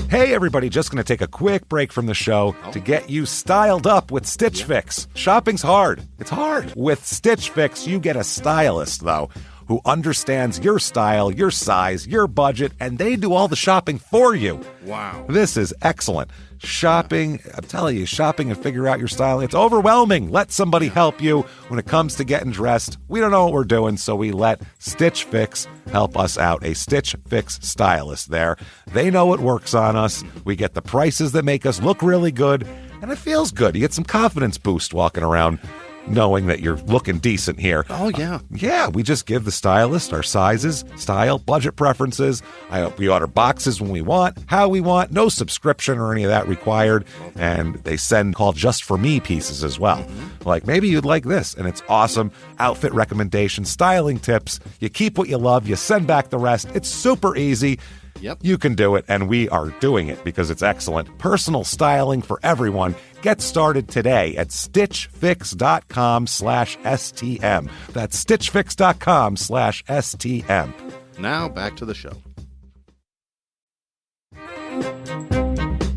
Hey everybody, just going to take a quick break from the show to get you styled up with Stitch Fix. Shopping's hard. It's hard. With Stitch Fix, you get a stylist, though, who understands your style, your size, your budget, and they do all the shopping for you. Wow. This is excellent. Shopping, I'm telling you, shopping and figure out your style, it's overwhelming. Let somebody help you when it comes to getting dressed. We don't know what we're doing, so we let Stitch Fix help us out. A Stitch Fix stylist there. They know what works on us. We get the prices that make us look really good, and it feels good. You get some confidence boost walking around knowing that you're looking decent here. Oh, yeah. Yeah, we just give the stylist our sizes, style, budget preferences. We order boxes when we want, how we want, no subscription or any of that required. And they send called Just For Me pieces as well. Mm-hmm. Like, maybe you'd like this, and it's awesome. Outfit recommendations, styling tips. You keep what you love, you send back the rest. It's super easy. Yep. You can do it, and we are doing it because it's excellent. Personal styling for everyone. Get started today at stitchfix.com/STM. That's stitchfix.com/STM. Now back to the show.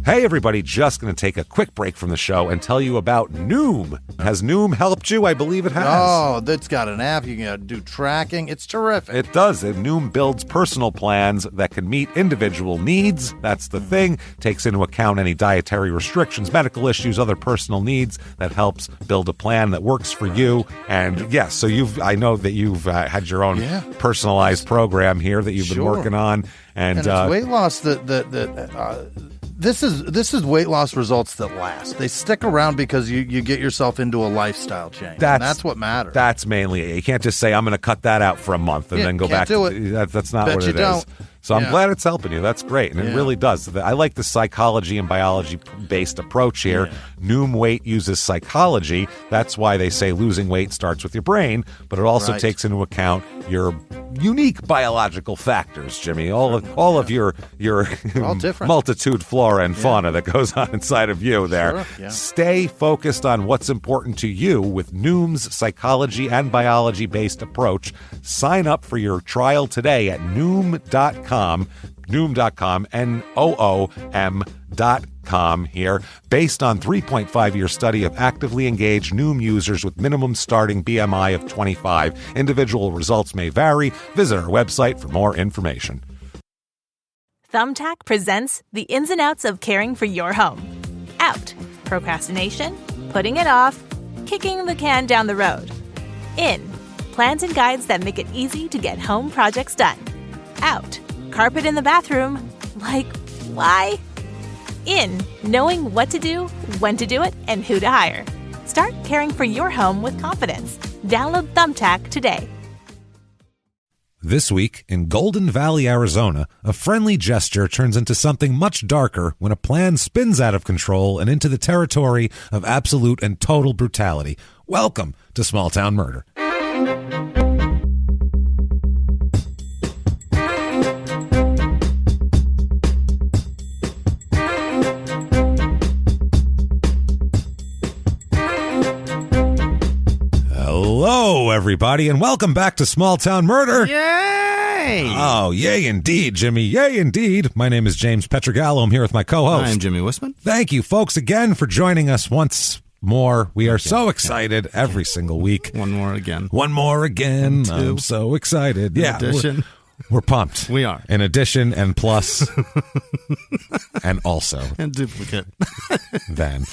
Hey everybody, just going to take a quick break from the show and tell you about Noom. Has Noom helped you? I believe it has. Oh, that's got an app. You can do tracking. It's terrific. It does. Noom builds personal plans that can meet individual needs. That's the thing. Takes into account any dietary restrictions, medical issues, other personal needs. That helps build a plan that works for you. And yes, so I know that you've had your own personalized program here that you've been working on. And it's weight loss This is weight loss results that last. They stick around because you get yourself into a lifestyle change. That's what matters. That's mainly it. You can't just say, I'm going to cut that out for a month and then go back to it. That's not what it is. So I'm glad it's helping you. That's great. And it really does. I like the psychology and biology-based approach here. Yeah. Noom Weight uses psychology. That's why they say losing weight starts with your brain, but it also takes into account your unique biological factors, Jimmy. All of your multitude flora and fauna that goes on inside of you there. Sure. Yeah. Stay focused on what's important to you with Noom's psychology and biology-based approach. Sign up for your trial today at Noom.com, Noom.com here. Based on 3.5-year study of actively engaged Noom users with minimum starting BMI of 25. Individual results may vary. Visit our website for more information. Thumbtack presents the ins and outs of caring for your home. Out, procrastination, putting it off, kicking the can down the road. In, plans and guides that make it easy to get home projects done. Out, carpet in the bathroom. Like, why? In, knowing what to do, when to do it, and who to hire. Start caring for your home with confidence. Download Thumbtack today. This week, in Golden Valley, Arizona, a friendly gesture turns into something much darker when a plan spins out of control and into the territory of absolute and total brutality. Welcome to Small Town Murder. Hello, everybody, and welcome back to Small Town Murder. Yay! Oh, yay indeed, Jimmy. Yay indeed. My name is James Pietragallo. I'm here with my co-host. I'm Jimmy Whisman. Thank you, folks, again for joining us once more. We are so excited every single week. One more again. I'm so excited. In addition. We're pumped. We are. In addition and plus and also. And duplicate. Then.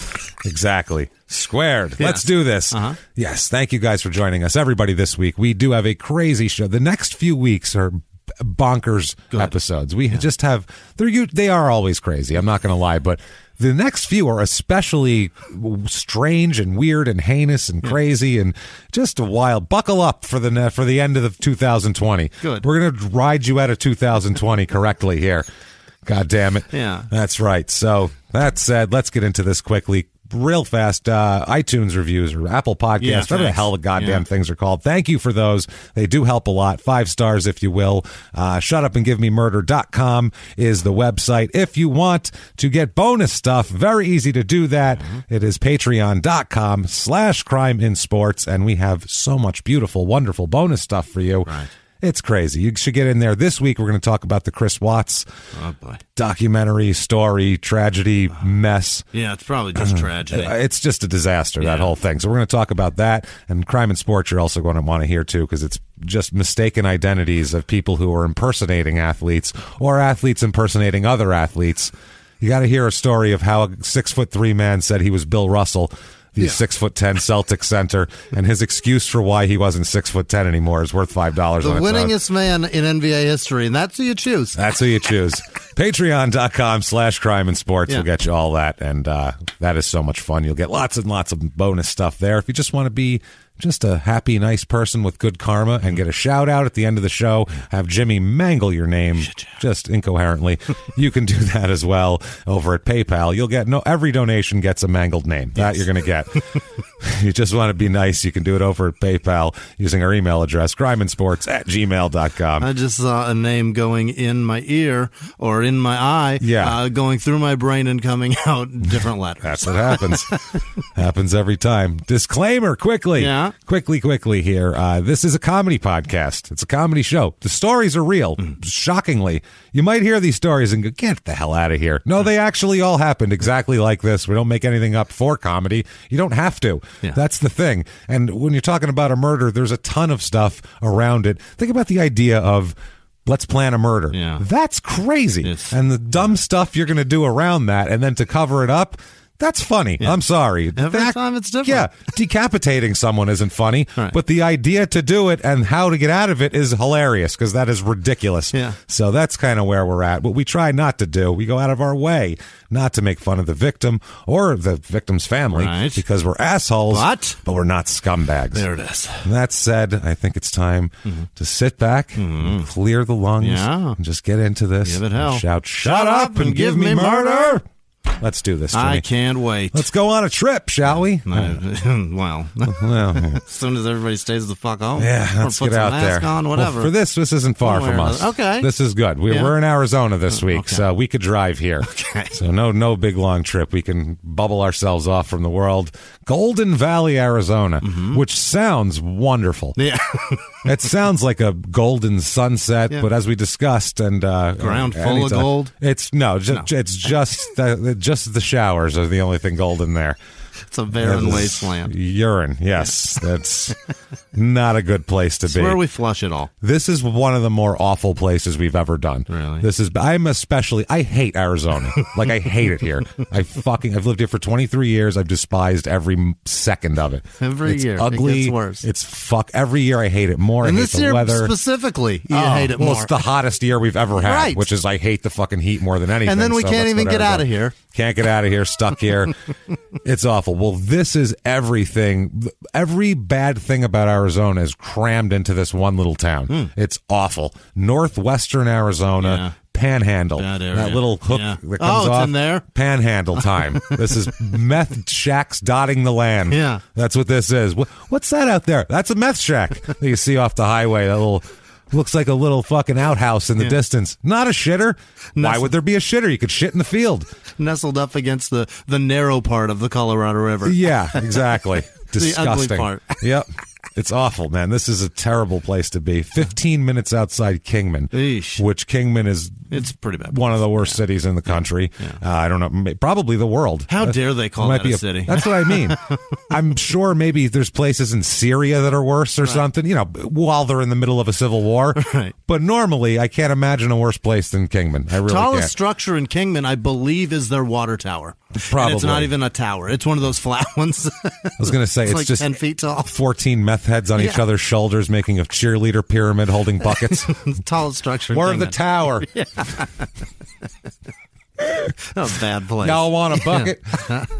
Exactly. Squared. Yes. Let's do this. Uh-huh. Yes. Thank you guys for joining us. Everybody this week. We do have a crazy show. The next few weeks are bonkers episodes. We just have, they are always crazy. I'm not going to lie, but the next few are especially strange and weird and heinous and crazy and just a wild. Buckle up for the end of 2020. Good. We're going to ride you out of 2020 correctly here. God damn it. Yeah. That's right. So that said, let's get into this quickly. Real fast, iTunes reviews or Apple Podcasts, whatever the hell the goddamn things are called. Thank you for those. They do help a lot. 5 stars, if you will. Shutupandgivememurder.com is the website. If you want to get bonus stuff, very easy to do that. It is patreon.com/crimeinsports, and we have so much beautiful, wonderful bonus stuff for you. Right. It's crazy. You should get in there. This week, we're going to talk about the Chris Watts documentary, story, tragedy, mess. Yeah, it's probably just tragedy. It's just a disaster, that whole thing. So we're going to talk about that. And crime and sports you're also going to want to hear, too, because it's just mistaken identities of people who are impersonating athletes or athletes impersonating other athletes. You got to hear a story of how a 6'3" man said he was Bill Russell, the 6'10" Celtics center, and his excuse for why he wasn't 6'10" anymore is worth $5. The winningest man in NBA history, and that's who you choose. That's who you choose. Patreon.com/crime and sports will get you all that, and that is so much fun. You'll get lots and lots of bonus stuff there. If you just want to be just a happy, nice person with good karma and get a shout out at the end of the show, have Jimmy mangle your name just incoherently, you can do that as well over at PayPal. You'll get every donation gets a mangled name. That you're going to get. You just want to be nice, you can do it over at PayPal using our email address, crimeandsports@gmail.com. I just saw a name going in my ear or in my eye, going through my brain and coming out different letters. That's what happens. Happens every time. Disclaimer, quickly. Yeah. Quickly here. This is a comedy podcast. It's a comedy show. The stories are real. Shockingly. You might hear these stories and go, get the hell out of here. No, they actually all happened exactly like this. We don't make anything up for comedy. You don't have to. Yeah. That's the thing. And when you're talking about a murder, there's a ton of stuff around it. Think about the idea of, let's plan a murder. Yeah. That's crazy. And the dumb stuff you're going to do around that, and then to cover it up, that's funny. Yeah. I'm sorry. Every time it's different. Yeah, decapitating someone isn't funny, but the idea to do it and how to get out of it is hilarious because that is ridiculous. Yeah. So that's kind of where we're at. What we try not to do, we go out of our way not to make fun of the victim or the victim's family because we're assholes, but we're not scumbags. There it is. And that said, I think it's time to sit back, and clear the lungs, and just get into this. Give it hell. And shout, shut up and give me murder. Let's do this, Jimmy. I can't wait. Let's go on a trip, shall we? Well, as soon as everybody stays the fuck home. Yeah, let's get out there. On, whatever. Well, for this isn't far from us. Okay. This is good. We're in Arizona this week, so we could drive here. Okay. So no big, long trip. We can bubble ourselves off from the world. Golden Valley, Arizona, which sounds wonderful. Yeah. It sounds like a golden sunset, but as we discussed, and ground full of gold. It's just the showers are the only thing golden there. It's a barren wasteland. Urine, yes. That's not a good place to be. It's where we flush it all. This is one of the more awful places we've ever done. Really? I hate Arizona. Like, I hate it here. I've lived here for 23 years. I've despised every second of it. Every year. Ugly. It gets worse. It's every year I hate it more. And I hate this the year weather. Specifically, you hate it more. Well, it's the hottest year we've ever had, which is I hate the fucking heat more than anything. And then we can't even get out of here. Can't get out of here, stuck here. It's awful. Well, this is everything. Every bad thing about Arizona is crammed into this one little town. It's awful. Northwestern Arizona, Panhandle. That little hook that comes off. It's in there. Panhandle time. This is meth shacks dotting the land. Yeah. That's what this is. What's that out there? That's a meth shack that you see off the highway. That little... Looks like a little fucking outhouse in the distance. Not a shitter. Why would there be a shitter? You could shit in the field. Nestled up against the narrow part of the Colorado River. Yeah, exactly. Disgusting. The ugly part. Yep. It's awful, man. This is a terrible place to be. 15 minutes outside Kingman, which Kingman is it's pretty bad. One of the worst cities in the country. Yeah. I don't know, probably the world. How dare they call that a city? That's what I mean. I'm sure maybe there's places in Syria that are worse or something, while they're in the middle of a civil war. Right. But normally, I can't imagine a worse place than Kingman. I really Tallest can't. structure in Kingman, I believe, is their water tower. Probably. And it's not even a tower. It's one of those flat ones. I was going to say, it's like just 10 feet tall. 14 meth heads on each other's shoulders, making a cheerleader pyramid holding buckets. Tallest structure in We're Kingman. the tower. A bad place. Y'all want a bucket?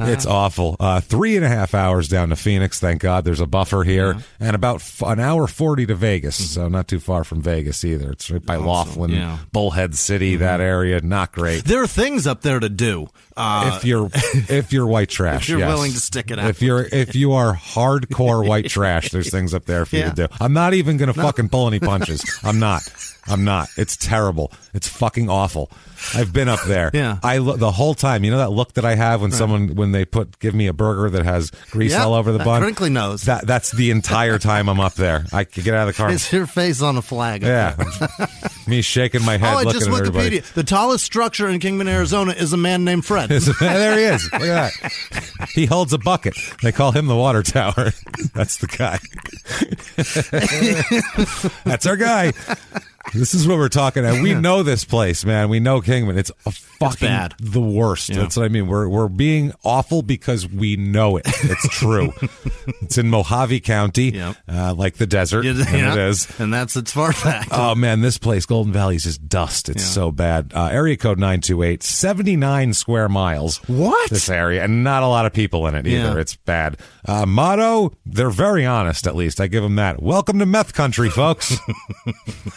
It's awful. 3.5 hours down to Phoenix. Thank God there's a buffer here. And about an hour 40 to Vegas. So not too far from Vegas either. It's right by Laughlin, Bullhead City, that area. Not great. There are things up there to do. If you're white trash, if you're willing to stick it out. If you are hardcore white trash, there's things up there for you to do. I'm not even going to fucking pull any punches. I'm not. I'm not. It's terrible. It's fucking awful. I've been up there. Yeah. The whole time. You know that look that I have when they give me a burger that has grease all over the bun? Crinkly nose. That's the entire time I'm up there. I can get out of the car. It's your face on a flag. Yeah. Me shaking my head looking at everybody. The tallest structure in Kingman, Arizona is a man named Fred. There he is. Look at that. He holds a bucket. They call him the water tower. That's the guy. That's our guy. This is what we're talking about. We know this place, man. We know Kingman. It's bad. The worst. Yeah. That's what I mean. We're being awful because we know it. It's true. It's in Mojave County, like the desert. And it is. And that's its far fact. Oh, man, this place, Golden Valley, is just dust. It's so bad. Area code 928, 79 square miles. What? This area, and not a lot of people in it either. It's bad. Motto, they're very honest, at least. I give them that. Welcome to meth country, folks.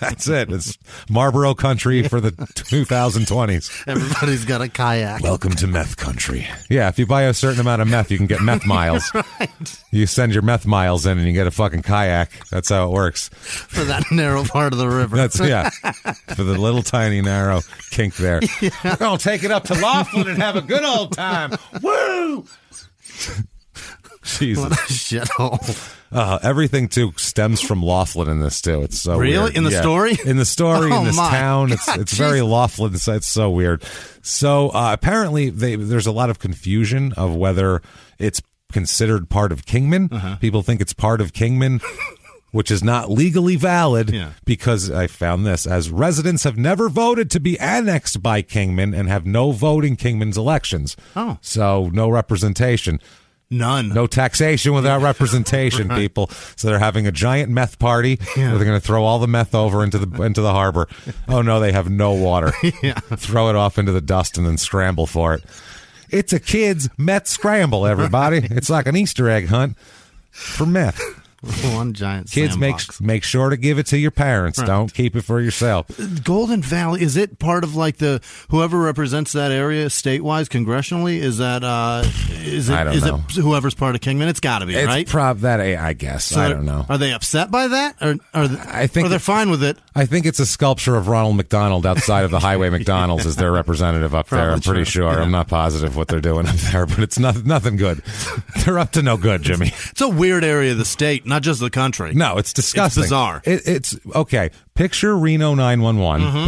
That's it. It's Marlboro country for the 2020s. Everybody's got a kayak. Welcome to meth country. Yeah, if you buy a certain amount of meth, you can get meth miles. Right. You send your meth miles in and you get a fucking kayak. That's how it works. For that narrow part of the river. For the little tiny narrow kink there. Yeah. We're going to take it up to Laughlin and have a good old time. Woo! Jesus. What a shithole. Everything, too, stems from Laughlin in this, too. It's so really? weird. In the story? In the story, in this town. It's very Laughlin. It's so weird. So, apparently, there's a lot of confusion of whether it's considered part of Kingman. People think it's part of Kingman, which is not legally valid because I found this, as residents have never voted to be annexed by Kingman and have no vote in Kingman's elections. Oh. So, no representation. None. No taxation without representation, people. So they're having a giant meth party where they're going to throw all the meth over into the harbor. Oh, no, they have no water. Throw it off into the dust and then scramble for it. It's a kid's meth scramble, everybody. It's like an Easter egg hunt for meth. One giant kids make sure to give it to your parents. Right. Don't keep it for yourself. Golden Valley, is it part of like whoever represents that area statewide, congressionally? Is that I don't know. It whoever's part of Kingman? It's got to be, right? It's that I guess. So I don't know. Are they upset by that, or I think they're fine with it? I think it's a sculpture of Ronald McDonald outside of the Highway McDonald's as their representative up there. I'm pretty sure. Yeah. I'm not positive what they're doing up there, but it's nothing good. They're up to no good, Jimmy. It's a weird area of the state. Not just the country. No, it's disgusting. It's bizarre. It's okay. Picture Reno 911.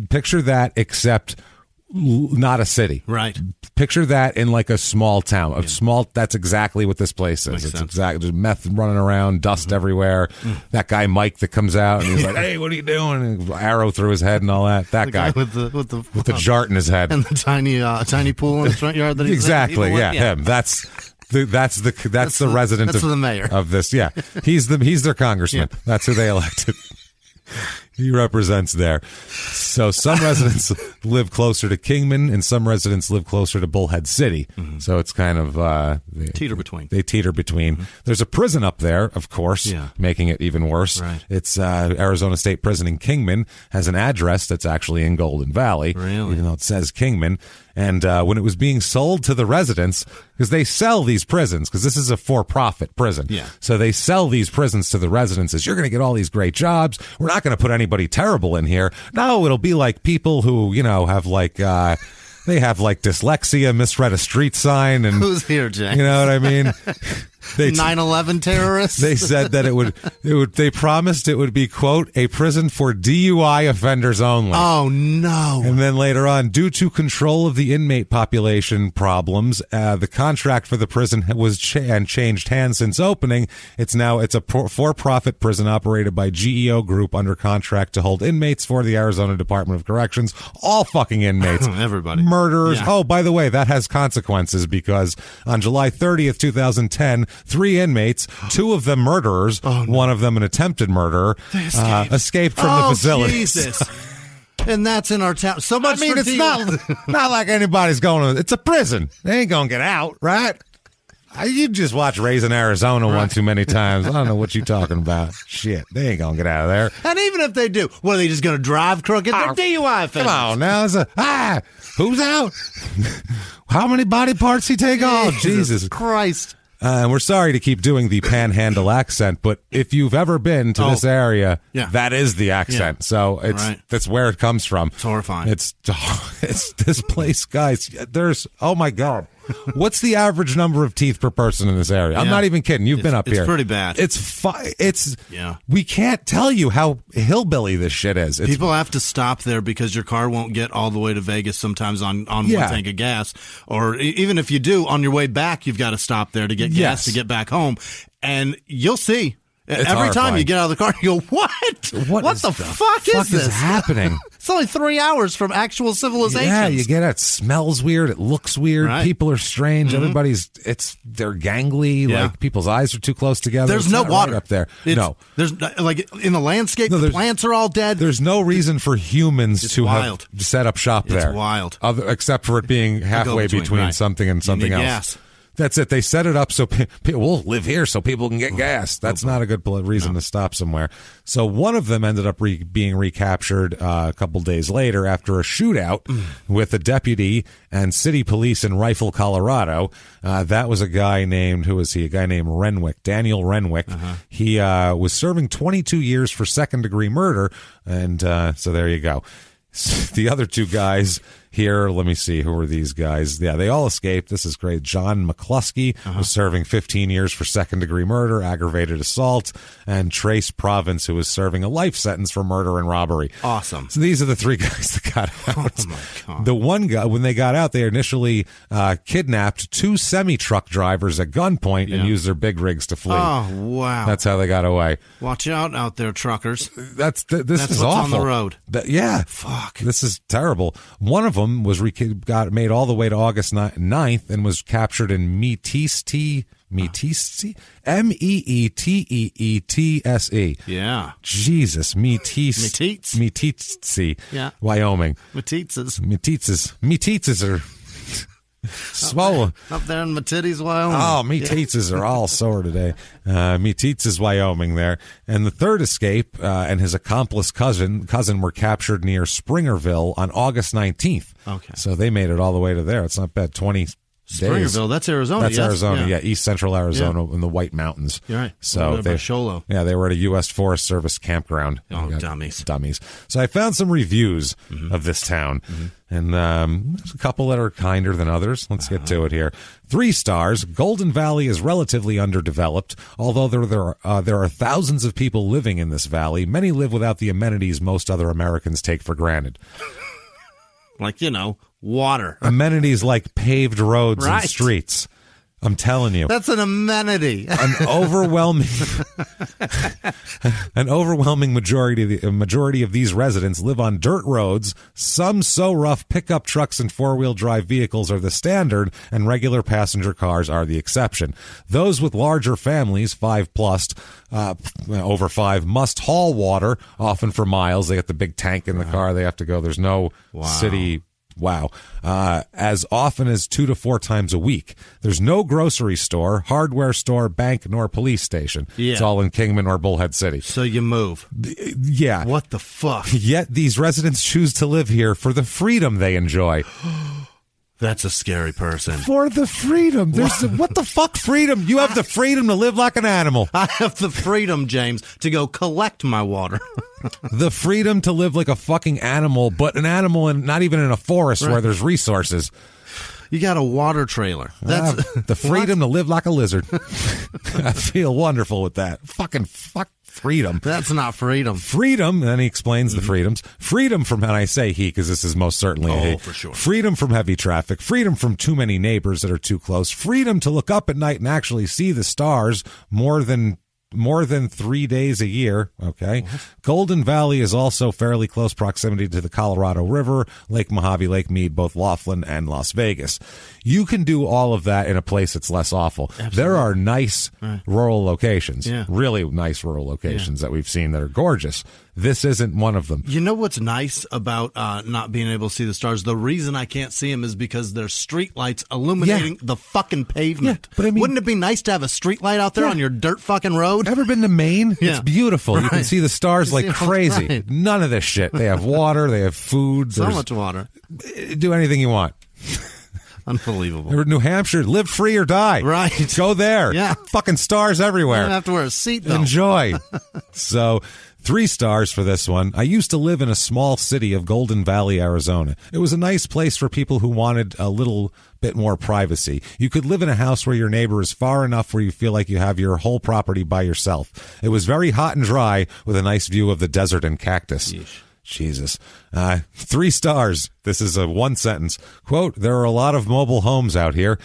Picture that, except not a city. Right. Picture that in like a small town. That's exactly what this place is. It's exactly there's meth running around, dust everywhere. That guy Mike that comes out and he's like, "Hey, what are you doing?" And arrow through his head and all that. That guy with the jart in his head and the tiny pool in his front yard. That he's exactly. Yeah, him. That's the resident of the mayor of this. Yeah, he's their congressman. Yeah. That's who they elected. He represents there. So some residents live closer to Kingman and some residents live closer to Bullhead City. So it's kind of they teeter between. There's a prison up there, of course, making it even worse. Right. It's Arizona State Prison in Kingman has an address that's actually in Golden Valley, even though it says Kingman. And when it was being sold to the residents, because they sell these prisons, because this is a for-profit prison. Yeah. So they sell these prisons to the residents as, you're going to get all these great jobs. We're not going to put anybody terrible in here. No, it'll be like people who, have like... they have like dyslexia, misread a street sign, and who's here, James? You know what I mean? 9/11 terrorists. They said that it would. They promised it would be, quote, a prison for DUI offenders only. Oh no! And then later on, due to control of the inmate population problems, the contract for the prison was changed hands since opening. It's a for-profit prison operated by GEO Group under contract to hold inmates for the Arizona Department of Corrections. All fucking inmates, everybody, murderers. Yeah. Oh, by the way, that has consequences because on July 30th, 2010. 3 inmates, 2 of them murderers, one of them an attempted murderer, escaped from the facility. Jesus. And that's in our town. So much. I mean, it's not like anybody's going to. It's a prison. They ain't going to get out, right? You just watch Raising Arizona one too many times. I don't know what you're talking about. Shit, they ain't going to get out of there. And even if they do, what, are they just going to drive crooked? They're DUI offenders. Come on now. Who's out? How many body parts he take off? Jesus Christ. We're sorry to keep doing the panhandle accent, but if you've ever been to this area, that is the accent. Yeah. So that's where it comes from. It's horrifying. It's this place, guys. There's, oh my God. What's the average number of teeth per person in this area? I'm not even kidding. You've been up here. It's pretty bad. We can't tell you how hillbilly this shit is. People have to stop there because your car won't get all the way to Vegas sometimes on one tank of gas. Or even if you do, on your way back, you've got to stop there to get gas to get back home. And you'll see. Every horrifying. Time you get out of the car, you go, what? What the fuck is this? Happening? It's only 3 hours from actual civilization. Yeah, you get it. It smells weird. It looks weird. Right. People are strange. Mm-hmm. They're gangly. Yeah. Like people's eyes are too close together. There's no water up there. There's like in the landscape, the plants are all dead. There's no reason for humans to have set up shop there. It's wild. Except for it being halfway between something and something else. Gas. That's it. They set it up so people will live here so people can get gas. That's not a good reason to stop somewhere. So one of them ended up being recaptured a couple days later after a shootout with a deputy and city police in Rifle, Colorado. That was a guy named, who was he? A guy named Renwick, Daniel Renwick. He was serving 22 years for second-degree murder, and so there you go. The other two guys here, let me see, who were these guys? Yeah, they all escaped. This is great. John McCluskey was serving 15 years for second-degree murder, aggravated assault, and Trace Province, who was serving a life sentence for murder and robbery. Awesome. So these are the three guys that got out. Oh, my God. The one guy, when they got out, they initially kidnapped 2 semi-truck drivers at gunpoint and used their big rigs to flee. Oh, wow. That's how they got away. Watch out there, truckers. This is what's awful. On the road. Fuck. This is terrible. One of them was got made all the way to August 9th and was captured in Meeteetse, Meeteetse? Meeteetse. Yeah. Jesus, Meeteetse. Yeah. Wyoming. Meeteetses are swollen. Up there in Meeteetses, Wyoming. Oh, Meeteetses are all sore today. Meeteetses, Wyoming there. And the third escape and his accomplice cousin were captured near Springerville on August 19th. Okay. So they made it all the way to there. It's not bad. 20 days. Springerville, that's Arizona. That's Arizona, yeah. East Central Arizona in the White Mountains. You're right. So they Sholo. Yeah, they were at a U.S. Forest Service campground. Oh, dummies. So I found some reviews of this town, and there's a couple that are kinder than others. Let's get to it here. 3 stars. Golden Valley is relatively underdeveloped, although there are thousands of people living in this valley. Many live without the amenities most other Americans take for granted. Like, water. Amenities like paved roads and streets. I'm telling you. That's an amenity. An overwhelming majority of these residents live on dirt roads. Some so rough pickup trucks and 4-wheel drive vehicles are the standard, and regular passenger cars are the exception. Those with larger families, 5+, over 5, must haul water, often for miles. They get the big tank in the car. They have to go. There's no city. Wow. As often as 2 to 4 times a week. There's no grocery store, hardware store, bank, nor police station. Yeah. It's all in Kingman or Bullhead City. So you move. Yeah. What the fuck? Yet these residents choose to live here for the freedom they enjoy. That's a scary person. For the freedom. What the fuck freedom? You have the freedom to live like an animal. I have the freedom, James, to go collect my water. The freedom to live like a fucking animal, but an animal and not even in a forest where there's resources. You got a water trailer. That's the freedom to live like a lizard. I feel wonderful with that. Fuck freedom. That's not freedom. Freedom, and then he explains the freedoms. Freedom from, and I say he because this is most certainly a he. For sure. Freedom from heavy traffic. Freedom from too many neighbors that are too close. Freedom to look up at night and actually see the stars more than 3 days a year. Okay. Golden Valley is also fairly close proximity to the Colorado River, Lake Mojave, Lake Mead, both Laughlin and Las Vegas. You can do all of that in a place that's less awful. Absolutely. There are nice rural locations, really nice rural locations that we've seen that are gorgeous. This isn't one of them. You know what's nice about not being able to see the stars? The reason I can't see them is because there's street lights illuminating the fucking pavement. Yeah, but I mean, wouldn't it be nice to have a street light out there on your dirt fucking road? Ever been to Maine? Yeah. It's beautiful. You can see the stars like crazy. Right. None of this shit. They have water. They have food. So much water. Do anything you want. Unbelievable. New Hampshire, live free or die. Right. Go there. Yeah. Fucking stars everywhere. You don't have to wear a seat, though. Enjoy. So, 3 stars for this one. I used to live in a small city of Golden Valley, Arizona. It was a nice place for people who wanted a little bit more privacy. You could live in a house where your neighbor is far enough where you feel like you have your whole property by yourself. It was very hot and dry with a nice view of the desert and cactus. Yeesh. Jesus. 3 stars. This is a 1 sentence. Quote, there are a lot of mobile homes out here.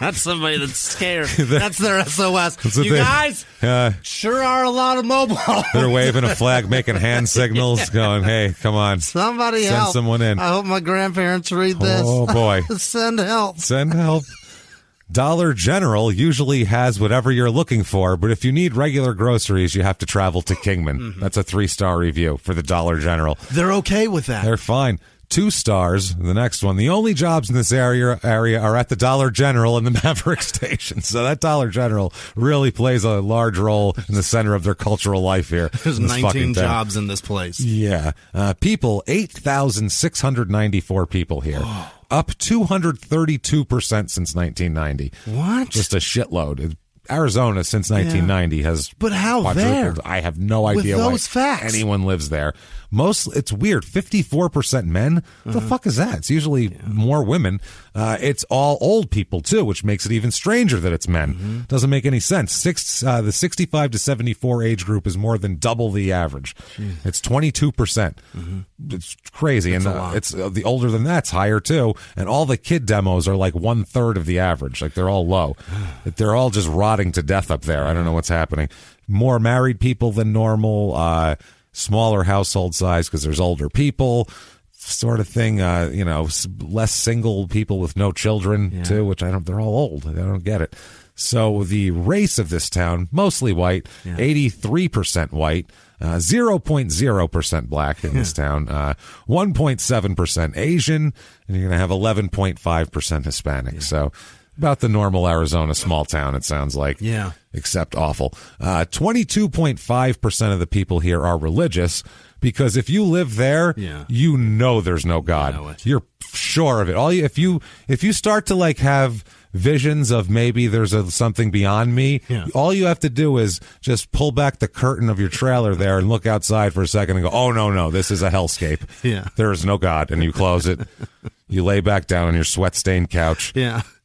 That's somebody that's scared. That's their SOS. You guys, sure are a lot of mobile homes. They're waving a flag, making hand signals, going, hey, come on. Somebody send help. Someone in. I hope my grandparents read this. Oh, boy. Send help. Send help. Dollar General usually has whatever you're looking for, but if you need regular groceries, you have to travel to Kingman. Mm-hmm. That's a 3-star review for the Dollar General. They're okay with that. They're fine. 2 stars. The next one. The only jobs in this area are at the Dollar General and the Maverick Station. So that Dollar General really plays a large role in the center of their cultural life here. There's 19 jobs in this place. Yeah. People, 8,694 people here. Up 232% since 1990. What? Just a shitload. Arizona since 1990 has but how quadrupled. there? I have no idea with those why facts. anyone lives there. It's weird. 54% men. What the fuck is that? It's usually more women. It's all old people too, which makes it even stranger that it's men. Doesn't make any sense. The 65 to 74 age group is more than double the average. It's 22%. It's crazy, and it's the older than that's higher too. And all the kid demos are like 1/3 of the average. Like they're all low. They're all just rotting to death up there. I don't know what's happening. More married people than normal. Smaller household size because there's older people, sort of thing. Less single people with no children too, which they're all old. I don't get it. So the race of this town, mostly white, 83% white, 0.0% black in this town, 1.7% Asian, and you're going to have 11.5% Hispanic. So about the normal Arizona small town, it sounds like. Yeah. Except awful. 22.5% of the people here are religious because if you live there, you know there's no God. You're sure of it. If you start to like have visions of maybe there's something beyond me, all you have to do is just pull back the curtain of your trailer there and look outside for a second and go, oh, no, this is a hellscape. There is no God. And you close it. You lay back down on your sweat-stained couch.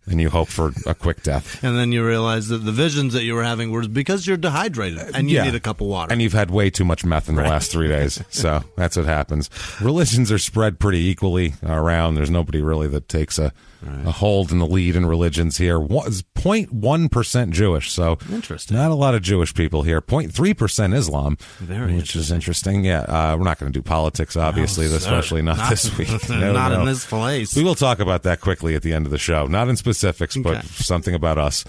And you hope for a quick death. And then you realize that the visions that you were having were because you're dehydrated and you need a cup of water. And you've had way too much meth in the last 3 days. So that's what happens. Religions are spread pretty equally around. There's nobody really that takes a hold in the lead in religions here. 0.1% Jewish. So interesting. Not a lot of Jewish people here. 0.3% Islam, which is interesting. Yeah, we're not going to do politics, obviously, especially not this week. Not in this place. We will talk about that quickly at the end of the show. Not in specifics, but something about us.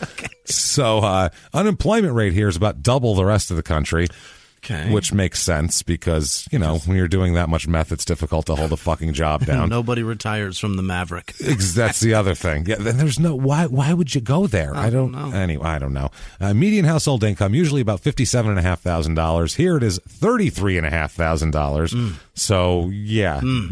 So unemployment rate here is about double the rest of the country. Which makes sense because, when you're doing that much meth, it's difficult to hold a fucking job down. Nobody retires from the Maverick. That's the other thing. Yeah, then there's why would you go there? I don't know. Anyway, I don't know. Median household income, usually about $57,500. Here it is $33,500. So,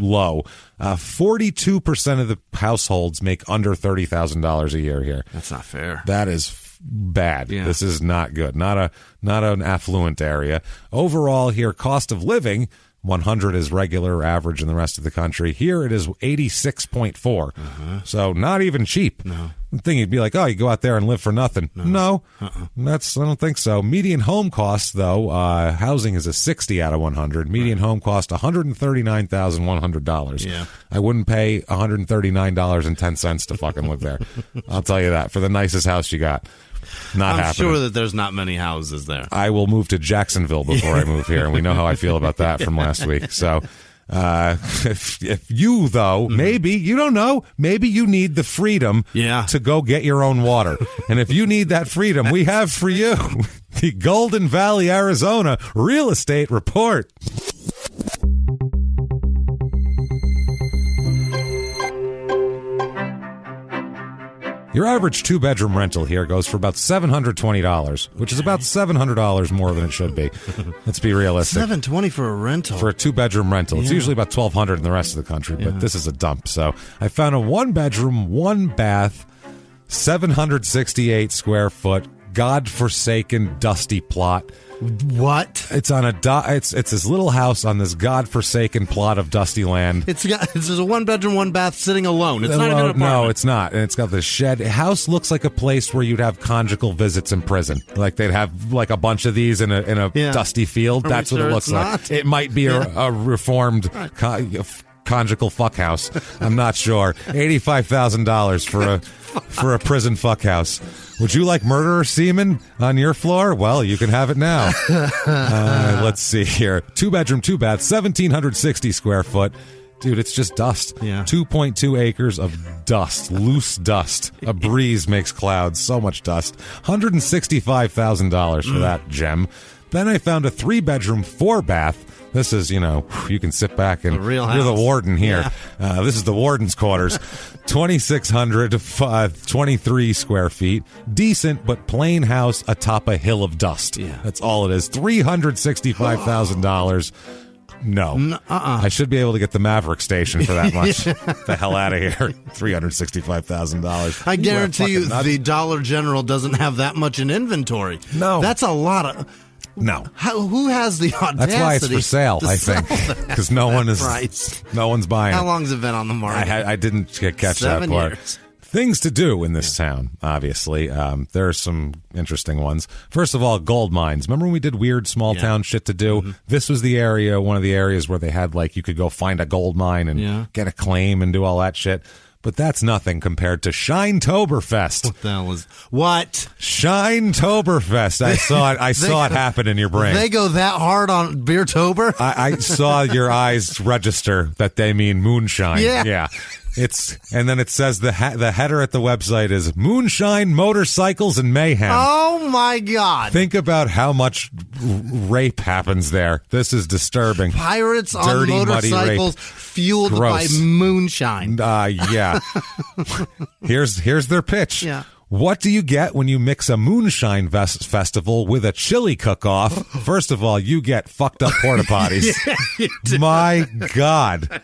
low. 42% of the households make under $30,000 a year here. That's not fair. That is bad. This is not good. Not an affluent area. Overall here, cost of living, 100 is regular average in the rest of the country. Here it is 86.4. So not even cheap. No. The thing you'd be like, you go out there and live for nothing. No. I don't think so. Median home cost, though, housing is a 60 out of 100. Median home cost $139,100. Yeah. I wouldn't pay $139.10 to fucking live there. I'll tell you that for the nicest house you got. Not happening. I'm sure that there's not many houses there. I will move to Jacksonville before I move here, and we know how I feel about that from last week. So if you, though, maybe, you don't know, maybe you need the freedom to go get your own water. And if you need that freedom, we have for you the Golden Valley, Arizona Real Estate Report. Your average 2-bedroom rental here goes for about $720, which is about $700 more than it should be. Let's be realistic. $720 for a rental. For a 2-bedroom rental. It's usually about $1,200 in the rest of the country, but this is a dump. So I found a 1-bedroom, 1-bath, 768 square foot, godforsaken, dusty plot. What? It's on it's this little house on this godforsaken plot of dusty land. It's a 1-bedroom, 1-bath sitting alone. It's not even an apartment. No, it's not. And it's got this shed. The house looks like a place where you'd have conjugal visits in prison. Like they'd have like a bunch of these in a dusty field. That's what it looks like. It might be a reformed conjugal fuck house. I'm not sure. $85,000 for a prison fuck house. Would you like murderer semen on your floor? Well, you can have it now. Let's see here. 2-bedroom, 2-bath, 1,760 square foot. Dude, it's just dust. Yeah. 2.2 acres of dust, loose dust. A breeze makes clouds. So much dust. $165,000 for that gem. Then I found a 3-bedroom, 4-bath. This is, you can sit back and you're the warden here. Yeah. This is the warden's quarters. 2,623 square feet. Decent, but plain house atop a hill of dust. Yeah. That's all it is. $365,000. No. I should be able to get the Maverick station for that much. The hell out of here. $365,000. I guarantee you the Dollar General doesn't have that much in inventory. No. That's a lot of... No. Who has the audacity? That's why it's for sale, I think. Because no one's buying it. How long has it been on the market? I didn't catch that part. Years. Things to do in this town, obviously. There are some interesting ones. First of all, gold mines. Remember when we did weird small town shit to do? Mm-hmm. This was one of the areas where they had, you could go find a gold mine and get a claim and do all that shit. But that's nothing compared to Shine-toberfest. What the hell was... What? Shine-toberfest. I saw it happen in your brain. They go that hard on Beer-tober? I saw your eyes register that they mean moonshine. Yeah. And then it says the header at the website is Moonshine, Motorcycles, and Mayhem. Oh, my God. Think about how much rape happens there. This is disturbing. Pirates on motorcycles fueled by moonshine. Yeah. Here's their pitch. Yeah. What do you get when you mix a moonshine festival with a chili cook-off? First of all, you get fucked up porta potties. My God.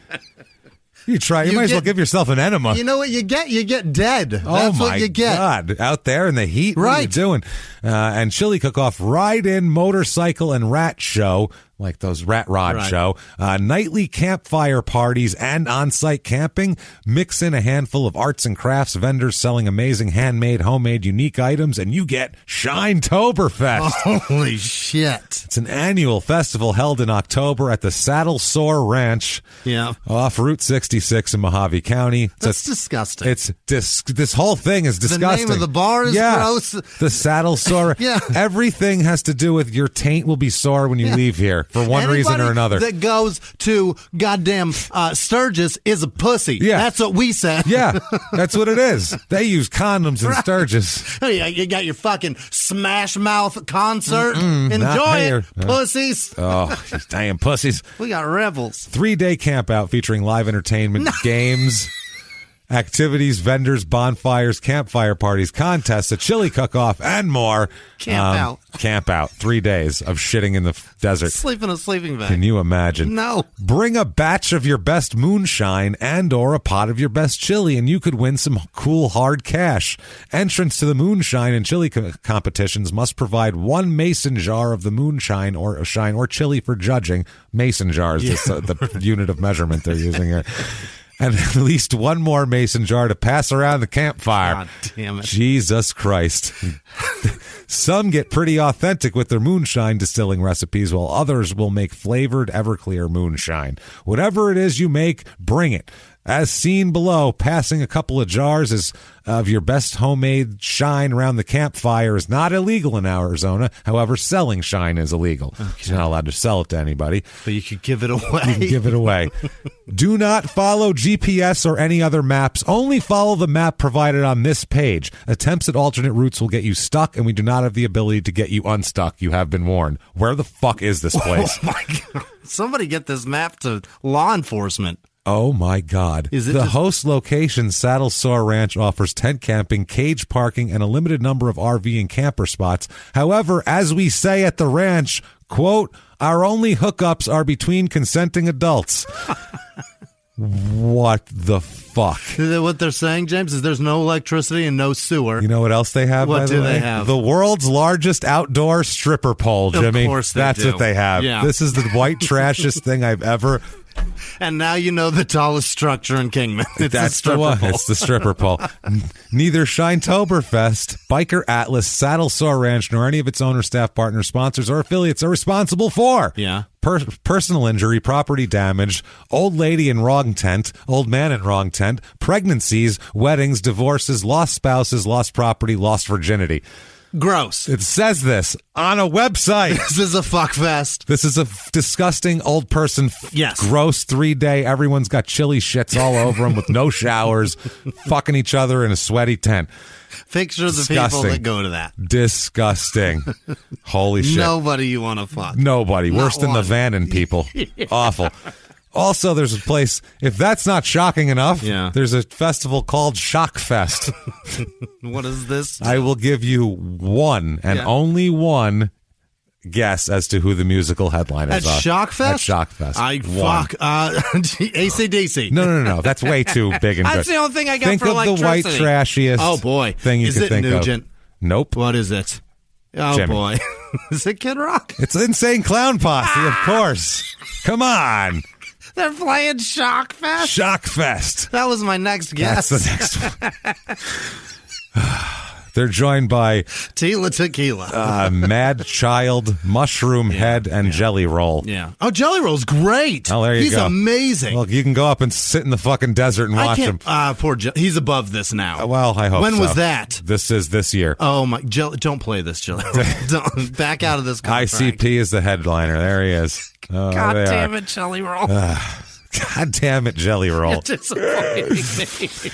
You might as well give yourself an enema. You know what you get? You get dead. That's what you get. God. Out there in the heat, what are you doing? And chili cook-off, ride-in motorcycle and rat show, like those rat rod show, nightly campfire parties and on-site camping. Mix in a handful of arts and crafts vendors selling amazing handmade, homemade, unique items, and you get Shine-toberfest. Holy shit. It's an annual festival held in October at the Saddle Sore Ranch off Route 66 in Mojave County. That's disgusting. This whole thing is disgusting. The name of the bar is gross. The Saddle Sore. Everything has to do with your taint will be sore when you leave here. For one reason or another. That goes to goddamn Sturgis is a pussy. Yeah. That's what we said. Yeah, that's what it is. They use condoms in Sturgis. You got your fucking Smash Mouth concert. Enjoy it, pussies. Oh, damn pussies. We got rebels. 3-day camp out featuring live entertainment, games, activities, vendors, bonfires, campfire parties, contests, a chili cook-off, and more. Camp out. 3 days of shitting in the desert. Sleep in a sleeping bag. Can you imagine? No. Bring a batch of your best moonshine and or a pot of your best chili, and you could win some cool hard cash. Entrance to the moonshine and chili competitions must provide 1 mason jar of the moonshine or chili for judging. Mason jar is the unit of measurement they're using here. And at least 1 more mason jar to pass around the campfire. God damn it. Jesus Christ. Some get pretty authentic with their moonshine distilling recipes, while others will make flavored Everclear moonshine. Whatever it is you make, bring it. As seen below, passing a couple of jars of your best homemade shine around the campfire is not illegal in Arizona. However, selling shine is illegal. Okay. You're not allowed to sell it to anybody. But you could give it away. You can give it away. Do not follow GPS or any other maps. Only follow the map provided on this page. Attempts at alternate routes will get you stuck, and we do not have the ability to get you unstuck. You have been warned. Where the fuck is this place? Oh, my God. Somebody get this map to law enforcement. Oh, my God. The host location, Saddle Sore Ranch, offers tent camping, cage parking, and a limited number of RV and camper spots. However, as we say at the ranch, quote, our only hookups are between consenting adults. What the fuck? What they're saying, James, is there's no electricity and no sewer. You know what else they have? What do they have? The world's largest outdoor stripper pole, Jimmy. Of course That's do. what they have. Yeah. This is the white trashiest thing I've ever... And now you know the tallest structure in Kingman. That's the one. Pole. It's the stripper pole. Neither Shinetoberfest, Biker Atlas, Saddle Sore Ranch, nor any of its owner, staff, partners, sponsors, or affiliates are responsible for. Yeah. Personal injury, property damage, old lady in wrong tent, old man in wrong tent, pregnancies, weddings, divorces, lost spouses, lost property, lost virginity. Gross. It says this on a website. This is a fuck fest. This is a disgusting old person, gross 3-day. Everyone's got chili shits all over them with no showers, fucking each other in a sweaty tent. Picture the people that go to that. Disgusting. Holy shit. Nobody you want to fuck. Nobody. Worse than the Vannon people. Yeah. Awful. Also, there's a place, if that's not shocking enough, there's a festival called Shock Fest. What is this? I will give you one and only one guess as to who the musical headliners are. At Shock Fest? At Shock Fest. Fuck. AC/DC. No. That's way too big and good. That's the only thing I got think for electricity. Think of the white trashiest thing you could think Nugent? of. Nope. What is it? Oh, Jimmy. boy. Is it Kid Rock? It's Insane Clown Posse, of course. Come on. They're playing Shock Fest? Shock Fest. That was my next guess. That's the next one. They're joined by Tila Tequila, Mad Child, Mushroom Head, and Jelly Roll. Yeah. Oh, Jelly Roll's great. Oh, there you go. He's amazing. Well, you can go up and sit in the fucking desert and watch him. Poor He's above this now. Well, I hope When so. was that? This is this year. Oh, my. Don't play this, Jelly Roll. Don't. Back out of this contract. ICP is the headliner. There he is. Oh, God damn it, Jelly Roll. God damn it, Jelly Roll. You're disappointing me.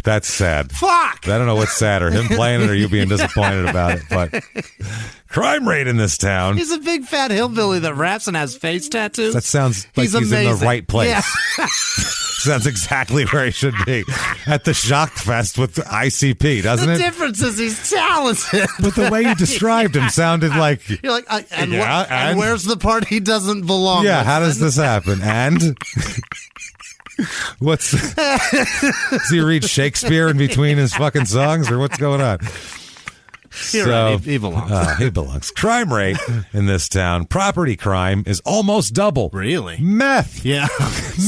That's sad. Fuck! I don't know what's sadder, him playing it or you being disappointed about it, but crime rate in this town. He's a big fat hillbilly that raps and has face tattoos. That sounds like he's in the right place. Yeah. Sounds exactly where he should be. At the Shock Fest with ICP, doesn't it? The difference is he's talented. But the way you described him sounded like... You're like, and where's the part he doesn't belong Yeah, with? how does this happen? And... Does he read Shakespeare in between his fucking songs, or what's going on? Right, he belongs. He belongs. Crime rate in this town, property crime is almost double. Really? Meth. Yeah.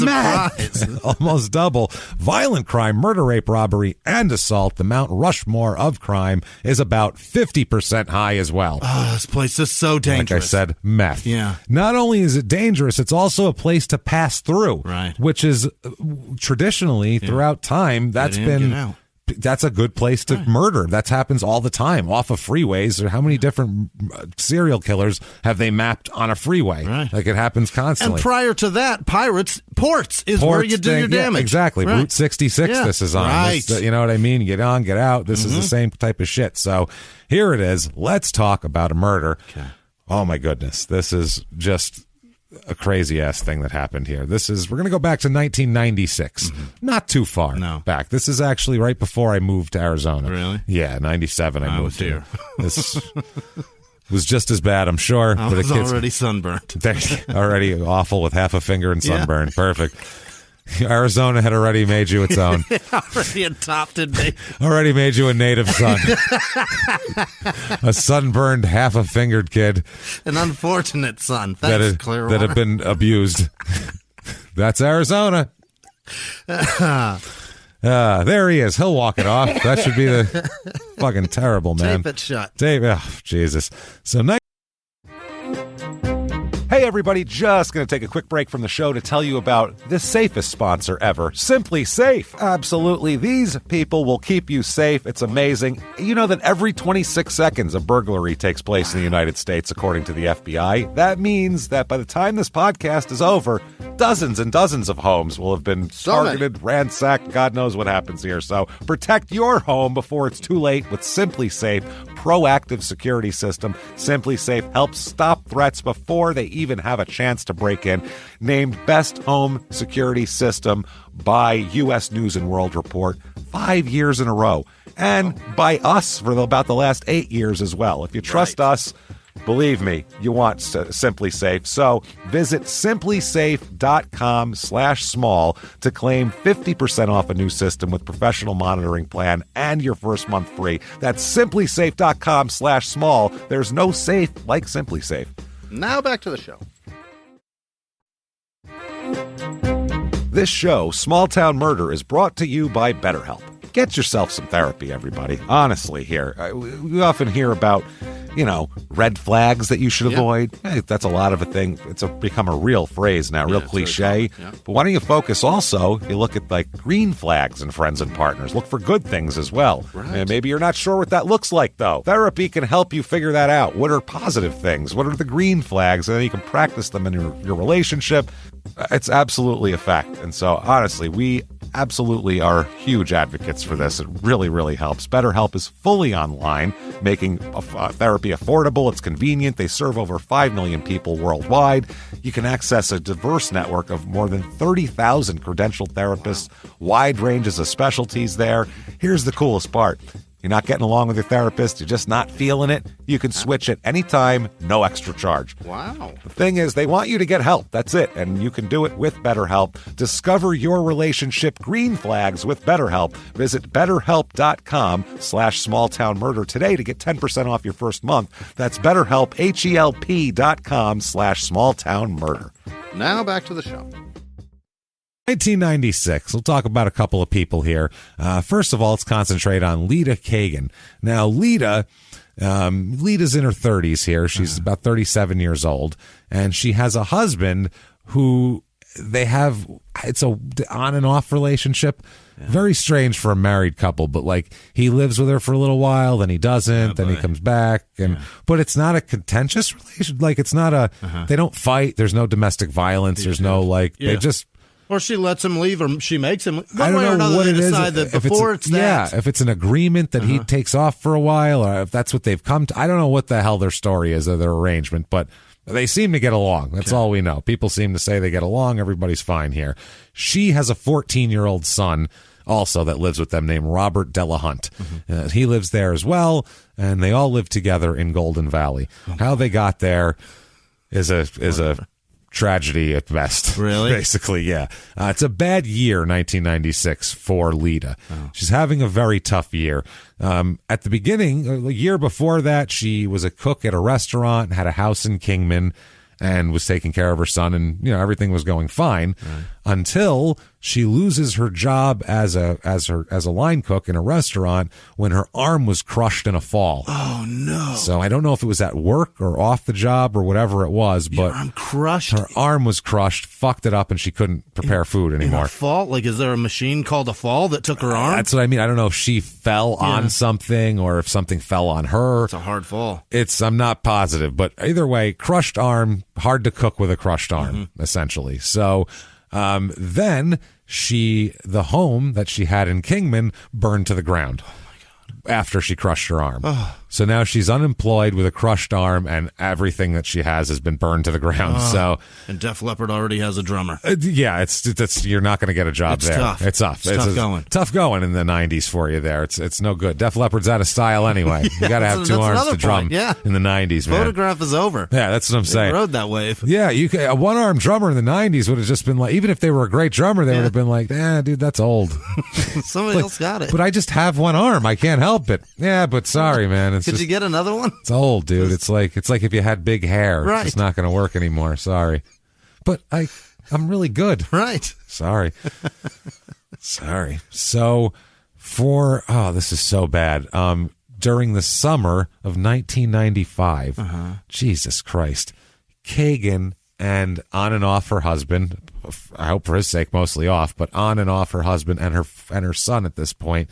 Meth. Almost double. Violent crime, murder, rape, robbery, and assault, the Mount Rushmore of crime, is about 50% high as well. Oh, this place is so dangerous. Like I said, meth. Yeah. Not only is it dangerous, it's also a place to pass through. Right. Which is traditionally, throughout time, that's a good place to murder. That happens all the time off of freeways. Or how many different serial killers have they mapped on a freeway? Right. Like it happens constantly. And prior to that, ports is where you do your damage. Yeah, exactly. Right. Route 66 this is on. Right. You know what I mean? Get on, get out. This is the same type of shit. So here it is. Let's talk about a murder. Okay. Oh my goodness. This is just a crazy ass thing that happened here. We're going to go back to 1996. Not too far back. This is actually right before I moved to Arizona. Really? Yeah, 97 I moved here. This was just as bad, I'm sure. I was already sunburned. Already awful with half a finger and sunburn. Yeah. Perfect. Arizona had already made you its own. Already adopted me. Already made you a native son. A sunburned, half-a-fingered kid. An unfortunate son. Thanks, Clearwater. That had been abused. That's Arizona. There he is. He'll walk it off. That should be the fucking terrible, man. Tape it shut. Jesus. So Hey everybody, just going to take a quick break from the show to tell you about the safest sponsor ever, Simply Safe. Absolutely, these people will keep you safe. It's amazing. You know that every 26 seconds a burglary takes place in the United States, according to the FBI. That means that by the time this podcast is over, dozens and dozens of homes will have been targeted, ransacked, God knows what happens here. So protect your home before it's too late with Simply Safe. proactive security system. Simply Safe helps stop threats before they even have a chance to break in. Named Best Home Security System by U.S. News and World Report 5 years in a row. And by us for about the last 8 years as well. If you trust us, believe me, you want Simply Safe. So visit simplysafe.com/small to claim 50% off a new system with professional monitoring plan and your first month free. That's simplysafe.com/small. There's no safe like Simply Safe. Now back to the show. This show, Small Town Murder, is brought to you by BetterHelp. Get yourself some therapy, everybody. Honestly, here. We often hear about, red flags that you should avoid. Hey, that's a lot of a thing. It's become a real phrase now, real cliche. But why don't you focus also, you look at green flags in friends and partners. Look for good things as well. Right. And maybe you're not sure what that looks like, though. Therapy can help you figure that out. What are positive things? What are the green flags? And then you can practice them in your relationship. It's absolutely a fact. And so, honestly, we absolutely are huge advocates for this. It really, really helps. BetterHelp is fully online, making therapy affordable. It's convenient. They serve over 5 million people worldwide. You can access a diverse network of more than 30,000 credentialed therapists, wide ranges of specialties there. Here's the coolest part. You're not getting along with your therapist, you're just not feeling it, you can switch at any time, no extra charge. Wow. The thing is, they want you to get help. That's it. And you can do it with BetterHelp. Discover your relationship green flags with BetterHelp. Visit BetterHelp.com/smalltownmurder today to get 10% off your first month. That's BetterHelp, HELP.com/smalltownmurder. Now back to the show. 1996. We'll talk about a couple of people here. First of all, let's concentrate on Lita Kagan. Now, Lita's in her 30s here. She's about 37 years old, and she has a husband who it's a on and off relationship. Yeah. Very strange for a married couple, but he lives with her for a little while, then he doesn't, then he comes back, but it's not a contentious relation. It's not a they don't fight. There's no domestic violence. There's no they just. Or she lets him leave, or she makes him. I don't know what it is. If it's an agreement that he takes off for a while, or if that's what they've come to. I don't know what the hell their story is or their arrangement, but they seem to get along. That's all we know. People seem to say they get along. Everybody's fine here. She has a 14-year-old son also that lives with them named Robert Delahunt. He lives there as well, and they all live together in Golden Valley. How they got there is a tragedy at best. Really? Basically, yeah. It's a bad year, 1996, for Lita. She's having a very tough year. At the beginning, a year before that, she was a cook at a restaurant, had a house in Kingman, and was taking care of her son, and everything was going fine until she loses her job as a line cook in a restaurant when her arm was crushed in a fall. Oh no. So I don't know if it was at work or off the job or whatever it was, but her arm was crushed, fucked it up, and she couldn't prepare food anymore. In a fall? Is there a machine called a fall that took her arm? That's what I mean. I don't know if she fell on something or if something fell on her. It's a hard fall. I'm not positive, but either way, crushed arm, hard to cook with a crushed arm, essentially. So then the home that she had in Kingman burned to the ground. Oh my God. After she crushed her arm. So now she's unemployed with a crushed arm, and everything that she has been burned to the ground. And Def Leppard already has a drummer. It's you're not going to get a job there. Tough. It's tough. It's tough going. Tough going in the 90s for you there. It's no good. Def Leppard's out of style anyway. You got to have two arms to drum in the 90s, man. Photograph is over. Yeah, that's what I'm saying. They rode that wave. Yeah, a one-arm drummer in the 90s would have just been even if they were a great drummer, they would have been dude, that's old. Somebody else got it. But I just have one arm. I can't help it. Yeah, but sorry, man. Could you get another one? It's old, dude. It's like if you had big hair. Right. It's not going to work anymore. Sorry. But I'm really good. Right. Sorry. Sorry. So this is so bad. During the summer of 1995, Jesus Christ, Kagan and on and off her husband, I hope for his sake mostly off, but on and off her husband and her son at this point,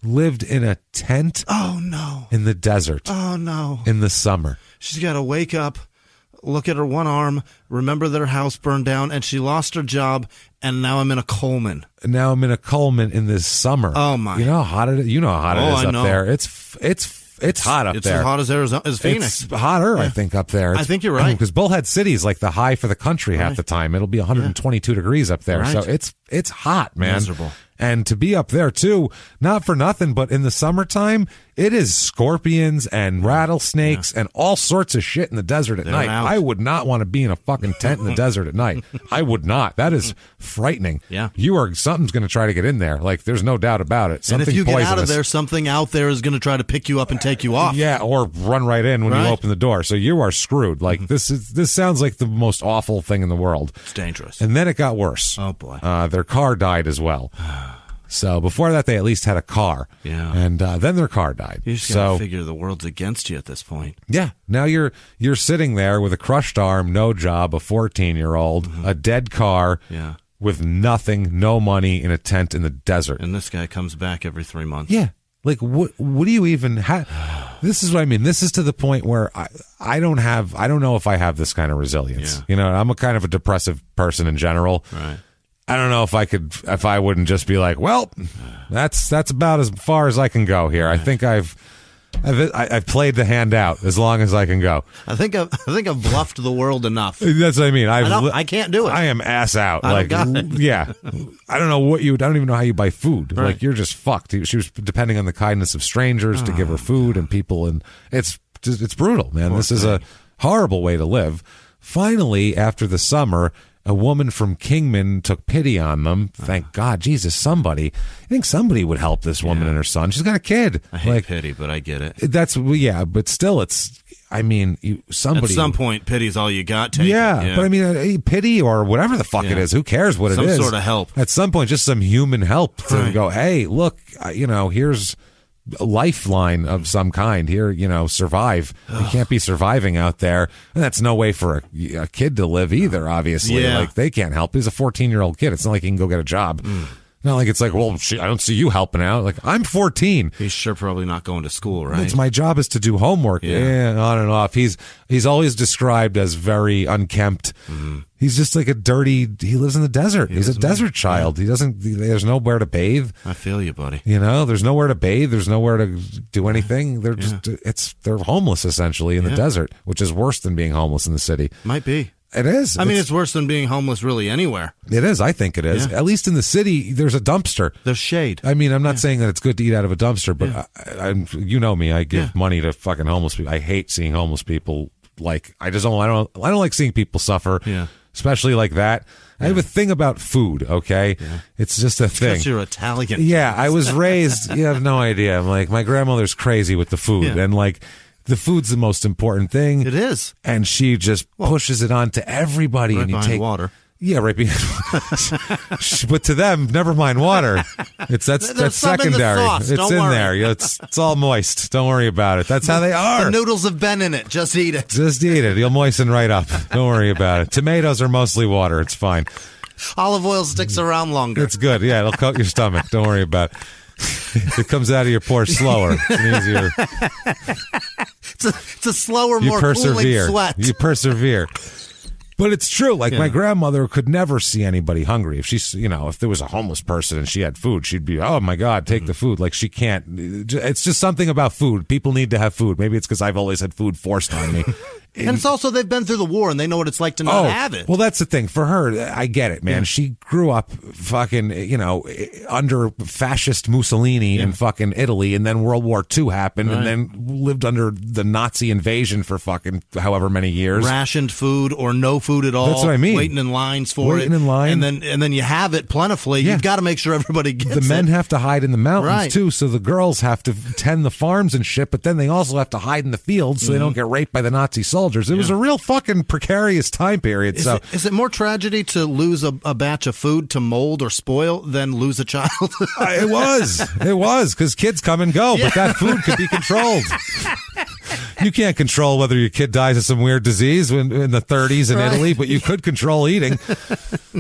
lived in a tent. Oh no. In the desert. Oh no. In the summer. She's got to wake up, look at her one arm, remember that her house burned down, and she lost her job, and now I'm in a Coleman. Now I'm in a Coleman in this summer. Oh my. You know how hot it is up there. It's it's hot up there. It's as hot as Arizona, as Phoenix. It's hotter, I think, up there. I think you're right. Because Bullhead City is like the high for the country half the time. It'll be 122 degrees up there. So it's hot, man. Miserable. And to be up there, too, not for nothing, but in the summertime, it is scorpions and rattlesnakes and all sorts of shit in the desert at night. I would not want to be in a fucking tent in the desert at night. I would not. That is frightening. Yeah. Something's going to try to get in there. Like, there's no doubt about it. Something and if you poisonous. get out of there, something out there is going to try to pick you up and take you off. Yeah, or run right in when you open the door. So you are screwed. Like, this sounds like the most awful thing in the world. It's dangerous. And then it got worse. Oh, boy. Their car died as well. So before that, they at least had a car. Yeah. And then their car died. You just got to figure the world's against you at this point. Yeah. Now you're sitting there with a crushed arm, no job, a 14-year-old, a dead car, with nothing, no money, in a tent in the desert. And this guy comes back every 3 months. Yeah. Like, what do you even have? This is what I mean. This is to the point where I don't know if I have this kind of resilience. Yeah. You know, I'm a kind of a depressive person in general. Right. I don't know if I wouldn't just be like, well, that's about as far as I can go here. I think I've played the hand out as long as I can go. I think I've bluffed the world enough. That's what I mean. I can't do it. I am ass out. I don't got it. Yeah. I don't know I don't even know how you buy food. Right. Like, you're just fucked. She was depending on the kindness of strangers to give her food and people, and it's brutal, man. This is a horrible way to live. Finally, after the summer, a woman from Kingman took pity on them. Thank God. Jesus, I think somebody would help this woman and her son. She's got a kid. I hate pity, but I get it. But still, somebody. At some point, pity's all you got. Take it. But I mean, pity or whatever the fuck it is. Who cares what it is? Some sort of help. At some point, just some human help to go, hey, look, here's a lifeline of some kind here, survive. You can't be surviving out there, and that's no way for a kid to live either, obviously. Like, they can't help. He's a 14-year-old kid. It's not like he can go get a job. Not like it's like, well, I don't see you helping out. Like, I'm 14. He's sure probably not going to school, right? It's my job is to do homework. Yeah, on and off. He's always described as very unkempt. He's just like he lives in the desert. He's a desert child. There's nowhere to bathe. I feel you, buddy. There's nowhere to bathe. There's nowhere to do anything. They're they're homeless essentially in the desert, which is worse than being homeless in the city. Might be. It is. I mean, it's worse than being homeless really anywhere. It is. I think it is. At least in the city, there's a dumpster. There's shade. I mean, I'm not saying that it's good to eat out of a dumpster, but you know me. I give money to fucking homeless people. I hate seeing homeless people. Like, I don't like seeing people suffer. Yeah. Especially like that. I have a thing about food, okay? Yeah. It's just a thing. Because you're Italian. Yeah, I was raised, you have no idea. I'm like, my grandmother's crazy with the food. Yeah. And like, the food's the most important thing. It is. And she just pushes it on to everybody. Right and you behind take water. Yeah, right behind. But to them, never mind water. That's secondary. It's in there. It's all moist. Don't worry about it. That's how they are. The noodles have been in it. Just eat it. Just eat it. You'll moisten right up. Don't worry about it. Tomatoes are mostly water. It's fine. Olive oil sticks around longer. It's good. Yeah, it'll coat your stomach. Don't worry about it. It comes out of your pores slower. It's easier. It's a slower, more cooling sweat. You persevere. But it's true. Like, my grandmother could never see anybody hungry. If she's, if there was a homeless person and she had food, she'd be, oh my God, take the food. Like, she can't. It's just something about food. People need to have food. Maybe it's because I've always had food forced on me. And it's also they've been through the war and they know what it's like to not have it. Well, that's the thing. For her, I get it, man. Yeah. She grew up fucking, under fascist Mussolini in fucking Italy, and then World War II happened, and then lived under the Nazi invasion for fucking however many years. Rationed food or no food at all. That's what I mean. Waiting in lines for it. Waiting in line. And then you have it plentifully. Yeah. You've got to make sure everybody gets it. The men have to hide in the mountains, too, so the girls have to tend the farms and shit, but then they also have to hide in the fields so they don't get raped by the Nazi soldiers. It was a real fucking precarious time period. Is it more tragedy to lose a batch of food to mold or spoil than lose a child? It was, because kids come and go, but that food could be controlled. You can't control whether your kid dies of some weird disease in the 30s in Italy, but you could control eating.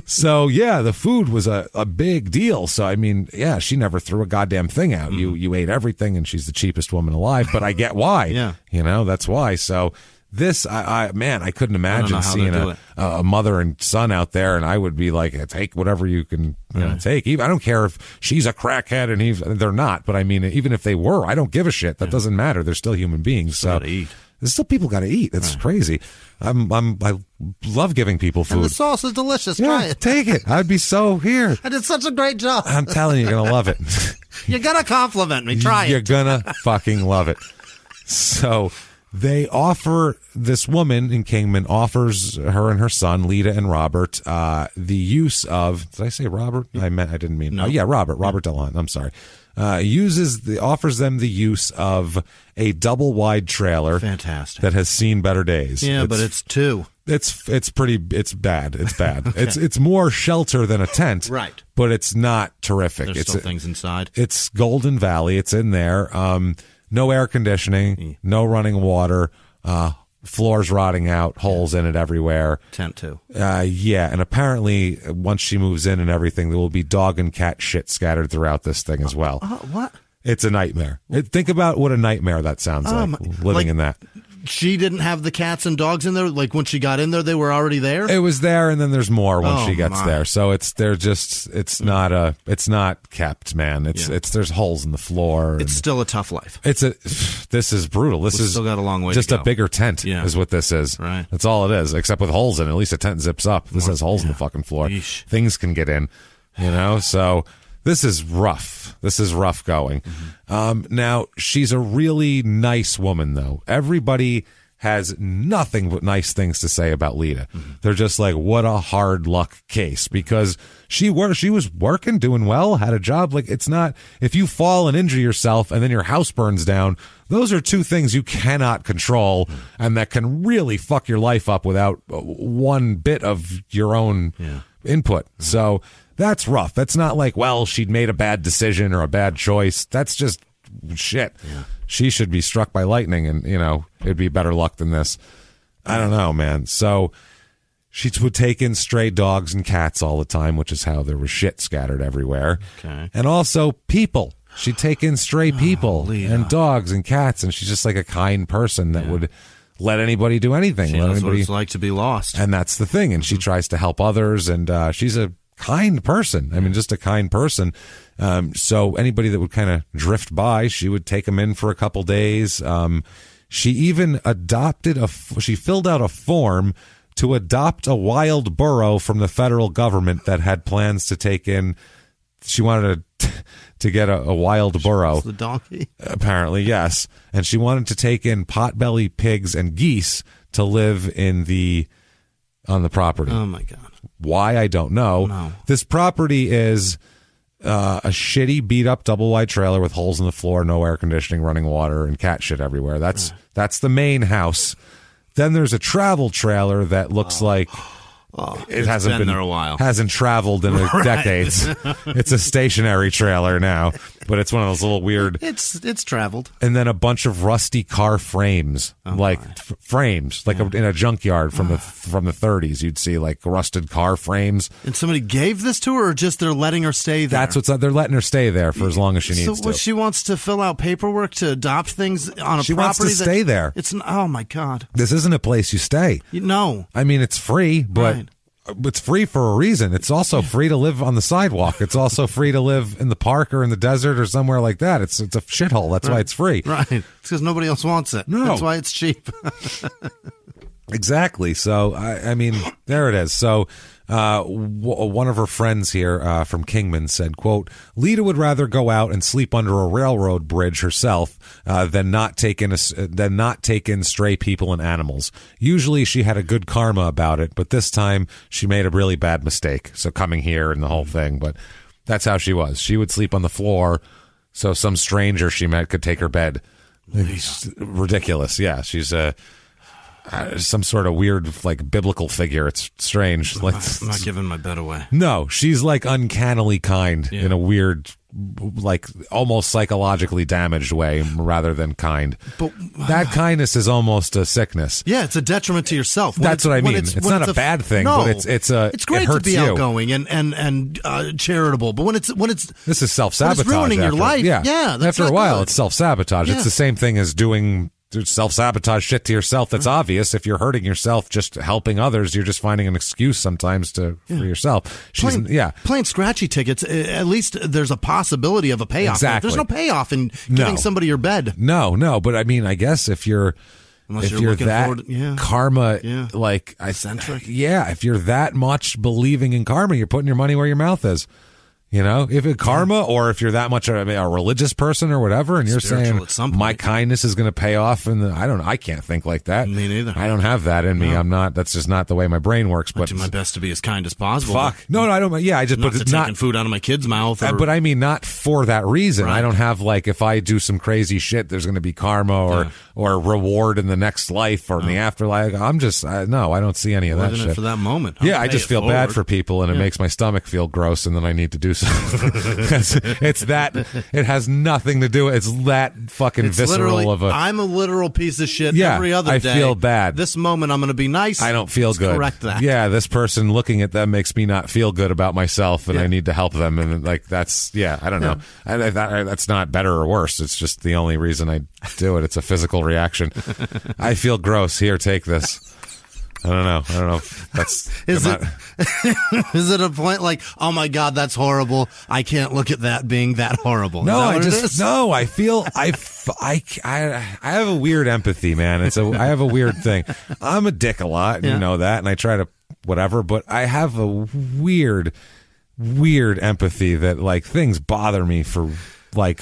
So, the food was a big deal. So, I mean, she never threw a goddamn thing out. You ate everything, and she's the cheapest woman alive, but I get why. That's why. So, This, I couldn't imagine seeing a mother and son out there, and I would be like, take whatever you can take. I don't care if she's a crackhead and they're not, but I mean, even if they were, I don't give a shit. That doesn't matter. They're still human beings. So there's still people got to eat. It's crazy. I love giving people food. And the sauce is delicious. Try it. Take it. I'd be so here. I did such a great job. I'm telling you, you're gonna love it. You're gonna compliment me. Try it. You're gonna fucking love it. So they offer, this woman in Kingman offers her and her son, Lita and Robert, the use of, did I say Robert? I didn't mean, no. Robert Delahunt, I'm sorry. Offers them the use of a double wide trailer. Fantastic. That has seen better days. Yeah, but it's two. It's bad. It's bad. Okay. It's more shelter than a tent. Right. But it's not terrific. There's still things inside. It's Golden Valley. It's in there. No air conditioning, no running water, floors rotting out, holes in it everywhere. Tent too. Yeah, and apparently once she moves in and everything, there will be dog and cat shit scattered throughout this thing as well. What? It's a nightmare. Think about what a nightmare that sounds like, in that. She didn't have the cats and dogs in there? Like when she got in there, they were already there? It was there, and then there's more when she gets there. So it's not kept, man. There's holes in the floor. It's still a tough life. This is brutal. We've still got a long way just to go. A bigger tent is what this is. Right. That's all it is, except with holes in it. At least a tent zips up. This has holes in the fucking floor. Yeesh. Things can get in, so this is rough. This is rough going. Mm-hmm. Now, she's a really nice woman, though. Everybody has nothing but nice things to say about Lita. Mm-hmm. They're just like, what a hard luck case, because she was working, doing well, had a job. Like, it's not, if you fall and injure yourself and then your house burns down, those are two things you cannot control and that can really fuck your life up without one bit of your own input. Mm-hmm. So that's rough. That's not like, well, she'd made a bad decision or a bad choice. That's just shit. Yeah. She should be struck by lightning, and it'd be better luck than this. I don't know, man. So she would take in stray dogs and cats all the time, which is how there was shit scattered everywhere. Okay. And also people. She'd take in stray people and dogs and cats, and she's just like a kind person that would let anybody do anything. She knows what it's like to be lost. And that's the thing. And she tries to help others, and she's a kind person. I mean, just a kind person. So anybody that would kind of drift by, she would take them in for a couple days. She even she filled out a form to adopt a wild burro from the federal government that had plans to take in. She wanted to get a wild burro. The donkey? Apparently, yes. And she wanted to take in potbelly pigs and geese to live on the property. Oh, my God. Why, I don't know. No. This property is a shitty, beat-up double-wide trailer with holes in the floor, no air conditioning, running water, and cat shit everywhere. That's the main house. Then there's a travel trailer that looks like it hasn't been there a while. Hasn't traveled in decades. It's a stationary trailer now, but it's one of those little weird. It's traveled. And then a bunch of rusty car frames, frames, like in a junkyard from the 30s. You'd see like rusted car frames. And somebody gave this to her, or just they're letting her stay there? That's they're letting her stay there for as long as she needs to. So she wants to fill out paperwork to adopt things on a property. She wants to stay there. Oh my God! This isn't a place you stay. No, I mean it's free, but. Right. It's free for a reason. It's also free to live on the sidewalk. It's also free to live in the park or in the desert or somewhere like that. It's a shithole. That's why it's free. Right. It's because nobody else wants it. No. That's why it's cheap. Exactly. So, I mean, there it is. So, one of her friends here from Kingman said, quote, Lita would rather go out and sleep under a railroad bridge herself than not take in stray people and animals. Usually she had a good karma about it, but this time she made a really bad mistake. So coming here and the whole thing, but that's how she was. She would sleep on the floor so some stranger she met could take her bed. Ridiculous. Yeah, she's some sort of weird, like, biblical figure. It's strange. I'm not giving my bed away. No, she's, like, uncannily kind in a weird, like, almost psychologically damaged way rather than kind. But that kindness is almost a sickness. Yeah, it's a detriment to yourself. That's what I mean. It's not a bad thing, but it's great to be outgoing and charitable. But when it's this is self-sabotage. It's ruining your life. Yeah. That's after a while, it's self-sabotage. Yeah. It's the same thing as doing do self-sabotage shit to yourself that's obvious. If you're hurting yourself just helping others, you're just finding an excuse sometimes for yourself. Playing scratchy tickets, at least there's a possibility of a payoff. Exactly. There's no payoff in giving somebody your bed. No, but I mean, I guess if you're that karma, like eccentric, if you're that much believing in karma, you're putting your money where your mouth is. You know, if it's karma, or if you're that much a religious person or whatever, and you're saying my kindness is going to pay off, and I can't think like that. Me neither. I don't have that in me. I'm not. That's just not the way my brain works. I do my best to be as kind as possible. Fuck. No, I don't. Yeah, I just not taking food out of my kid's mouth. But I mean, not for that reason. Right. I don't have like if I do some crazy shit, there's going to be karma or reward in the next life or in the afterlife. I'm just no. I don't see any of that shit for that moment. I just feel bad for people, and it makes my stomach feel gross, and then I need to do it's that it has nothing to do. It's that fucking visceral of a. I'm a literal piece of shit. Every other day, I feel bad. This moment, I'm going to be nice. I don't feel good. Correct that. Yeah, this person looking at them makes me not feel good about myself, and I need to help them. And like that's I don't know. That's not better or worse. It's just the only reason I do it. It's a physical reaction. I feel gross. Here, take this. I don't know. That's is it a point like, oh my God, that's horrible. I can't look at that being that horrible. No, I feel I have a weird empathy, man. I have a weird thing. I'm a dick a lot, you know that, and I try to whatever, but I have a weird empathy that like things bother me for. But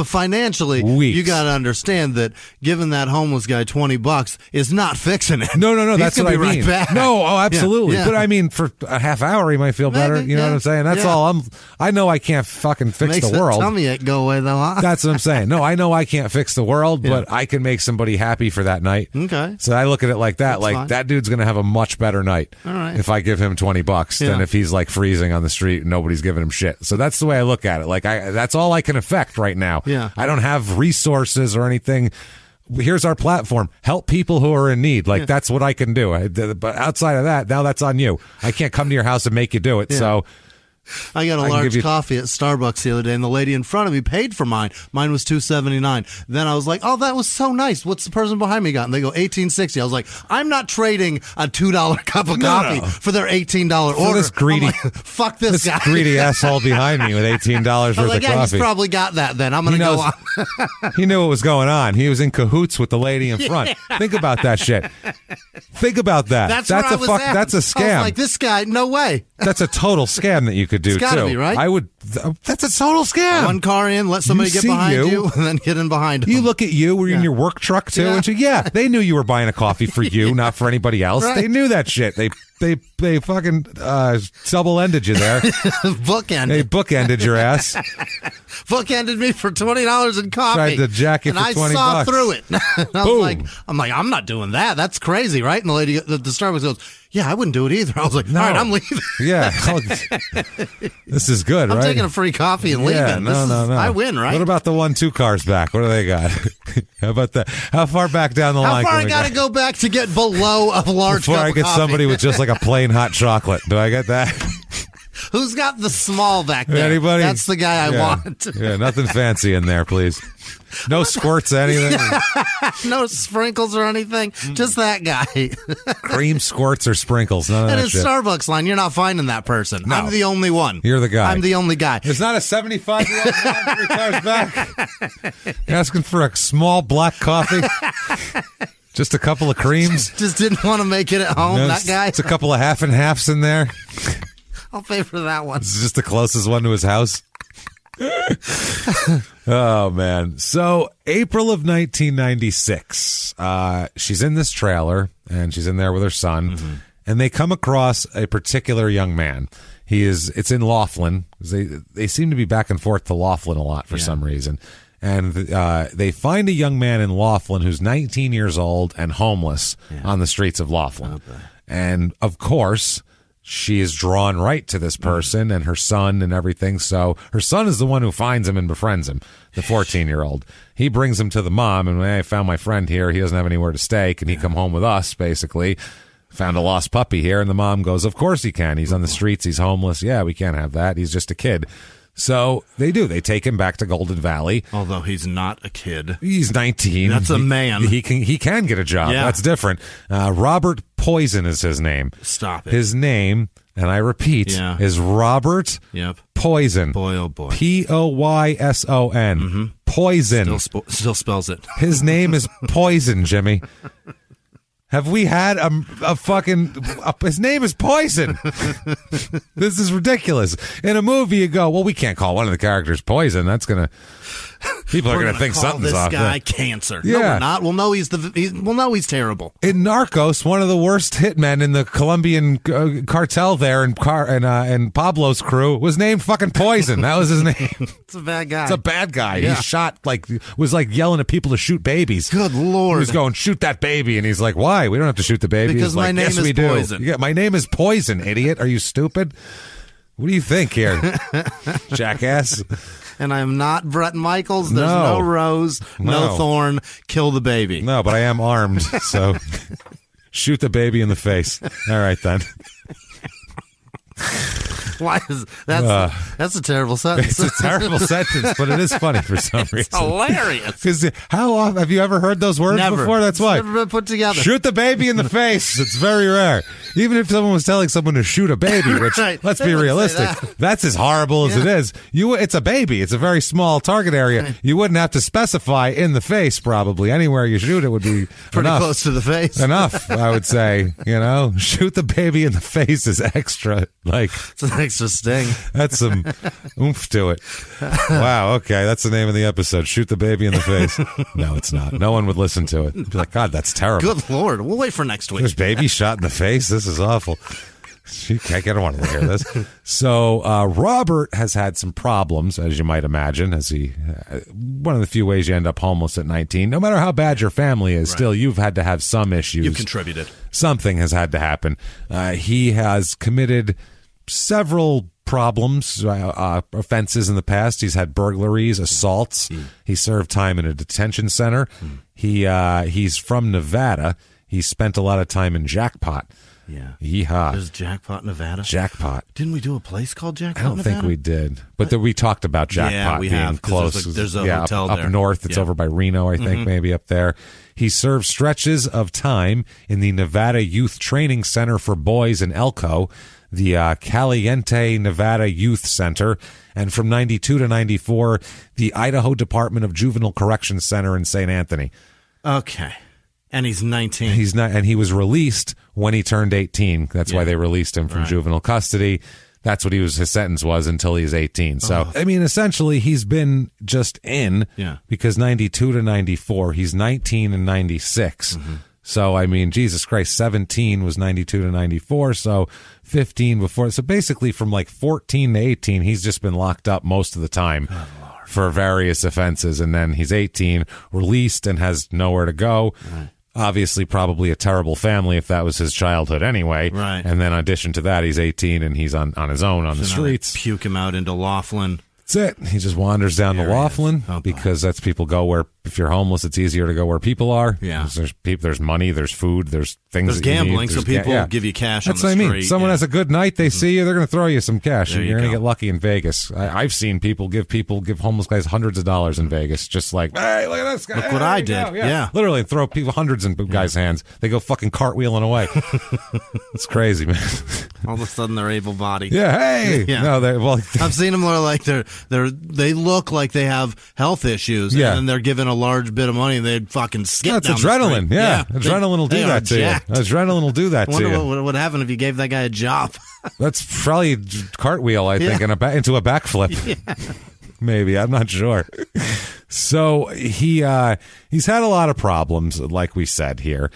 financially, weeks. You got to understand that giving that homeless guy $20 is not fixing it. No, that's what I mean. Right back. No, absolutely. Yeah. But I mean, for a half hour, he might feel better. You know what I'm saying? That's all. I know I can't fucking fix the world. Tell me it go away though. Huh? That's what I'm saying. No, I know I can't fix the world, but I can make somebody happy for that night. Okay. So I look at it like that. That's fine. That dude's gonna have a much better night. All right. If I give him $20 than if he's like freezing on the street and nobody's giving him shit. So that's the way I look at it. Like that's all I can affect right now. Yeah. I don't have resources or anything. Here's our platform. Help people who are in need. That's what I can do. But outside of that, now that's on you. I can't come to your house and make you do it. Yeah. So I got a large coffee at Starbucks the other day, and the lady in front of me paid for mine. Mine was $2.79. Then I was like, "Oh, that was so nice. What's the person behind me got?" And they go $18.60. I was like, "I'm not trading a $2 cup of coffee for their $18 order." This greedy, fuck this guy, greedy asshole behind me with $18 worth of coffee. He's probably got that. Then I'm going to go on. He knew what was going on. He was in cahoots with the lady in front. Think about that shit. Think about that. That's a scam. I was like, this guy, no way. That's a total scam that you could do. It's gotta be, right? That's a total scam. One car in, let somebody get behind you, and then get in behind them. You look at you, we're in your work truck too, and they knew you were buying a coffee for you, not for anybody else. Right. They knew that shit. They fucking double-ended you there. Bookended. They bookended your ass. Bookended me for $20 in coffee. Tried to jack it for $20. And I saw through it. I'm not doing that. That's crazy, right? And the lady at the Starbucks goes, "Yeah, I wouldn't do it either." I was like, "No. All right, I'm leaving." Yeah. This is good, right? I'm taking a free coffee and leaving. No. I win, right? What about the 1-2 cars back? What do they got? How about that? How far back down the line? How far I got to go back to get below a large before cup I get of coffee? Somebody with just like a plain hot chocolate? Do I get that? Who's got the small back there? Anybody? That's the guy I want. Yeah, nothing fancy in there, please. No squirts, anything. No sprinkles or anything. Just that guy. Cream squirts or sprinkles. None of that shit. And in Starbucks line, you're not finding that person. No. I'm the only one. You're the guy. I'm the only guy. There's not a 75-year-old man 3 cars back. You're asking for a small black coffee? Just a couple of creams? Just didn't want to make it at home, that guy? It's a couple of half and halves in there. I'll pay for that one. It's just the closest one to his house. Oh, man. So, April of 1996, she's in this trailer, and she's in there with her son, and they come across a particular young man. It's in Laughlin. They seem to be back and forth to Laughlin a lot for some reason. And they find a young man in Laughlin who's 19 years old and homeless on the streets of Laughlin. Okay. And, of course, she is drawn right to this person and her son and everything. So her son is the one who finds him and befriends him, the 14-year-old. He brings him to the mom, and I found my friend here. He doesn't have anywhere to stay. Can he come home with us, basically? Found a lost puppy here. And the mom goes, of course he can. He's on the streets. He's homeless. Yeah, we can't have that. He's just a kid. So they do. They take him back to Golden Valley. Although he's not a kid. He's 19. That's a man. He can get a job. Yeah. That's different. Robert Poison is his name. Stop it. His name, and I repeat, is Robert Poison. Boy, oh boy. Poyson. Mm-hmm. Poison. Still spells it. His name is Poison, Jimmy. Have we had a fucking... his name is Poison. This is ridiculous. In a movie, you go, well, we can't call one of the characters Poison. That's going to... People are going to think something's off. This guy Cancer. Yeah. No, we're not. We'll know he's terrible. In Narcos, one of the worst hitmen in the Colombian cartel there and Pablo's crew was named fucking Poison. That was his name. It's a bad guy. It's a bad guy. Yeah. He shot was yelling at people to shoot babies. Good Lord. He was going, shoot that baby. And he's like, why? We don't have to shoot the baby. Because my name is Poison. Yeah, my name is Poison, idiot. Are you stupid? What do you think here, jackass? And I am not Bret Michaels. There's no Rose, no Thorne. Kill the baby. No, but I am armed, so shoot the baby in the face. All right, then. Why is that's a terrible sentence? It's a terrible sentence, but it is funny for some reason. It's hilarious. Because how often have you ever heard those words before? That's why. Never been put together. Shoot the baby in the face. It's very rare. Even if someone was telling someone to shoot a baby, which let's be realistic, that's as horrible as it is. It's a baby. It's a very small target area. You wouldn't have to specify in the face. Probably anywhere you shoot it would be pretty close to the face. Enough, I would say. Shoot the baby in the face is extra. It's an extra sting. That's some oomph to it. Wow, okay, that's the name of the episode. Shoot the baby in the face. No, it's not. No one would listen to it. Be like, God, that's terrible. Good Lord. We'll wait for next week. There's baby shot in the face? This is awful. I don't want to hear this. So Robert has had some problems, as you might imagine, as one of the few ways you end up homeless at 19. No matter how bad your family is, still you've had to have some issues. You've contributed. Something has had to happen. He has committed several problems, offenses in the past. He's had burglaries, assaults. He served time in a detention center. He's from Nevada. He spent a lot of time in Jackpot. Yeah. Yeehaw. There's Jackpot, Nevada? Jackpot. Didn't we do a place called Jackpot, I don't Nevada? think we did. But we talked about Jackpot being close. There's a hotel there. Up north. It's over by Reno, I think, maybe up there. He served stretches of time in the Nevada Youth Training Center for Boys in Elko, the Caliente Nevada Youth Center, and from 92 to 94, the Idaho Department of Juvenile Correction Center in St. Anthony. Okay. And he's 19. He's not, and he was released when he turned 18. That's why they released him from juvenile custody. That's what his sentence was until he's 18. So, I mean, essentially, he's been just in because 92 to 94, he's 19 and 96. Mm-hmm. So, I mean, Jesus Christ, 17 was 92 to 94, so 15 before. So basically from 14 to 18, he's just been locked up most of the time for various offenses. And then he's 18, released, and has nowhere to go. Right. Obviously, probably a terrible family if that was his childhood anyway. Right. And then in addition to that, he's 18 and he's on his own on the streets. Puke him out into Laughlin. That's it. He just wanders down to Laughlin because that's people go where, if you're homeless, it's easier to go where people are. Yeah. There's money, there's food, there's things. There's gambling, so people give you cash that's on the street. What I mean. Someone has a good night, they see you, they're going to throw you some cash. And you're going to get lucky in Vegas. I've seen people give homeless guys hundreds of dollars in Vegas, just like, hey, look at this guy. Look what I did. Yeah. Literally throw people hundreds in guys' hands. They go fucking cartwheeling away. It's crazy, man. All of a sudden they're able-bodied. Yeah, hey. Yeah. No, I've seen them where they look like they have health issues, and then they're given a large bit of money, and they'd fucking skip down adrenaline. The street. Adrenaline will do that to you. Adrenaline will do that to you. What would happen if you gave that guy a job? That's probably cartwheel, I think, into a backflip. Yeah. Maybe, I'm not sure. So he's had a lot of problems, like we said here.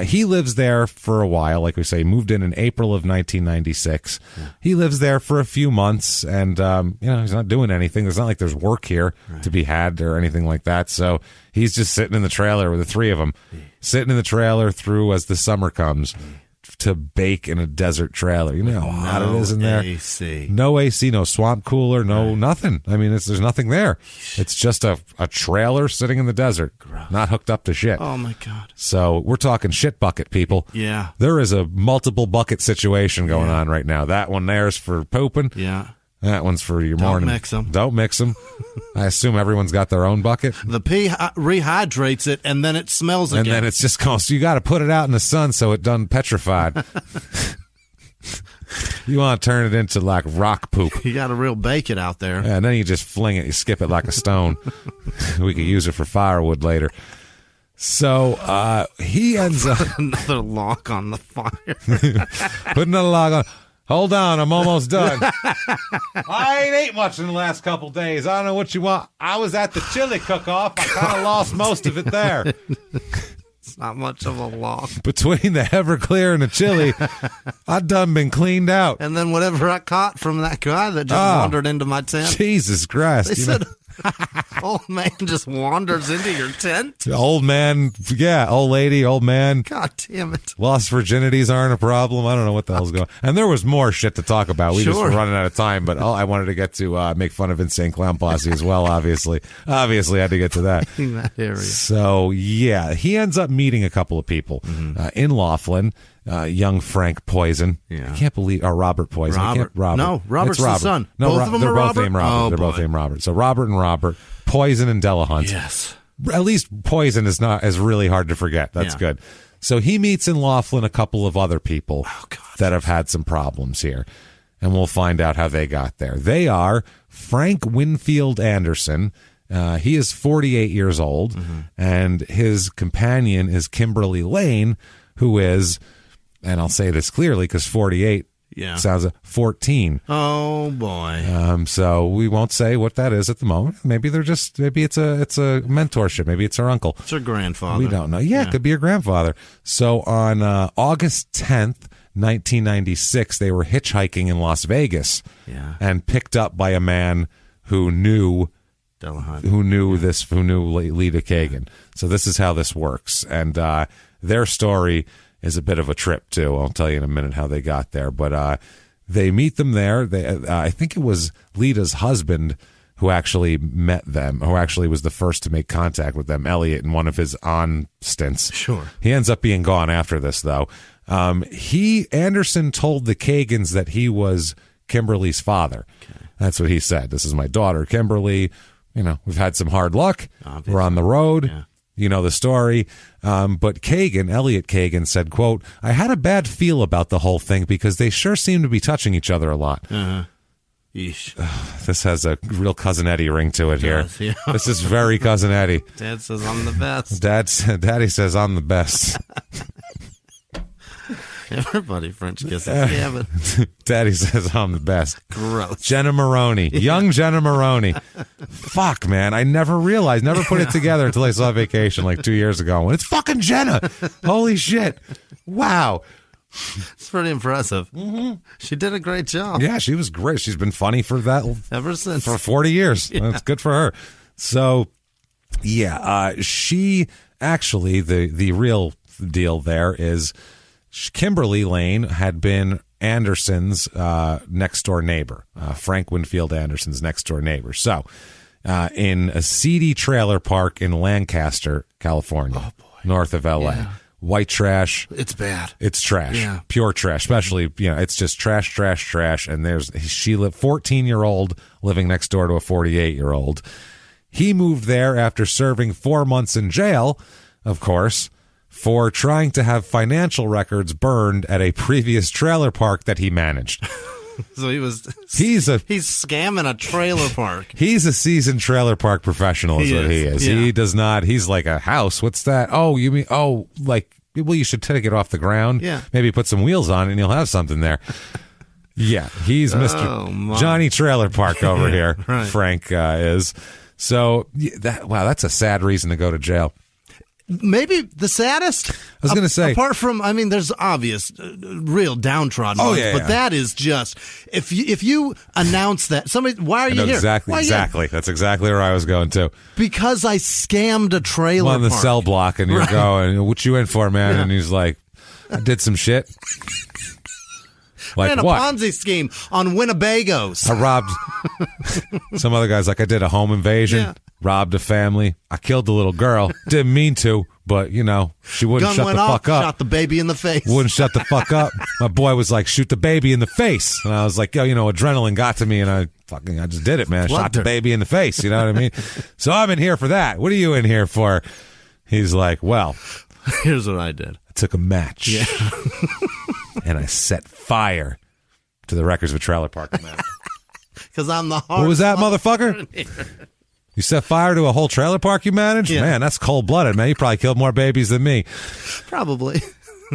He lives there for a while, like we say, moved in April of 1996. Yeah. He lives there for a few months, and he's not doing anything. It's not like there's work here to be had or anything like that. So he's just sitting in the trailer with the three of them, sitting in the trailer through as the summer comes. To bake in a desert trailer. You know how hot it is in there. No AC, no swamp cooler, no nothing. I mean, there's nothing there. It's just a trailer sitting in the desert, not hooked up to shit. Oh, my God. So we're talking shit bucket, people. Yeah. There is a multiple bucket situation going on right now. That one there's for pooping. Yeah. That one's for your morning. Don't mix them. I assume everyone's got their own bucket. The pee rehydrates it, and then it smells again. And then it's just cold. So you got to put it out in the sun so it done petrified. You want to turn it into like rock poop. You got to real bake it out there. Yeah, and then you just fling it. You skip it like a stone. We could use it for firewood later. So he ends up... Another log on the fire. Put another log on. Hold on, I'm almost done. I ain't ate much in the last couple days. I don't know what you want. I was at the chili cook-off. I kind of lost most of it there. It's not much of a log. Between the Everclear and the chili, I done been cleaned out. And then whatever I caught from that guy that just wandered into my tent. Jesus Christ. They said... Old man just wanders into your tent. Old man, yeah, old lady, old man. God damn it. Lost virginities aren't a problem. I don't know what the hell's going on. And there was more shit to talk about. We just were running out of time, but I wanted to get to make fun of Insane Clown Posse as well, obviously. Obviously, I had to get to that. In that area. So, yeah, he ends up meeting a couple of people in Laughlin. Young Frank Poison. Yeah. I can't believe... Or Robert Poison. Robert. No, Robert's the son. No, both of them they're are both Robert? named Robert. Oh, they're both named Robert. So Robert and Robert. Poison and Delahunt. Yes. At least Poison is really hard to forget. That's good. So he meets in Laughlin a couple of other people that have had some problems here. And we'll find out how they got there. They are Frank Winfield Anderson. He is 48 years old. And his companion is Kimberly Lane, who is... And I'll say this clearly because 48 sounds like 14. Oh boy. So we won't say what that is at the moment. Maybe it's a mentorship. Maybe it's her uncle. It's her grandfather. We don't know. Yeah, it could be her grandfather. So on August 10th, 1996, they were hitchhiking in Las Vegas and picked up by a man who knew Delahunt. who knew Lita Kagan. So this is how this works. And their story is a bit of a trip, too. I'll tell you in a minute how they got there. But they meet them there. I think it was Lita's husband who actually met them, who actually was the first to make contact with them, Elliot, in one of his on stints. Sure. He ends up being gone after this, though. Anderson told the Kagans that he was Kimberly's father. Okay. That's what he said. This is my daughter, Kimberly. You know, we've had some hard luck. Obviously. We're on the road. Yeah. You know the story. But Elliot Kagan said, quote, I had a bad feel about the whole thing because they sure seem to be touching each other a lot. Yeesh. This has a real Cousin Eddie ring to it here. Yeah. This is very Cousin Eddie. Dad says I'm the best. Daddy says I'm the best. Everybody French kisses. Yeah, but Daddy says I'm the best. Gross. Jenna Maroney. Young Jenna Maroney. Fuck, man. I never realized, never put it together until I saw Vacation like 2 years ago. And it's fucking Jenna. Holy shit. Wow. It's pretty impressive. She did a great job. Yeah, she was great. She's been funny for that ever since. For 40 years. Yeah. That's good for her. So, yeah, she actually, the real deal there is Kimberly Lane had been Anderson's next door neighbor, Frank Winfield Anderson's next door neighbor. So, in a seedy trailer park in Lancaster, California, north of LA. Yeah. White trash. It's bad. It's trash. Yeah. Pure trash. Especially, it's just trash. And she lived 14-year-old living next door to a 48-year-old. He moved there after serving 4 months in jail, of course, for trying to have financial records burned at a previous trailer park that he managed. So he's scamming a trailer park. He's a seasoned trailer park professional is what he is. Yeah. He does not, he's like a house. What's that? Oh, you mean, you should take it off the ground. Yeah. Maybe put some wheels on it and you'll have something there. Yeah. He's Mr. Johnny Trailer Park over here. Right. Frank is. So that's a sad reason to go to jail. Maybe the saddest. I was going to say, apart from, there's obvious, real downtrodden ones, but that is just if you announce that somebody, why are you here? Exactly. That's exactly where I was going to. Because I scammed a trailer on the park. cell block, and you're going, "What you in for, man?" Yeah. And he's like, "I did some shit." Like ran a what? Ponzi scheme on Winnebagos. I robbed. Some other guy's like, I did a home invasion, robbed a family. I killed the little girl. Didn't mean to, but she wouldn't Gun shut went the off, fuck up. shot the baby in the face. Wouldn't shut the fuck up. My boy was like, shoot the baby in the face. And I was like, adrenaline got to me and I just did it, man. Shot the baby in the face. You know what I mean? So I'm in here for that. What are you in here for? He's like, well, here's what I did. I took a match and I set fire to the records of a trailer park manager. Because I'm the hardest. What was that, motherfucker? You set fire to a whole trailer park you managed? Yeah. Man, that's cold-blooded, man. You probably killed more babies than me. Probably.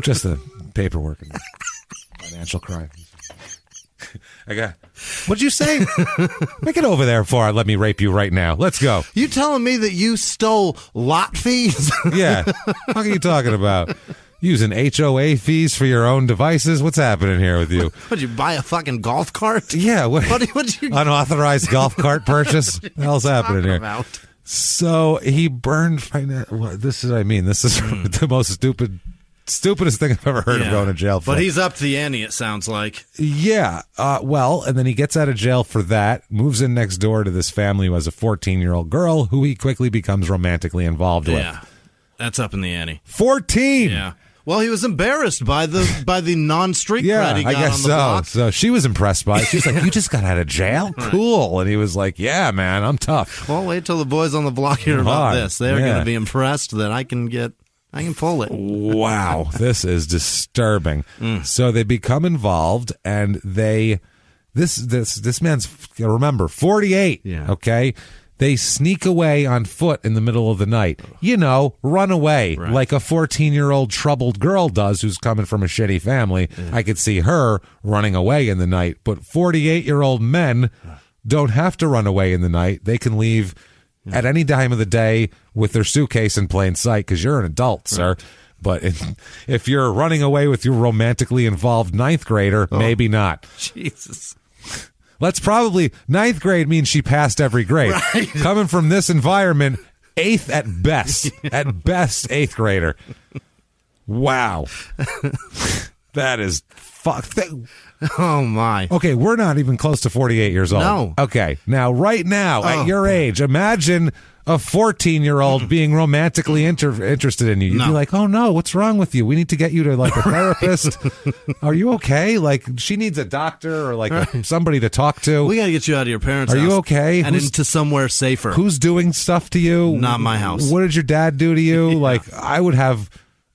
Just the paperwork and financial crime. What'd you say? Make it over there before I let me rape you right now. Let's go. You telling me that you stole lot fees? Yeah. What are you talking about? Using HOA fees for your own devices? What's happening here with you? Would you buy a fucking golf cart? Yeah. What you unauthorized golf cart purchase? What the hell's happening here? About? So he burned. This is the most stupidest thing I've ever heard of going to jail for. But he's up to the ante, it sounds like. Yeah. And then he gets out of jail for that, moves in next door to this family who has a 14-year-old girl who he quickly becomes romantically involved with. Yeah. That's up in the ante. 14! Yeah. Well, he was embarrassed by the non-street cred he got I guess on the block. So she was impressed by it. She's like, you just got out of jail? Cool. And he was like, yeah, man, I'm tough. Well, wait till the boys on the block hear about this. They're going to be impressed that I can pull it. Wow, this is disturbing. So they become involved, and this man's, remember, 48. Yeah. Okay, they sneak away on foot in the middle of the night. Run away like a 14-year-old troubled girl does who's coming from a shitty family. Yeah. I could see her running away in the night, but 48-year-old men don't have to run away in the night. They can leave at any time of the day with their suitcase in plain sight because you're an adult, sir. But if you're running away with your romantically involved ninth grader, maybe not. Jesus. Let's probably, ninth grade means she passed every grade. Right. Coming from this environment, eighth at best. At best, eighth grader. Wow. That is fuck. Oh, my. Okay, we're not even close to 48 years old. No. Okay, now, right now, at your age, imagine a 14-year-old being romantically interested in you. You'd be like, oh, no, what's wrong with you? We need to get you to, like, a therapist. Are you okay? Like, she needs a doctor or, like, somebody to talk to. We got to get you out of your parents' house. Are you okay? And into somewhere safer. Who's doing stuff to you? Not my house. What did your dad do to you? Yeah. Like, I would have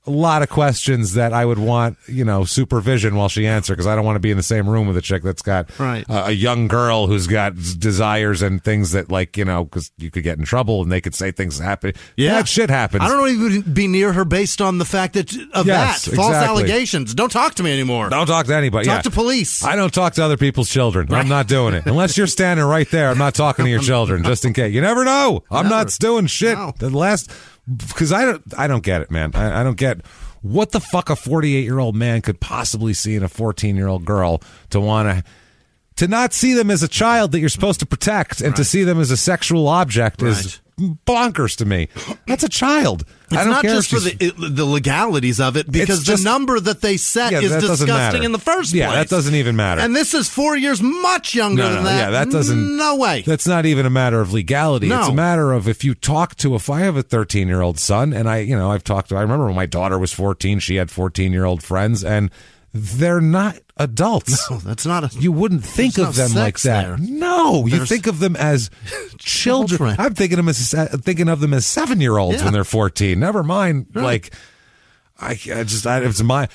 a lot of questions that I would want, supervision while she answered, because I don't want to be in the same room with a chick that's got a young girl who's got desires and things that, like, because you could get in trouble and they could say things happen. Yeah. That shit happens. I don't even be near her based on the fact that false allegations. Don't talk to me anymore. Don't talk to anybody. Talk to police. I don't talk to other people's children. Right. I'm not doing it. Unless you're standing right there, I'm not talking to your children, just in case. You never know. I'm not doing shit. No. Because I don't get it, man. I don't get what the fuck a 48-year-old man could possibly see in a 14-year-old girl to not see them as a child that you're supposed to protect and to see them as a sexual object is bonkers to me. That's a child. It's not just for the legalities of it, because the number that they set is disgusting in the first place. Yeah, that doesn't even matter. And this is 4 years much younger than that. Yeah, that doesn't. No way. That's not even a matter of legality. No. It's a matter of if you talk to. If I have a 13-year-old son, and I've talked to. I remember when my daughter was 14, she had 14-year-old friends, and they're not adults. No, that's not. You wouldn't think of them like that. There. No, you think of them as children. I'm thinking of them as 7-year-olds when they're 14. Never mind. Like, it's my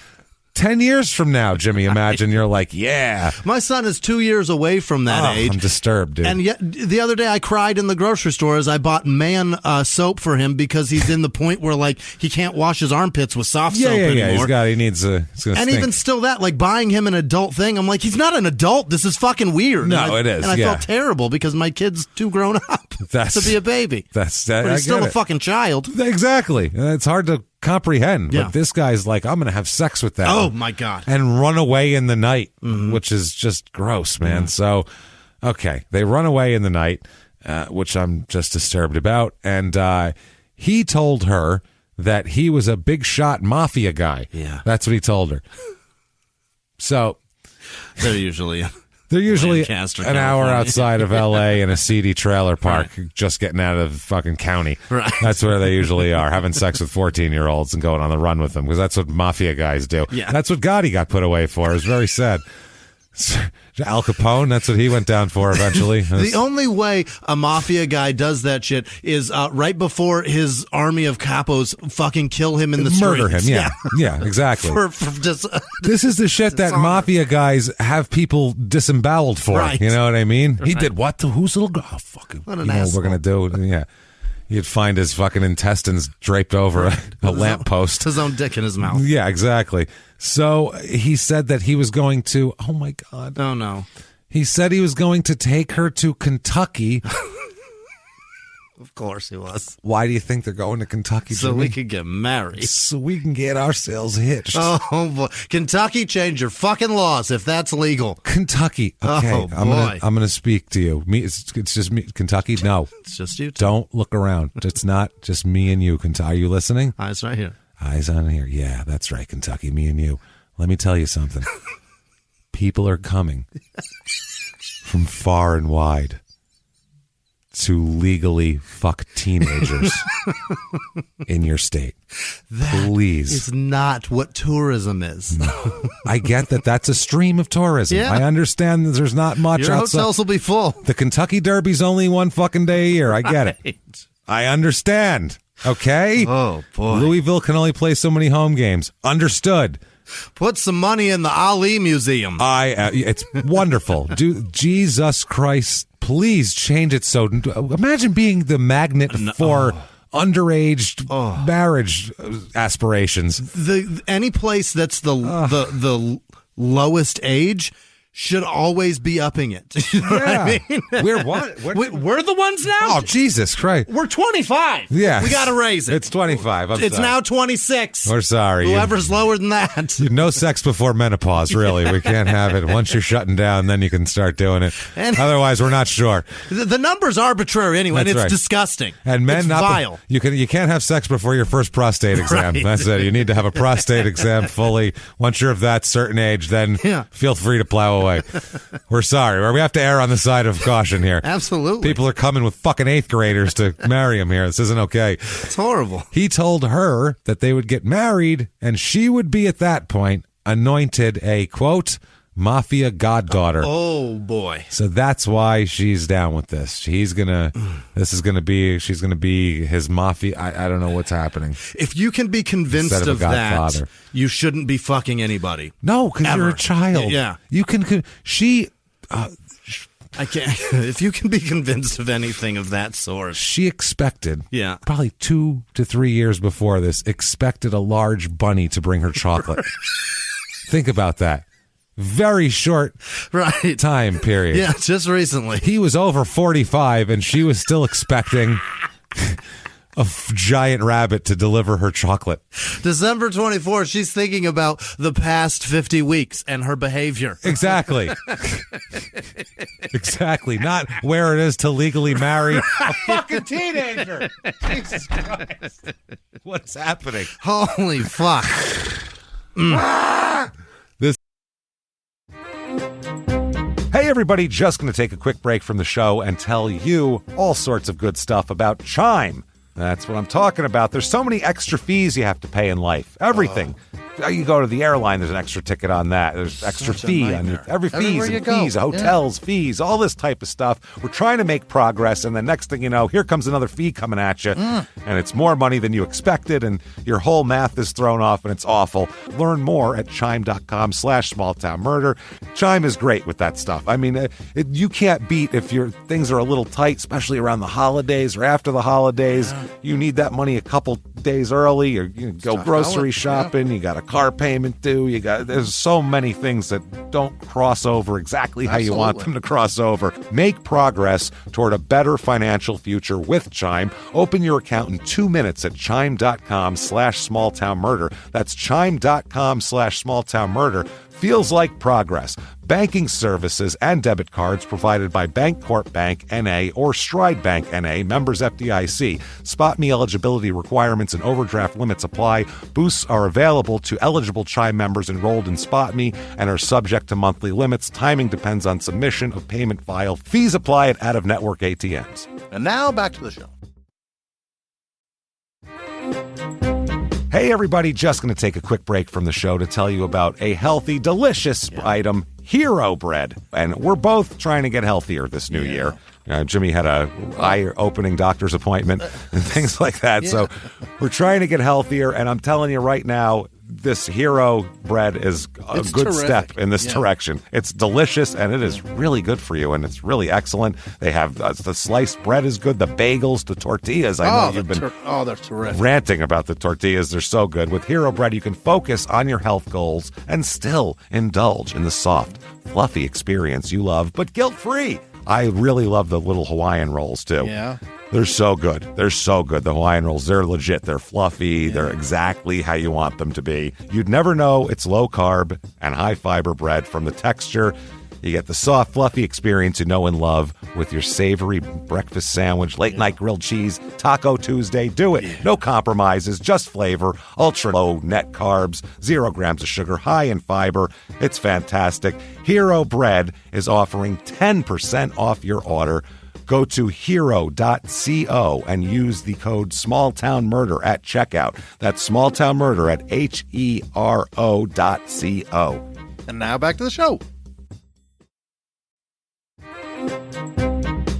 10 years from now, Jimmy, imagine you're like, yeah. My son is 2 years away from that age. I'm disturbed, dude. And yet, the other day I cried in the grocery store as I bought man soap for him because he's in the point where, like, he can't wash his armpits with soft soap anymore. Yeah, he needs a. It's gonna and stink. even still that, like, buying him an adult thing, I'm like, he's not an adult. This is fucking weird. No, it is. And I felt terrible because my kid's too grown up to be a baby. But he's still a fucking child. Exactly. It's hard to comprehend. But this guy's like, I'm going to have sex with that. Oh, my God. And run away in the night, which is just gross, man. Mm. So, okay, they run away in the night, which I'm just disturbed about. And he told her that he was a big shot mafia guy. Yeah. That's what he told her. So They're usually an hour outside of L.A. in a seedy trailer park, just getting out of the fucking county. Right. That's where they usually are, having sex with 14-year-olds and going on the run with them, because that's what mafia guys do. Yeah. That's what Gotti got put away for. It was very sad. Al Capone, that's what he went down for eventually. The only way a mafia guy does that shit is right before his army of capos fucking kill him in the streets. Murder him, yeah. Yeah, exactly. for just, this is the shit that mafia guys have people disemboweled for. Right. You know what I mean? Right. He did what to whose little girl? Oh, fucking, what an you know asshole. what we're going to do? Yeah. You'd find his fucking intestines draped over a lamppost. His own dick in his mouth. Yeah, exactly. So he said that he was going to, oh my God. Oh, no. He said he was going to take her to Kentucky. Of course he was. Why do you think they're going to Kentucky, So Jimmy? we could get married. So we can get ourselves hitched. Oh, boy. Kentucky, change your fucking laws if that's legal. Kentucky. Okay, Oh, boy. I'm gonna speak to you. Me, it's just me. Kentucky, no. It's just you two. Don't look around. It's not just me and you. Kentucky, are you listening? Eyes right here. Eyes on here. Yeah, that's right, Kentucky, me and you. Let me tell you something. People are coming from far and wide to legally fuck teenagers in your state. Please. It's not what tourism is. No. I get that that's a stream of tourism. Yeah. I understand that there's not much Your outside. hotels will be full. The Kentucky Derby's only one fucking day a year. I get it. Right. I understand. Okay? Oh, boy. Louisville can only play so many home games. Understood. Put some money in the Ali Museum. It's wonderful. Jesus Christ, please change it so. Imagine being the magnet for underage marriage aspirations. Any place that's the lowest age should always be upping it. You know what I mean? We're what? We're the ones now? Oh, Jesus Christ. We're 25. Yeah. We got to raise it. It's 25. It's now 26. We're sorry. Whoever's lower than that. No sex before menopause, really. We can't have it. Once you're shutting down, then you can start doing it. And otherwise, we're not sure. The number's arbitrary anyway, and it's disgusting. And men, it's vile. You can't have sex before your first prostate exam. Right. That's it. You need to have a prostate exam fully. Once you're of that certain age, then feel free to plow away. We're sorry. We have to err on the side of caution here. Absolutely. People are coming with fucking 8th graders to marry him here. This isn't okay. It's horrible. He told her that they would get married, and she would be at that point anointed a, quote, mafia goddaughter. Oh, boy. So that's why she's down with this. She's gonna be his mafia. I don't know what's happening. If you can be convinced of that, you shouldn't be fucking anybody. No, because you're a child. Yeah. You can, I can't. If you can be convinced of anything of that sort. She expected, probably 2 to 3 years before this, expected a large bunny to bring her chocolate. Think about that. Very short time period. Yeah, just recently. He was over 45, and she was still expecting a giant rabbit to deliver her chocolate. December 24th, she's thinking about the past 50 weeks and her behavior. Exactly. Exactly. Not where it is to legally marry a fucking teenager. Jesus Christ. What's happening? Holy fuck. Hey, everybody, just going to take a quick break from the show and tell you all sorts of good stuff about Chime. That's what I'm talking about. There's so many extra fees you have to pay in life. Everything. You go to the airline, there's an extra ticket on that. There's extra fee on every fees, hotels, fees, all this type of stuff. We're trying to make progress, and the next thing you know, here comes another fee coming at you, and it's more money than you expected, and your whole math is thrown off, and it's awful. Learn more at chime.com/smalltownmurder. Chime is great with that stuff. I mean, you can't beat if your things are a little tight, especially around the holidays or after the holidays. You need that money a couple days early, or you go grocery shopping. You got a car payment due. There's so many things that don't cross over exactly how you want them to cross over. Make progress toward a better financial future with Chime. Open your account in 2 minutes at chime.com/smalltownmurder. That's chime.com/smalltownmurder. feels like progress. Banking services and debit cards provided by Bancorp Bank N.A. or Stride Bank N.A., members FDIC. SpotMe eligibility requirements and overdraft limits apply. Boosts are available to eligible Chime members enrolled in SpotMe and are subject to monthly limits. Timing depends on submission of payment file. Fees apply at out-of-network ATMs. And now back to the show. Hey everybody, just going to take a quick break from the show to tell you about a healthy, delicious item, Hero Bread. And we're both trying to get healthier this new year. Jimmy had a eye-opening doctor's appointment and things like that. So we're trying to get healthier, and I'm telling you right now, this Hero Bread is a good step in this direction. It's delicious, and it is really good for you, and it's really excellent. They have the sliced bread is good, the bagels, the tortillas. I know you've been they're terrific. Ranting about the tortillas. They're so good. With Hero Bread, you can focus on your health goals and still indulge in the soft, fluffy experience you love, but guilt-free. I really love the little Hawaiian rolls, too. Yeah. They're so good. They're so good. The Hawaiian rolls, they're legit. They're fluffy. They're exactly how you want them to be. You'd never know it's low-carb and high-fiber bread from the texture. You get the soft, fluffy experience you know and love with your savory breakfast sandwich, late-night grilled cheese, Taco Tuesday. Do it. No compromises, just flavor, ultra-low net carbs, 0 grams of sugar, high in fiber. It's fantastic. Hero Bread is offering 10% off your order. Go to hero.co and use the code SmallTownMurder at checkout. That's SmallTownMurder at HERO.co. And now back to the show.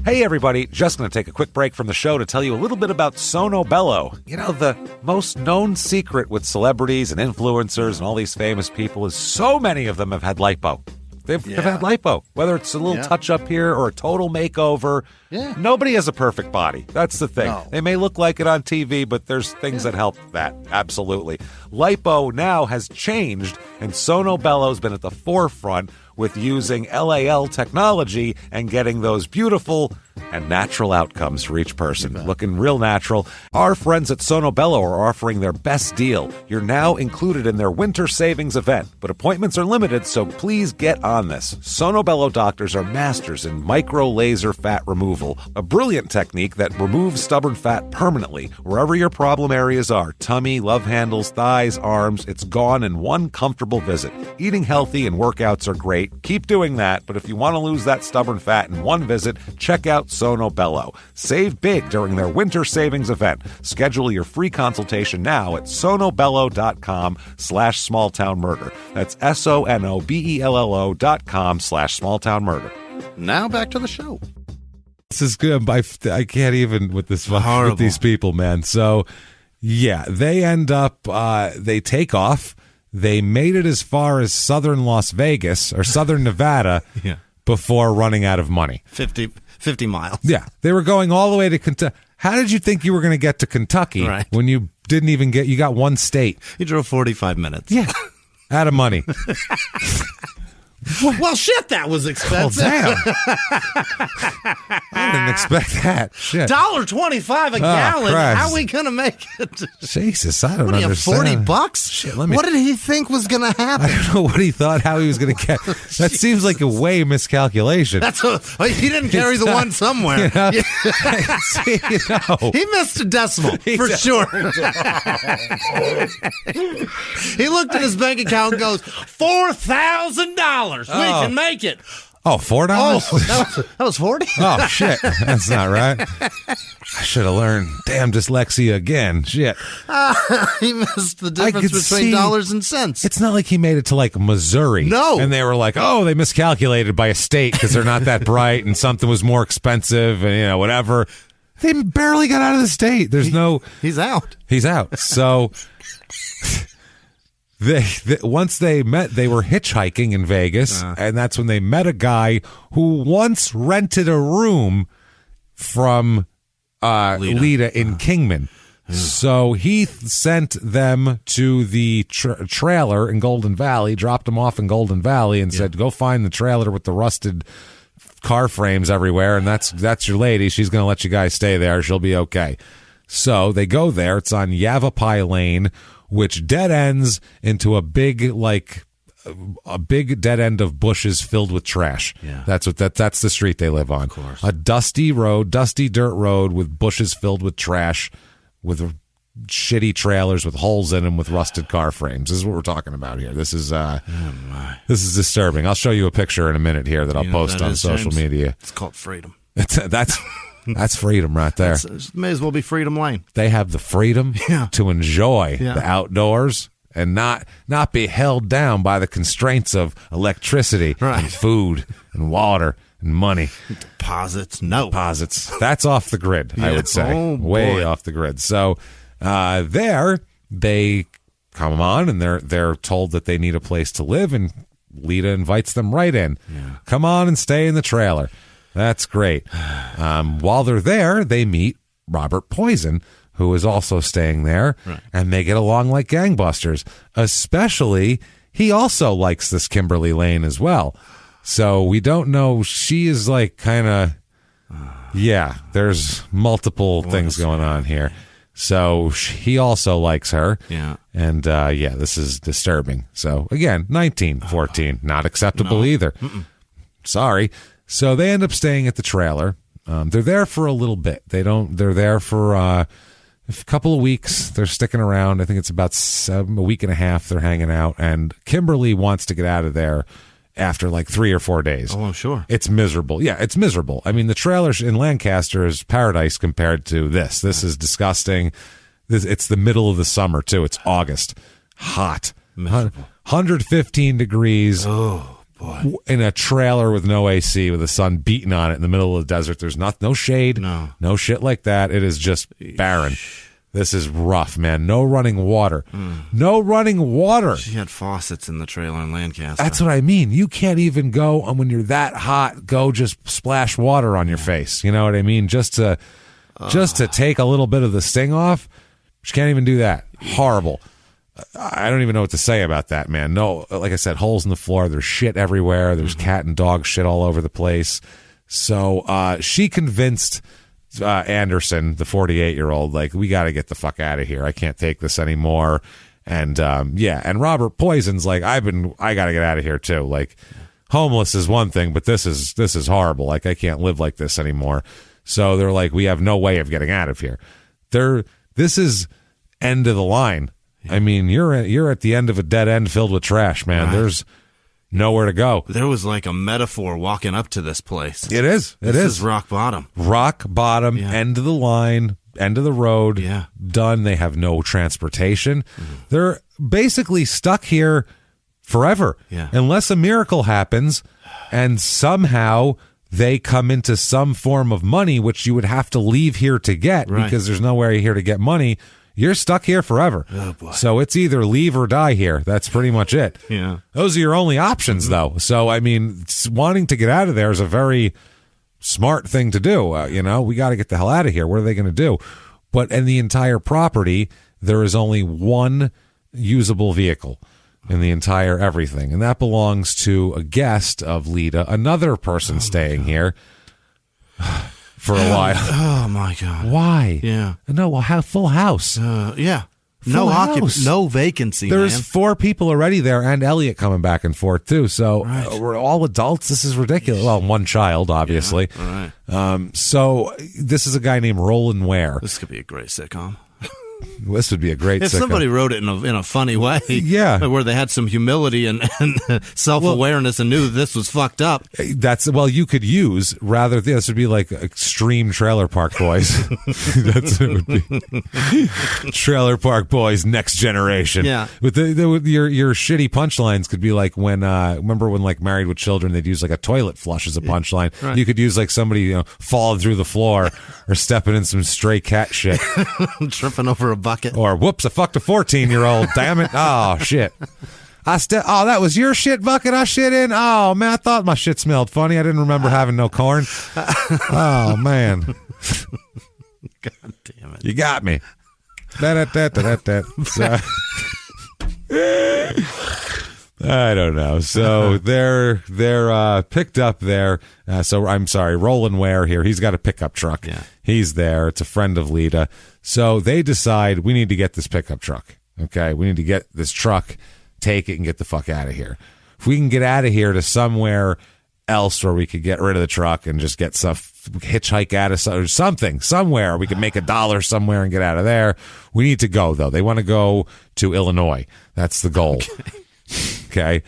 Hey everybody, just going to take a quick break from the show to tell you a little bit about Sono Bello. You know, the most known secret with celebrities and influencers and all these famous people is so many of them have had lipo. They've had lipo, whether it's a little touch-up here or a total makeover. Yeah. Nobody has a perfect body. That's the thing. No. They may look like it on TV, but there's things that help that. Absolutely. Lipo now has changed, and Sono Bello's been at the forefront with using LAL technology and getting those beautiful and natural outcomes for each person. Looking real natural. Our friends at Sono Bello are offering their best deal. You're now included in their winter savings event, but appointments are limited, so please get on this. Sono Bello doctors are masters in micro laser fat removal, a brilliant technique that removes stubborn fat permanently wherever your problem areas are. Tummy, love handles, thighs, arms, it's gone in one comfortable visit. Eating healthy and workouts are great. Keep doing that, but if you want to lose that stubborn fat in one visit, check out Sono Bello. Save big during their winter savings event. Schedule your free consultation now at sonobello.com/smalltownmurder. That's SONOBELLO.com/smalltownmurder. Now back to the show. This is good. I can't even with this with these people, man. So, yeah, they end up, they take off. They made it as far as southern Las Vegas or southern Nevada before running out of money. 50 miles. Yeah. They were going all the way to Kentucky. How did you think you were going to get to Kentucky when you didn't even you got one state? You drove 45 minutes. Yeah. Out of money. Well, shit, that was expensive. Oh, damn. I didn't expect that. Shit. $1.25 a gallon. Christ. How are we going to make it? Jesus, I don't understand. What do you have, $40? Shit, what did he think was going to happen? I don't know what he thought, how he was going to get. That seems like a way miscalculation. He didn't carry the one somewhere. You know? He missed a decimal, for sure. He looked at his bank account and goes, $4,000. We can make it. Oh, $4? Oh, that was 40? Oh, shit. That's not right. I should have learned. Damn dyslexia again. Shit. He missed the difference between dollars and cents. It's not like he made it to, like, Missouri. No. And they were like, oh, they miscalculated by a state because they're not that bright and something was more expensive and, whatever. They barely got out of the state. He's out. He's out. So... Once they met, they were hitchhiking in Vegas, and that's when they met a guy who once rented a room from Lita in Kingman. So he sent them to the trailer in Golden Valley, dropped them off in Golden Valley, and said, go find the trailer with the rusted car frames everywhere, and that's your lady. She's going to let you guys stay there. She'll be okay. So they go there. It's on Yavapai Lane, which dead ends into a big, a big dead end of bushes filled with trash. Yeah. That's the street they live on. Of course. A dusty dirt road with bushes filled with trash, with shitty trailers with holes in them with rusted car frames. This is what we're talking about here. This is this is disturbing. I'll show you a picture in a minute here that I'll post on social media. It's called freedom. That's freedom right there. May as well be Freedom Lane. They have the freedom to enjoy the outdoors and not be held down by the constraints of electricity and food and water and money. Deposits. That's off the grid, I would say. Way off the grid. So there they come on and they're told that they need a place to live, and Lita invites them right in. Yeah. Come on and stay in the trailer. That's great. While they're there, they meet Robert Poison, who is also staying there, and they get along like gangbusters. Especially, he also likes this Kimberly Lane as well. So we don't know. She is like kind of, there's multiple things going on here. So he also likes her. Yeah. And, this is disturbing. So, again, 1914, not acceptable either. Sorry. So they end up staying at the trailer. They're there for a little bit. They're there for a couple of weeks. They're sticking around. I think it's about a week and a half they're hanging out. And Kimberly wants to get out of there after like 3 or 4 days. Oh, sure. It's miserable. Yeah, it's miserable. I mean, the trailer in Lancaster is paradise compared to this. This is disgusting. It's the middle of the summer, too. It's August. Hot. Miserable. 115 degrees. Oh, boy. In a trailer with no AC, with the sun beating on it in the middle of the desert. There's no shade. No shit like that. It is just barren. This is rough, man. No running water. No running water. She had faucets in the trailer in Lancaster. That's what I mean. You can't even go, when you're that hot, go just splash water on your face. You know what I mean? Just to take a little bit of the sting off. She can't even do that. Horrible. I don't even know what to say about that, man. No, like I said, holes in the floor. There's shit everywhere. There's cat and dog shit all over the place. So she convinced Anderson, the 48-year-old, like, we got to get the fuck out of here. I can't take this anymore. And and Robert Poison's like, I got to get out of here too. Like, homeless is one thing, but this is horrible. Like, I can't live like this anymore. So they're like, we have no way of getting out of here. This is end of the line. I mean, you're at the end of a dead end filled with trash, man. Right. There's nowhere to go. There was like a metaphor walking up to this place. It is. This is rock bottom. Rock bottom, end of the line, end of the road, done. They have no transportation. They're basically stuck here forever. Unless a miracle happens and somehow they come into some form of money, which you would have to leave here to get because there's nowhere here to get money. You're stuck here forever. Oh, boy. So it's either leave or die here. That's pretty much it. Yeah. Those are your only options, though. So, I mean, wanting to get out of there is a very smart thing to do. We got to get the hell out of here. What are they going to do? But in the entire property, there is only one usable vehicle in the entire everything. And that belongs to a guest of Lita, another person staying here. For a while. Oh, my God. Why? Yeah. No, full house. No vacancy, There's 4 people already there, and Elliot coming back and forth, too. So we're all adults. This is ridiculous. Well, 1 child, obviously. Yeah, right. So this is a guy named Roland Ware. This could be a great sitcom. This would be a great if sitcom. Somebody wrote it in a funny way. Yeah. Where they had some humility and self-awareness and knew this was fucked up. You could use, rather, this would be like Extreme Trailer Park Boys. That's what it would be. Trailer Park Boys, Next Generation. Yeah. With your shitty punchlines could be like remember when like Married with Children, they'd use like a toilet flush as a punchline. Right. You could use like somebody falling through the floor or stepping in some stray cat shit. Tripping over a bucket. Or, whoops, I fucked a 14-year-old. Damn it. Oh, shit. That was your shit bucket I shit in? Oh, man, I thought my shit smelled funny. I didn't remember having no corn. Oh, man. God damn it. You got me. I don't know. So they're picked up there. I'm sorry, Roland Ware here. He's got a pickup truck. Yeah. He's there. It's a friend of Lita. So they decide we need to get this pickup truck. Okay, we need to get this truck, take it, and get the fuck out of here. if we can get out of here to somewhere else where we could get rid of the truck and just get stuff, hitchhike out of something, somewhere we could make $1 somewhere and get out of there. We need to go, though. They want to go to Illinois. That's the goal. Okay.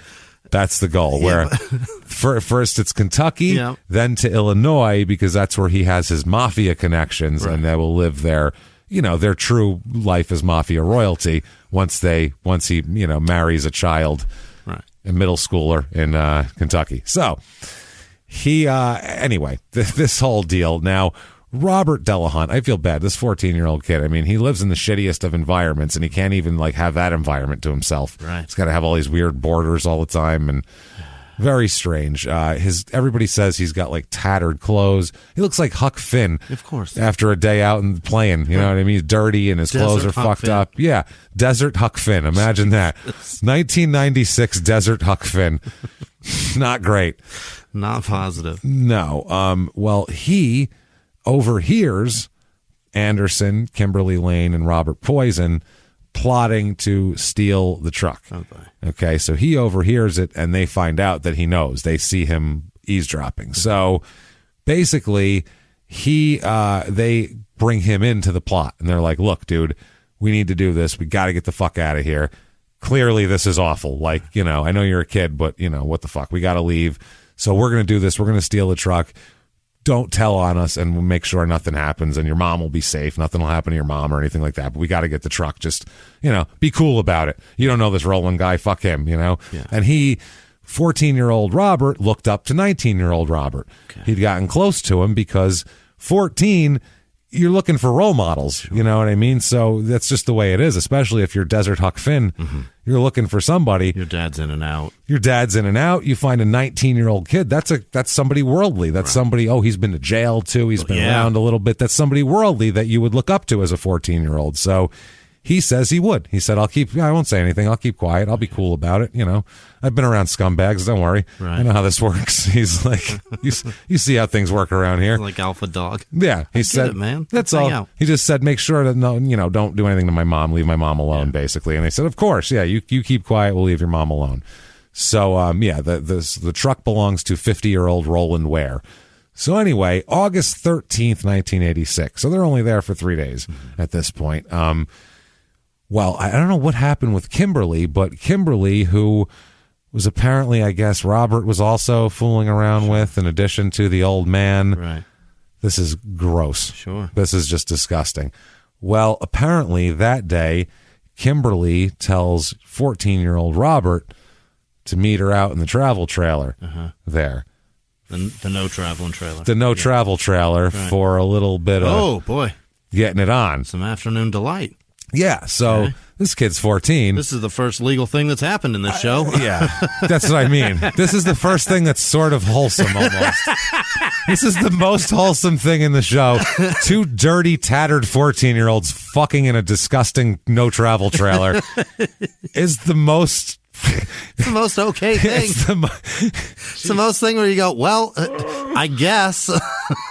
That's the goal. Where first it's Kentucky, then to Illinois, because that's where he has his mafia connections, and they will live there. Their true life as mafia royalty once he marries a child, a middle schooler in Kentucky. So he anyway, this whole deal now. Robert Delahunt, I feel bad. This 14-year-old kid, I mean, he lives in the shittiest of environments, and he can't even have that environment to himself. Right. He's got to have all these weird borders all the time, and very strange. Everybody says he's got tattered clothes. He looks like Huck Finn, of course, after a day out and playing. You know what I mean? He's dirty, and his clothes are fucked up. Yeah, Desert Huck Finn. Imagine that. 1996 Desert Huck Finn. Not great. Not positive. No. Well, he overhears Anderson, Kimberly Lane, and Robert Poison plotting to steal the truck. Okay, so he overhears it, and they find out that he knows. They see him eavesdropping. So basically, they bring him into the plot, and they're like, "Look, dude, we need to do this. We got to get the fuck out of here. Clearly, this is awful. I know you're a kid, but what the fuck? We got to leave. So we're gonna do this. We're gonna steal the truck. Don't tell on us, and we'll make sure nothing happens, and your mom will be safe. Nothing will happen to your mom or anything like that. But we got to get the truck. Just, be cool about it. You don't know this Roland guy. Fuck him, Yeah. And 14-year-old Robert looked up to 19-year-old Robert. Okay. He'd gotten close to him because 14, you're looking for role models. Sure. You know what I mean? So that's just the way it is, especially if you're Desert Huck Finn. Mm-hmm. You're looking for somebody. Your dad's in and out. You find a 19-year-old kid. That's somebody worldly. That's somebody, he's been to jail too. He's been around a little bit. That's somebody worldly that you would look up to as a 14-year-old. So he says he would. He said, I won't say anything. I'll keep quiet. I'll be cool about it. I've been around scumbags. Don't worry. Right. I know how this works. He's like, you see how things work around here. Like alpha dog. Yeah. He said, man. That's all. Out. He just said, make sure that don't do anything to my mom. Leave my mom alone, basically. And they said, of course. Yeah. You keep quiet. We'll leave your mom alone. So, the truck belongs to 50-year-old Roland Ware. So anyway, August 13th, 1986. So they're only there for 3 days at this point. Well, I don't know what happened with Kimberly, but Kimberly, who was apparently, I guess, Robert was also fooling around with, in addition to the old man. Right. This is gross. Sure. This is just disgusting. Well, apparently that day, Kimberly tells 14-year-old Robert to meet her out in the travel trailer there. The no traveling trailer. The no travel trailer for a little bit of getting it on. Some afternoon delight. Yeah, so this kid's 14. This is the first legal thing that's happened in this show. Yeah, that's what I mean. This is the first thing that's sort of wholesome, almost. This is the most wholesome thing in the show. Two dirty, tattered 14-year-olds fucking in a disgusting no-travel trailer is the most... It's the most okay thing. It's the most thing where you go, well, I guess.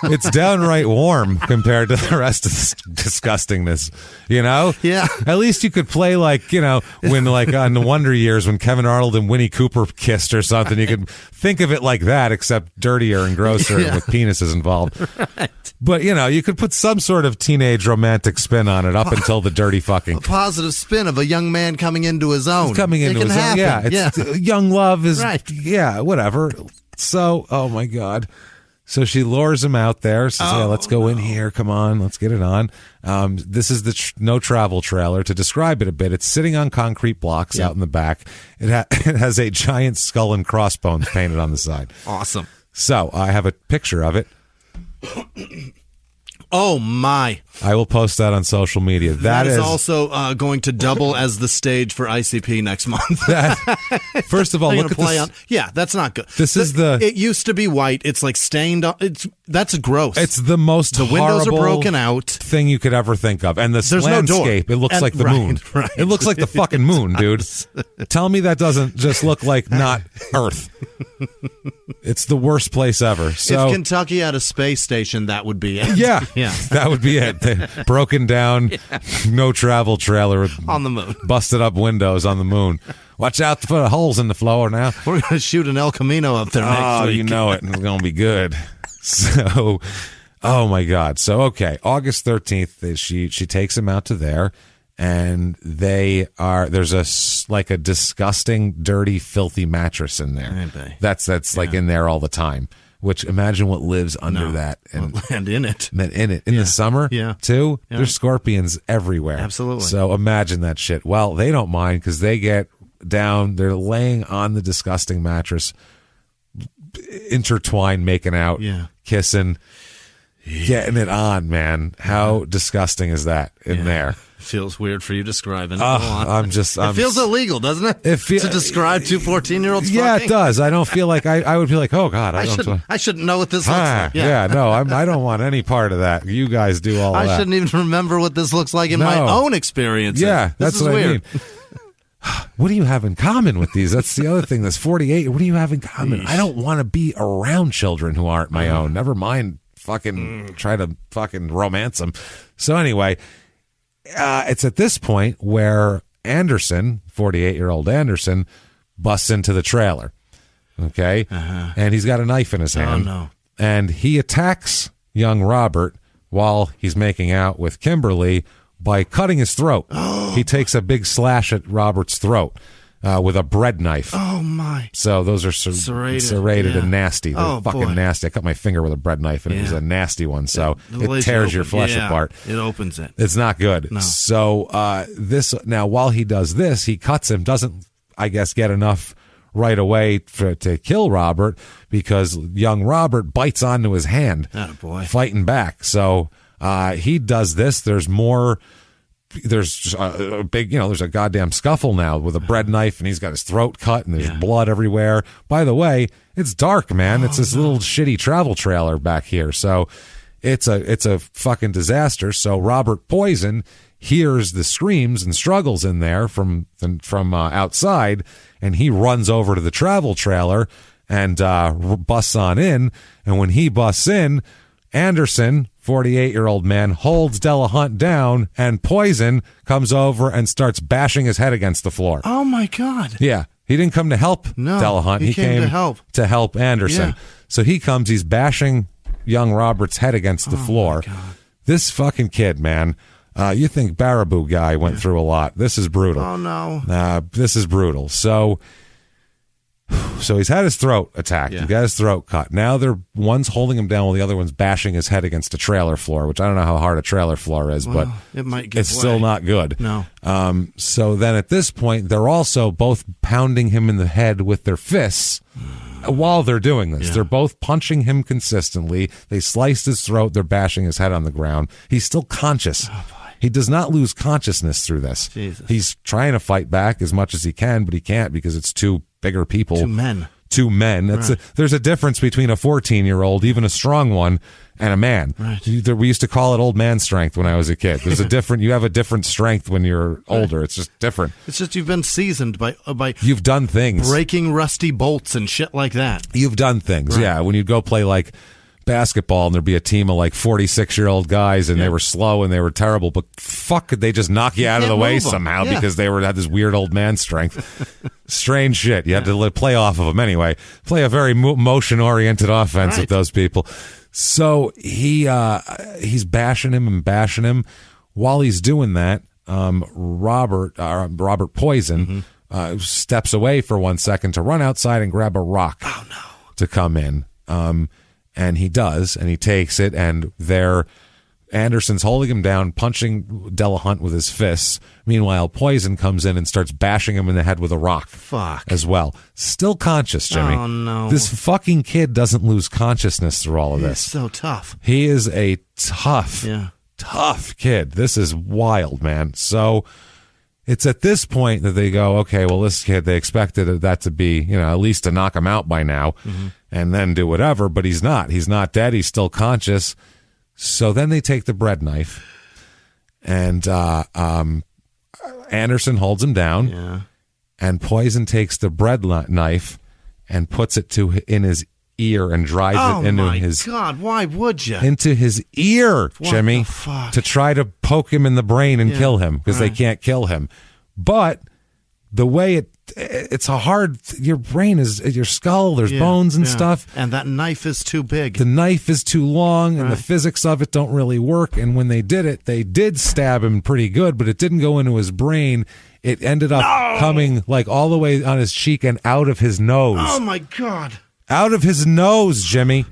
It's downright warm compared to the rest of this disgustingness, Yeah. At least you could play when on the Wonder Years when Kevin Arnold and Winnie Cooper kissed or something. You could think of it like that, except dirtier and grosser and with penises involved. Right. But, you could put some sort of teenage romantic spin on it up until the dirty fucking. A positive spin of a young man coming into his own. Coming into his own. Yeah, young love is, whatever. So, oh my God. So she lures him out there. Says, let's go in here. Come on, let's get it on. This is the no travel trailer. To describe it a bit, it's sitting on concrete blocks out in the back. It has a giant skull and crossbones painted on the side. Awesome. So I have a picture of it. Oh, my. I will post that on social media. That is also going to double as the stage for ICP next month. First of all, look at this. Yeah, that's not good. It used to be white. It's stained. That's gross. It's the most The windows are broken out. Thing you could ever think of. And this landscape, it looks like the moon. Right. It looks like the fucking moon, dude. Tell me that doesn't just look like not Earth. It's the worst place ever. So, if Kentucky had a space station, that would be it. Yeah. That would be it. Broken down, no travel trailer with on the moon, busted up windows on the moon. Watch out for the holes in the floor now. We're going to shoot an El Camino up there next week. You know it. It's going to be good. So, oh my God. So, okay, August 13th, she takes him out to there, and there's a disgusting, dirty, filthy mattress in there. That's like in there all the time. Which, imagine what lives under that and in it. In the summer, too. Yeah. There's scorpions everywhere. Absolutely. So imagine that shit. Well, they don't mind because they get down. They're laying on the disgusting mattress, intertwined, making out, kissing, getting it on, man. How disgusting is that in there? Feels weird for you describing it. It feels illegal, doesn't it? To describe two 14-year-olds fucking? Yeah, it does. I don't feel like I would be like, oh God, I shouldn't know what this looks like. No, I don't want any part of that. You guys do all that. I shouldn't even remember what this looks like in my own experience. Yeah, that's what weird. I mean. What do you have in common with these? That's the other thing. That's 48. What do you have in common? I don't want to be around children who aren't my own. Never mind fucking try to fucking romance them. So anyway, it's at this point where Anderson, 48-year-old Anderson, busts into the trailer. Okay? And he's got a knife in his hand. Oh, no. And he attacks young Robert while he's making out with Kimberly by cutting his throat. He takes a big slash at Robert's throat with a bread knife. Oh, my. So those are serrated and nasty. They're fucking nasty. I cut my finger with a bread knife, and it was a nasty one. So it tears your flesh apart. It opens it. It's not good. No. So now, while he does this, he cuts him, doesn't, I guess, get enough right away to kill Robert because young Robert bites onto his hand, fighting back. So he does this. There's more. There's a big, there's a goddamn scuffle now with a bread knife, and he's got his throat cut, and there's blood everywhere. By the way, it's dark, man. It's this little shitty travel trailer back here, so it's a fucking disaster. So Robert Poison hears the screams and struggles in there from outside, and he runs over to the travel trailer and busts on in. And when he busts in, Anderson, 48-year-old man, holds Delahunt down, and Poison comes over and starts bashing his head against the floor. Oh, my God. Yeah. He didn't come to help Delahunt. He came to help Anderson. Yeah. So he's bashing young Robert's head against the floor. This fucking kid, man. You think Baraboo guy went through a lot. This is brutal. Oh, no. This is brutal. So he's had his throat attacked. He got his throat cut. Now one's holding him down while the other one's bashing his head against a trailer floor, which I don't know how hard a trailer floor is, but it's still not good. No. So then at this point, they're also both pounding him in the head with their fists while they're doing this. They're both punching him consistently. They sliced his throat. They're bashing his head on the ground. He's still conscious. Oh, boy. He does not lose consciousness through this. Jesus. He's trying to fight back as much as he can, but he can't because it's two bigger people. Two men. There's a difference between a 14-year-old, even a strong one, and a man. Right. We used to call it old man strength when I was a kid. There's you have a different strength when you're older. It's just different. It's just you've been seasoned by you've done things. Breaking rusty bolts and shit like that. You've done things, yeah. When you'd go play like basketball and there'd be a team of like 46-year-old guys and they were slow and they were terrible, but fuck, could they just knock you out of the way somehow because they had this weird old man strength. Strange shit. You had to play off of them anyway. Play a very motion-oriented offense with those people. So he's bashing him. While he's doing that, Robert Poison steps away for 1 second to run outside and grab a rock to come in. And he does, and he takes it, and Anderson's holding him down, punching Delahunt with his fists. Meanwhile, Poison comes in and starts bashing him in the head with a rock. Fuck. As well. Still conscious, Jimmy. Oh, no. This fucking kid doesn't lose consciousness through all of this. He's so tough. He is a tough kid. This is wild, man. So it's at this point that they go, okay, well, this kid, they expected that to be, at least to knock him out by now and then do whatever, but he's not. He's not dead. He's still conscious. So then they take the bread knife and Anderson holds him down and Poison takes the bread knife and puts it in his ear and drives it into his... Oh, my God, why would you? Into his ear, Jimmy, to try to poke him in the brain and kill him because they can't kill him. But the way it's a hard, your brain is, your skull, there's bones and stuff. And that knife is too big. The knife is too long, and the physics of it don't really work. And when they did it, they did stab him pretty good, but it didn't go into his brain. It ended up coming like all the way on his cheek and out of his nose. Oh, my God. Out of his nose, Jimmy.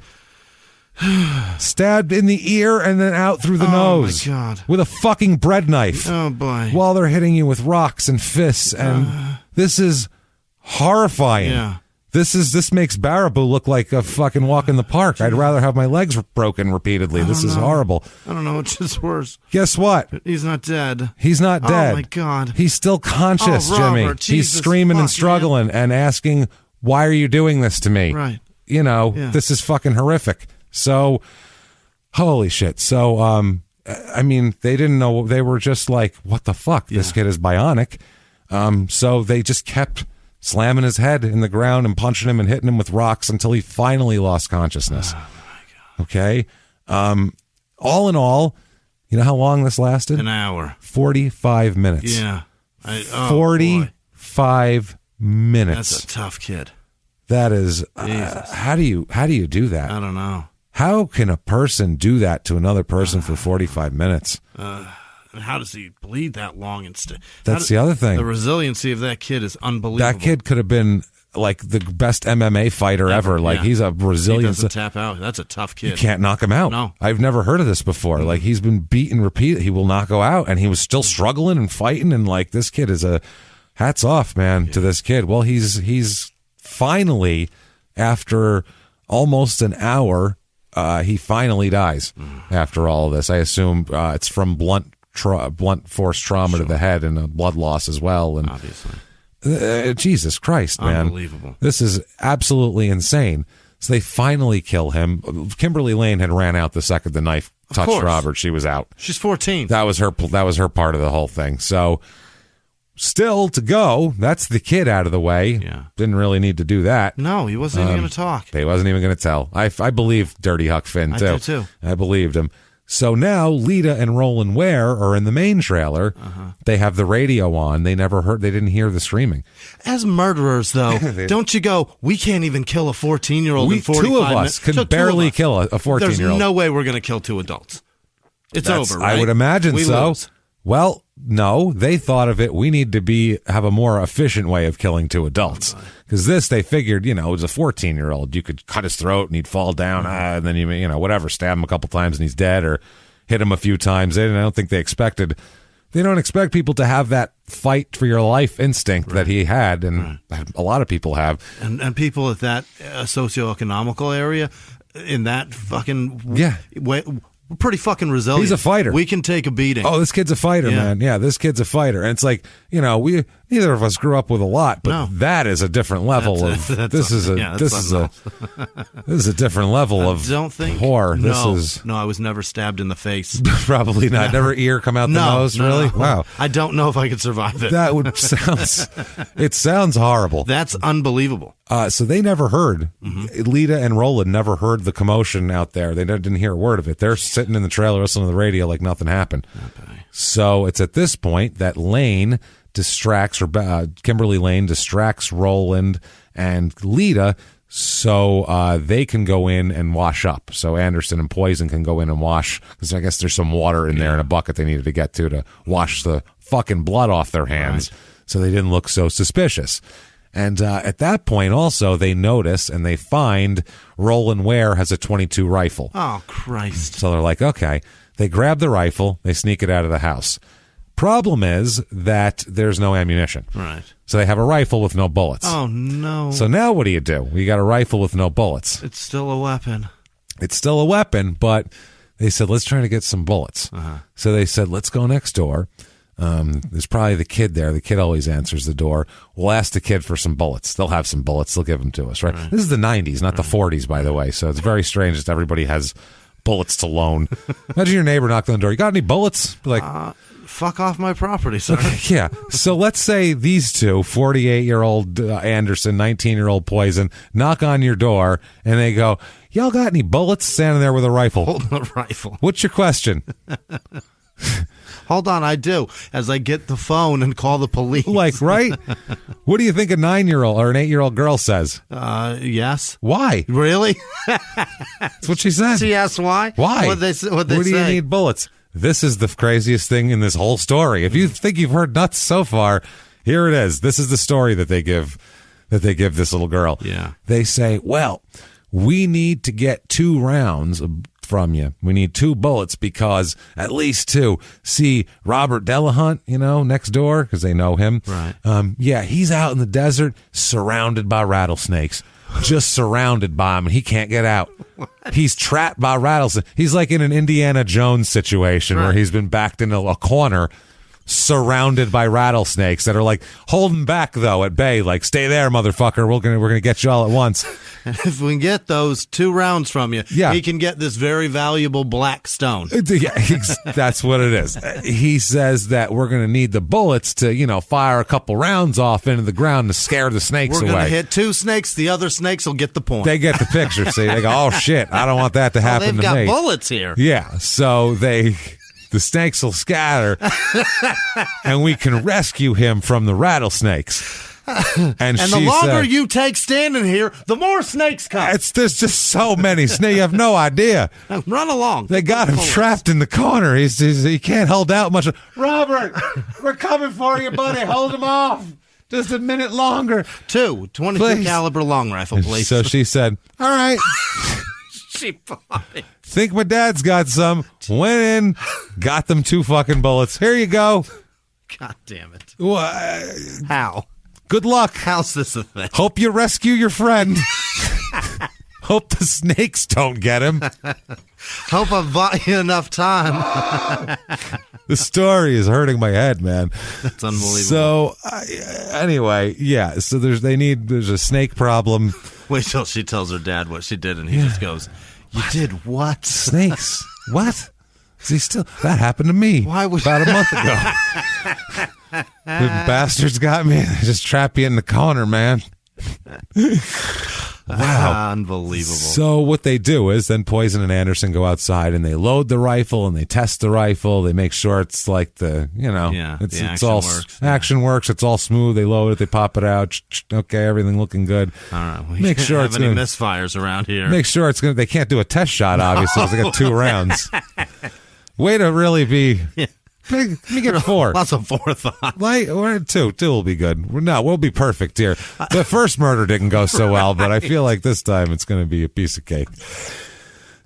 Stabbed in the ear and then out through the nose. Oh, my God. With a fucking bread knife. Oh, boy. While they're hitting you with rocks and fists. And this is horrifying. Yeah. This makes Baraboo look like a fucking walk in the park. I'd rather have my legs broken repeatedly. This is horrible. I don't know which is worse. Guess what? He's not dead. He's not dead. Oh, my God. He's still conscious, Robert, Jimmy. Jesus, He's screaming and struggling and asking, why are you doing this to me? Right. You know, this is fucking horrific. So, holy shit. So, I mean, they didn't know. They were just like, what the fuck? This kid is bionic. So they just kept slamming his head in the ground and punching him and hitting him with rocks until he finally lost consciousness. Oh, my God. Okay. All in all, you know how long this lasted? An hour. 45 minutes. Yeah. 45 minutes. That's a tough kid. That is, how do you do that? I don't know. How can a person do that to another person for 45 minutes? How does he bleed that long? That's the other thing. The resiliency of that kid is unbelievable. That kid could have been like the best MMA fighter ever. Like he's a resilient. He doesn't tap out. That's a tough kid. You can't knock him out. No. I've never heard of this before. Like he's been beaten repeatedly. He will not go out, and he was still struggling and fighting. And like this kid is hats off, man, to this kid. Well, he's finally, after almost an hour, he finally dies after all of this. I assume it's from blunt force trauma to the head and a blood loss as well. And obviously, Jesus Christ, man, unbelievable. This is absolutely insane. So they finally kill him. Kimberly Lane had ran out the second the knife touched Robert. She was out. She's 14. That was her part of the whole thing. So. Still to go. That's the kid out of the way. Yeah. Didn't really need to do that. No, he wasn't even going to talk. He wasn't even going to tell. I believe Dirty Huck Finn, too. I do, too. I believed him. So now Lita and Roland Ware are in the main trailer. They have the radio on. They didn't hear the screaming. As murderers, though, don't you go, we can't even kill a 14-year-old in 45 minutes? Two of us could barely kill a 14-year-old. There's no way we're going to kill two adults. It's over, right? I would imagine so. Lose. Well, no, they thought of it. We need to have a more efficient way of killing two adults. Because they figured, it was a 14-year-old. You could cut his throat and he'd fall down, and then whatever, stab him a couple times and he's dead, or hit him a few times. I don't think they don't expect people to have that fight for your life instinct that he had, and a lot of people have. And people at that socioeconomical area, in that fucking way. We're pretty fucking resilient. He's a fighter. We can take a beating. Oh, this kid's a fighter, man. Yeah, this kid's a fighder. And it's like, neither of us grew up with a lot, but that is a different level this is a different level of horror. No, I was never stabbed in the face. Probably not. Never ear come out the nose, really? No. Wow. I don't know if I could survive it. That would it sounds horrible. That's unbelievable. So they never heard, Lita and Roland never heard the commotion out there. They didn't hear a word of it. They're sitting in the trailer listening to the radio like nothing happened. Okay. So it's at this point that Kimberly Lane distracts Roland and Lita so they can go in and wash up. So Anderson and Poison can go in and wash, because I guess there's some water in there in a bucket they needed to get to wash the fucking blood off their hands, so they didn't look so suspicious. And at that point, also, they notice and they find Roland Ware has a .22 rifle. Oh, Christ. So they're like, okay. They grab the rifle. They sneak it out of the house. Problem is that there's no ammunition. Right. So they have a rifle with no bullets. Oh, no. So now what do? You got a rifle with no bullets. It's still a weapon. It's still a weapon, but they said, let's try to get some bullets. So they said, let's go next door. There's probably the kid there. The kid always answers the door. We'll ask the kid for some bullets. They'll have some bullets. They'll give them to us, right? This is the 90s, not the 40s, by the way. So it's very strange that everybody has bullets to loan. Imagine your neighbor knocked on the door. You got any bullets? Like, fuck off my property, sir. Yeah. So let's say these two, 48-year-old Anderson, 19-year-old Poison, knock on your door, and they go, y'all got any bullets? Standing there with a rifle. Holding a rifle. What's your question? Hold on, I do. As I get the phone and call the police. Like, right? What do you think a 9-year-old or an 8-year-old girl says? Yes. Why? Really? That's what she said. She asked why? Why? What'd they say? Where do you need bullets? This is the craziest thing in this whole story. If you think you've heard nuts so far, here it is. This is the story that they give this little girl. Yeah. They say, well, we need to get 2 rounds from you. We need 2 bullets because at least 2. See, Robert Delahunt, next door, because they know him. Right. Yeah, he's out in the desert surrounded by rattlesnakes. Just surrounded by him, and he can't get out. What? He's trapped by rattlesnakes. He's like in an Indiana Jones situation where he's been backed into a corner, surrounded by rattlesnakes that are like holding back though at bay, like stay there, motherfucker. We're gonna get you all at once. If we can get those 2 rounds from you, he can get this very valuable black stone. Yeah, that's what it is. He says that we're going to need the bullets to, fire a couple rounds off into the ground to scare the snakes away. We're going to hit 2 snakes. The other snakes will get the point. They get the picture. See, they go, oh shit, I don't want that to happen to me. They've got bullets here. Yeah, so the snakes will scatter, and we can rescue him from the rattlesnakes. And the longer you take standing here, the more snakes come. There's just so many snakes. You have no idea. Run along. They got him trapped in the corner. He can't hold out much. Robert, we're coming for you, buddy. Hold him off. Just a minute longer. 2 22 caliber long rifle, please. So she said, all right. She fine. Think my dad's got some. Went in, got them 2 fucking bullets. Here you go. God damn it. How? Good luck. How's this a thing? Hope you rescue your friend. Hope the snakes don't get him. Hope I bought you enough time. The story is hurting my head, man. That's unbelievable. So, anyway, yeah. So there's a snake problem. Wait till she tells her dad what she did, and he just goes, "You did what? Snakes? What? See, that happened to me. Why would about a month ago? The bastards got me. They just trap you in the corner, man." Wow. Unbelievable. So what they do is then Poison and Anderson go outside and they load the rifle and they test the rifle. They make sure it's like it's all works. Action works. It's all smooth. They load it. They pop it out. Okay, everything looking good. All right. We make sure it's any misfires around here. Make sure it's going. They can't do a test shot, obviously, because they got 2 rounds. Way to really be. Yeah. Let me get 4. Lots of forethought. Or 2. 2 will be good. No, we'll be perfect here. The first murder didn't go so well, but I feel like this time it's going to be a piece of cake.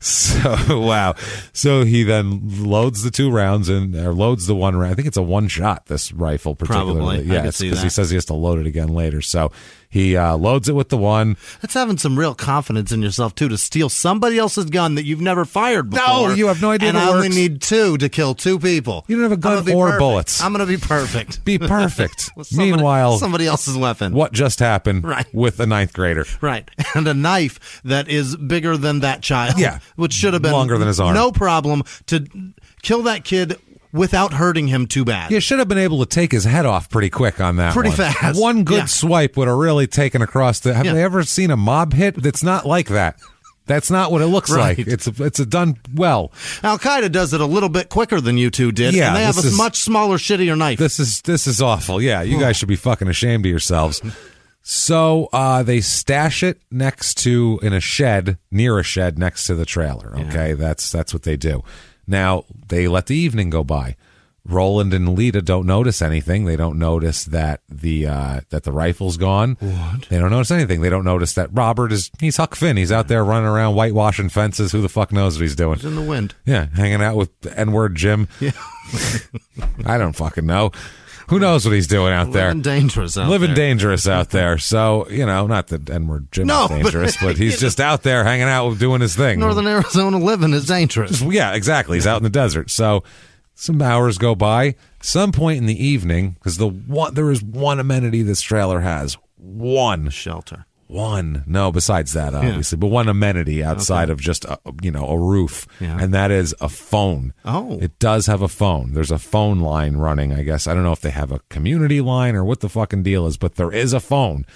So, wow. So he then loads the 2 rounds or loads the 1 round. I think it's a 1 shot, this rifle particularly. Probably. Yeah, because he says he has to load it again later. So he loads it with the 1. That's having some real confidence in yourself, too, to steal somebody else's gun that you've never fired before. No, you have no idea. And I only need 2 to kill 2 people. You don't have a gun or bullets. I'm going to be perfect. Be perfect. Meanwhile, somebody else's weapon. What just happened with a 9th grader? Right. And a knife that is bigger than that child. Yeah. Which should have been longer than his arm. No problem to kill that kid without hurting him too bad. You should have been able to take his head off pretty quick on that Pretty fast. One good swipe would have really taken across the... Have they ever seen a mob hit that's not like that? That's not what it looks like. It's a done well. Al-Qaeda does it a little bit quicker than you 2 did, and they have a much smaller, shittier knife. This is awful. Yeah, you guys should be fucking ashamed of yourselves. So they stash it near a shed next to the trailer. Okay, that's what they do. Now they let the evening go by. Roland and Lita don't notice anything. They don't notice that the rifle's gone. What? They don't notice anything. They don't notice that Robert he's Huck Finn. He's out there running around whitewashing fences. Who the fuck knows what he's doing? He's in the wind. Yeah, hanging out with N-word Jim. Yeah. I don't fucking know. Who knows what he's doing out there? Living dangerous out there. So, not that N-word Jim is dangerous, but he's just out there hanging out doing his thing. Northern Arizona living is dangerous. Yeah, exactly. He's out in the desert. So some hours go by. Some point in the evening, because there is one amenity this trailer has. One. Shelter. One. No, besides that, obviously. But one amenity outside of just, a roof. Yeah. And that is a phone. Oh. It does have a phone. There's a phone line running, I guess. I don't know if they have a community line or what the fucking deal is, but there is a phone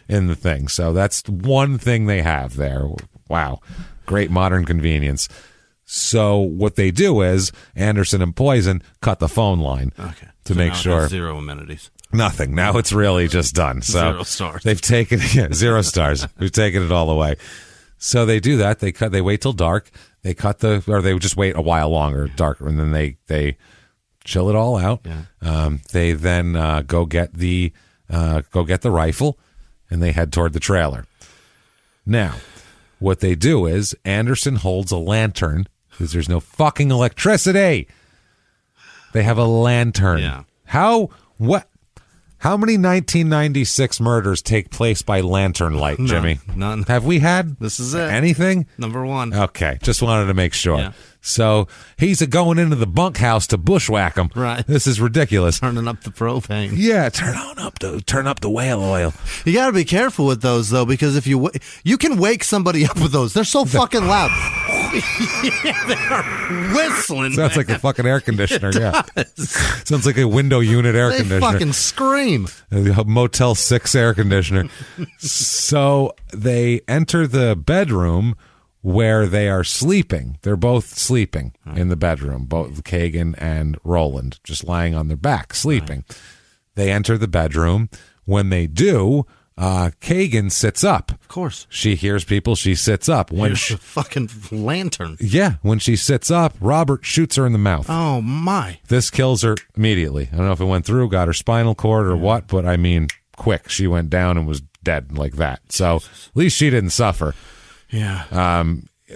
in the thing. So that's one thing they have there. Wow. Great modern convenience. So what they do is Anderson and Poison cut the phone line to make sure. Zero amenities. Nothing. Now it's really just done. So 0 stars. They've taken 0 stars. We've taken it all away. So they do that. They wait till dark. They just wait a while longer, darker, and then they chill it all out. Yeah. They then go get the rifle, and they head toward the trailer. Now, what they do is Anderson holds a lantern because there's no fucking electricity. They have a lantern. Yeah. How many 1996 murders take place by lantern light, Jimmy? None. Have we had this is it. Anything? Number 1. Okay, just wanted to make sure. Yeah. So he's going into the bunkhouse to bushwhack him. Right. This is ridiculous. Turning up the propane. Yeah, turn up the whale oil. You got to be careful with those though, because if you can wake somebody up with those. They're so fucking loud. Yeah, they are whistling. Sounds like a fucking air conditioner. Yeah. Sounds like a window unit air conditioner. They fucking scream. A Motel 6 air conditioner. So they enter the bedroom where they are sleeping. They're both sleeping in the bedroom, both Kagan and Roland, just lying on their back, sleeping. Right. They enter the bedroom. When they do, Kagan sits up. Of course. She hears people. She sits up. Here's the fucking lantern. Yeah. When she sits up, Robert shoots her in the mouth. Oh, my. This kills her immediately. I don't know if it went through, got her spinal cord or what, but I mean, quick. She went down and was dead like that. So at least she didn't suffer. Yeah.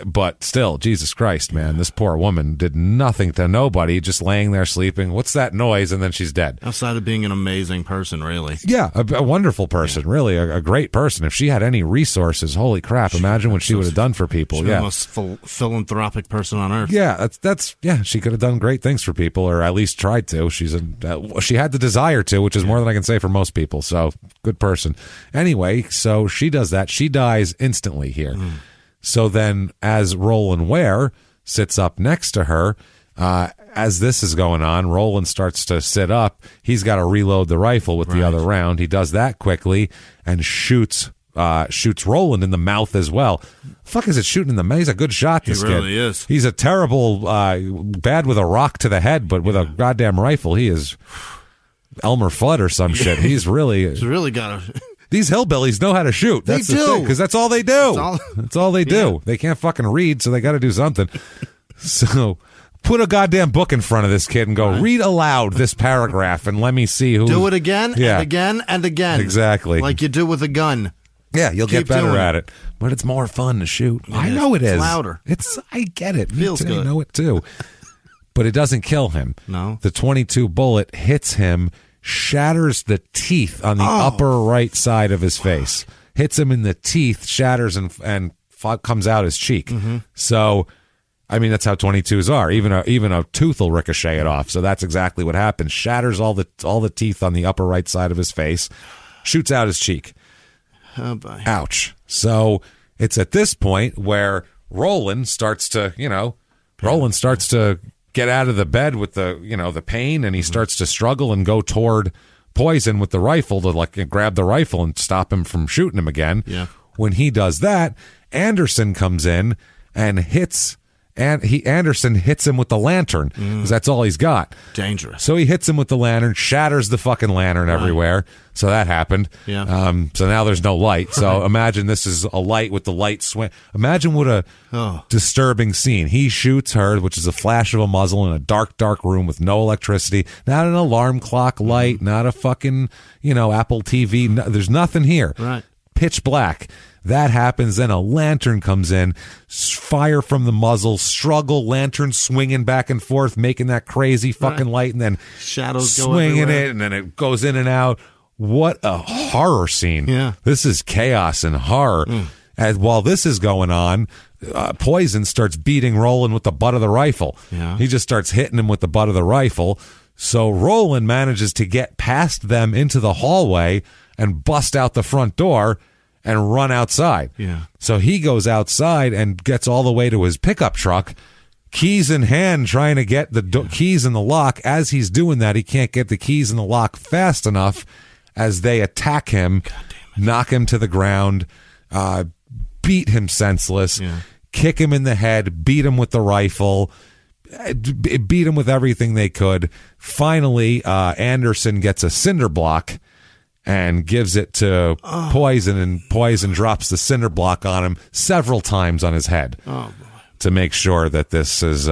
But still, Jesus Christ, man, this poor woman did nothing to nobody, just laying there sleeping. What's that noise? And then she's dead. Outside of being an amazing person, really. Yeah, a wonderful person, really, a great person. If she had any resources, holy crap, imagine what she would have done for people. She's the most philanthropic person on earth. Yeah, she could have done great things for people, or at least tried to. She had the desire to, which is more than I can say for most people. So, good person. Anyway, so she does that. She dies instantly here. So then, as Roland Ware sits up next to her, as this is going on, Roland starts to sit up. He's got to reload the rifle with the other round. He does that quickly and shoots Roland in the mouth as well. Fuck is it shooting in the mouth? He's a good shot, this kid. He really is. He's a terrible, bad with a rock to the head, but with a goddamn rifle, he is Elmer Fudd or some shit. He's really got a... These hillbillies know how to shoot. That's they do. Because that's all they do. That's all they do. They can't fucking read, so they got to do something. So put a goddamn book in front of this kid and go, read aloud this paragraph and let me see who. Do it again and again and again. Exactly. Like you do with a gun. Yeah, you'll get better at it. But it's more fun to shoot. I know it is. It's louder. I get it. Feels good. I know it too. But it doesn't kill him. No. The .22 bullet hits him, shatters the teeth on the upper right side of his face. Hits him in the teeth, shatters and comes out his cheek. Mm-hmm. So, I mean, that's how .22s are. Even a tooth will ricochet it off. So that's exactly what happens. Shatters all the teeth on the upper right side of his face. Shoots out his cheek. Oh boy. Ouch. So it's at this point where Roland starts to get out of the bed with the pain, and he starts to struggle and go toward Poison with the rifle to grab the rifle and stop him from shooting him again. Yeah. When he does that, Anderson comes in and Anderson hits him with the lantern because that's all he's got. Dangerous. So he hits him with the lantern, shatters the fucking lantern everywhere. So that happened. Yeah. So now there's no light. So imagine this is a light with the light swing. Imagine what a disturbing scene. He shoots her, which is a flash of a muzzle in a dark, dark room with no electricity, not an alarm clock light, not a fucking, Apple TV. No, there's nothing here. Right. Pitch black. That happens, then a lantern comes in, fire from the muzzle, struggle, lantern swinging back and forth, making that crazy fucking light, and then shadows swinging it, and then it goes in and out. What a horror scene. Yeah. This is chaos and horror. And while this is going on, Poison starts beating Roland with the butt of the rifle. Yeah. He just starts hitting him with the butt of the rifle. So Roland manages to get past them into the hallway and bust out the front door and run outside. Yeah. So he goes outside and gets all the way to his pickup truck, keys in hand, trying to get the keys in the lock. As he's doing that, he can't get the keys in the lock fast enough as they attack him, knock him to the ground, beat him senseless, kick him in the head, beat him with the rifle, beat him with everything they could. Finally, Anderson gets a cinder block and gives it to Poison, and Poison drops the cinder block on him several times on his head to make sure that this is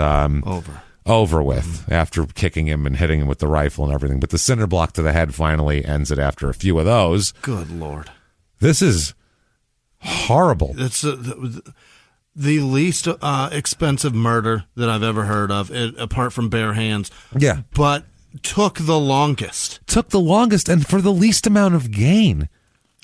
over with after kicking him and hitting him with the rifle and everything. But the cinder block to the head finally ends it after a few of those. Good Lord. This is horrible. It's the least expensive murder that I've ever heard of, apart from bare hands. Yeah. But took the longest. And for the least amount of gain.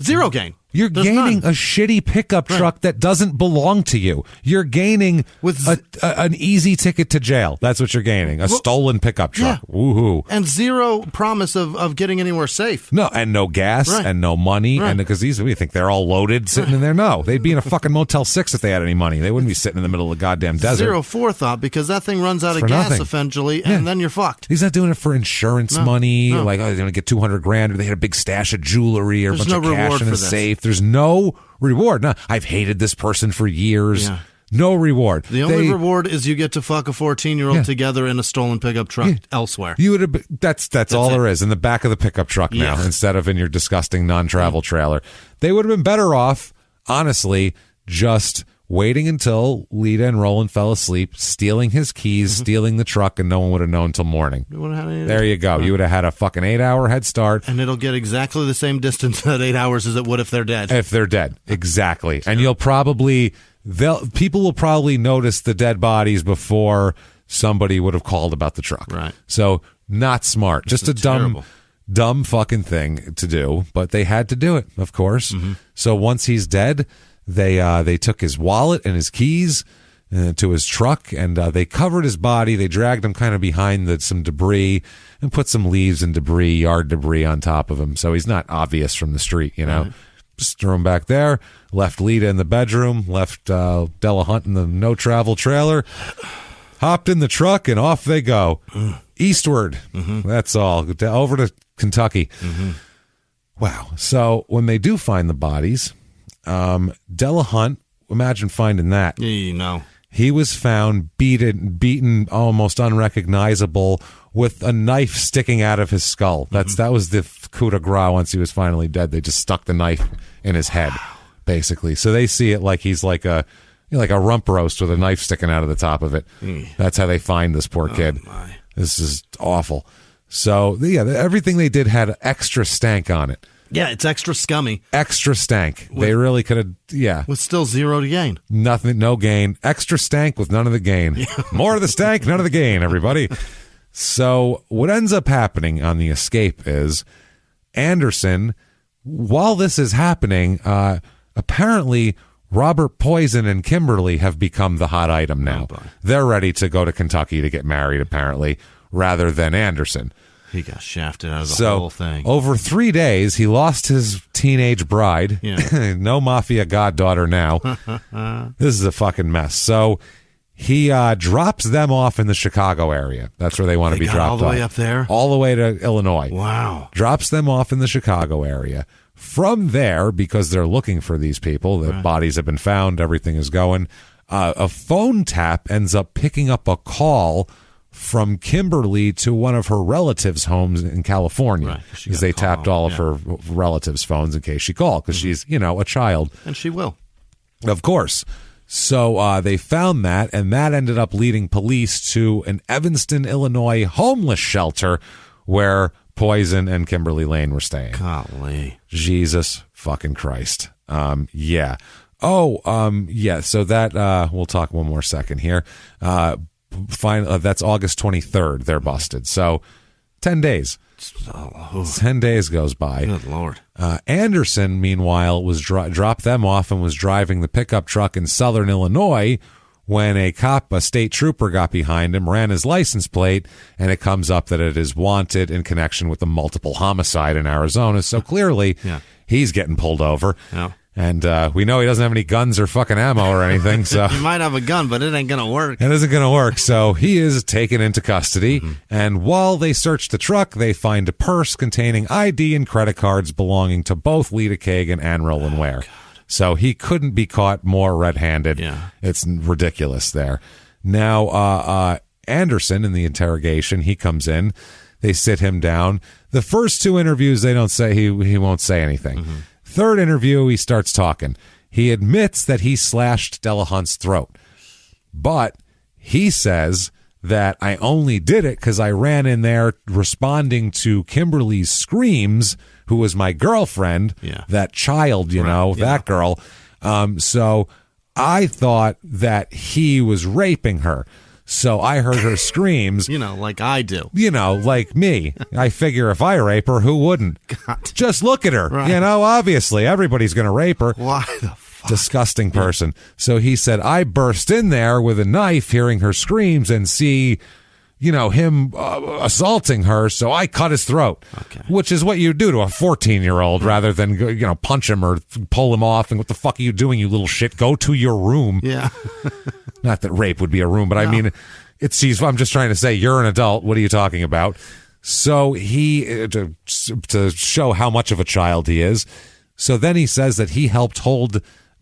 Zero gain. You're gaining a shitty pickup truck that doesn't belong to you. You're gaining with an easy ticket to jail. That's what you're gaining. A stolen pickup truck. Yeah. Woohoo. And zero promise of getting anywhere safe. No, and no gas and no money. Right. And because we think they're all loaded sitting in there. No, they'd be in a fucking Motel 6 if they had any money. They wouldn't be sitting in the middle of the goddamn desert. Zero forethought, because that thing runs out of gas eventually, and then you're fucked. He's not doing it for insurance money. Like, they're going to get $200,000, or they had a big stash of jewelry or a bunch of cash in a safe. There's no reward. No, I've hated this person for years. Yeah. No reward. The only reward is you get to fuck a 14-year-old together in a stolen pickup truck elsewhere. You would have. That's all there is, in the back of the pickup truck now, instead of in your disgusting non-travel trailer. They would have been better off, honestly, just waiting until Lita and Roland fell asleep, stealing his keys, stealing the truck, and no one would have known until morning. There you go. You would have had a fucking 8-hour head start. And it'll get exactly the same distance at 8 hours as it would if they're dead. If they're dead. Exactly. And people will probably notice the dead bodies before somebody would have called about the truck. Right. So, not smart. Just a dumb fucking thing to do. But they had to do it, of course. Mm-hmm. So once he's dead, they took his wallet and his keys to his truck, and they covered his body. They dragged him kind of behind some debris and put some leaves and yard debris on top of him, so he's not obvious from the street, Right. Just threw him back there, left Lita in the bedroom, left Della Hunt in the no-travel trailer, hopped in the truck, and off they go. Eastward. Mm-hmm. That's all. Over to Kentucky. Mm-hmm. Wow. So when they do find the bodies, Della Hunt, imagine finding that. He was found beaten, almost unrecognizable, with a knife sticking out of his skull. That was the coup de grace. Once he was finally dead, they just stuck the knife in his head, basically. So they see it like he's like a rump roast with a knife sticking out of the top of it. That's how they find this poor kid. My. This is awful. So everything they did had extra stank on it. Yeah, it's extra scummy. Extra stank. They really could have, with still zero to gain. Nothing, no gain. Extra stank with none of the gain. Yeah. More of the stank, none of the gain, everybody. So what ends up happening on the escape is Anderson, while this is happening, apparently Robert Poison and Kimberly have become the hot item now. They're ready to go to Kentucky to get married, apparently, rather than Anderson. He got shafted out of the whole thing. Over 3 days, he lost his teenage bride. Yeah. No mafia goddaughter now. This is a fucking mess. So he drops them off in the Chicago area. That's where they want to be dropped off. All the way up there? All the way to Illinois. Wow. Drops them off in the Chicago area. From there, because they're looking for these people, the bodies have been found, everything is going, a phone tap ends up picking up a call from Kimberly to one of her relatives' homes in California, because they tapped all of her relatives' phones in case she called, because she's, a child. And she will. Of course. So they found that, and that ended up leading police to an Evanston, Illinois homeless shelter where Poison and Kimberly Lane were staying. Golly. Jesus fucking Christ. Yeah. So that, we'll talk one more second here. That's August 23rd. They're busted. So 10 days. 10 days goes by. Good Lord. Anderson, meanwhile, was dropped them off and was driving the pickup truck in southern Illinois when a state trooper got behind him, ran his license plate, and it comes up that it is wanted in connection with a multiple homicide in Arizona. So clearly, he's getting pulled over. Yeah. And we know he doesn't have any guns or fucking ammo or anything. So he might have a gun, but it ain't going to work. It isn't going to work. So he is taken into custody. Mm-hmm. And while they search the truck, they find a purse containing ID and credit cards belonging to both Lita Kagan and Roland Ware. So he couldn't be caught more red-handed. Yeah. It's ridiculous there. Now, Anderson, in the interrogation, he comes in. They sit him down. The first 2 interviews, they don't say, he won't say anything. Mm-hmm. Third interview, he starts talking. He admits that he slashed Delahunt's throat. But he says that I only did it because I ran in there responding to Kimberly's screams, who was my girlfriend, that child, that girl. So I thought that he was raping her. So I heard her screams. Like I do. Like me. I figure if I rape her, who wouldn't? God. Just look at her. Right. Obviously, everybody's going to rape her. Why the fuck? Disgusting person. So he said, I burst in there with a knife, hearing her screams, and see, him assaulting her. So I cut his throat, which is what you do to a 14-year-old rather than, punch him or pull him off. And what the fuck are you doing, you little shit? Go to your room. Yeah. Not that rape would be a room, but no. I mean, I'm just trying to say, you're an adult. What are you talking about? So he, to show how much of a child he is. So then he says that he helped hold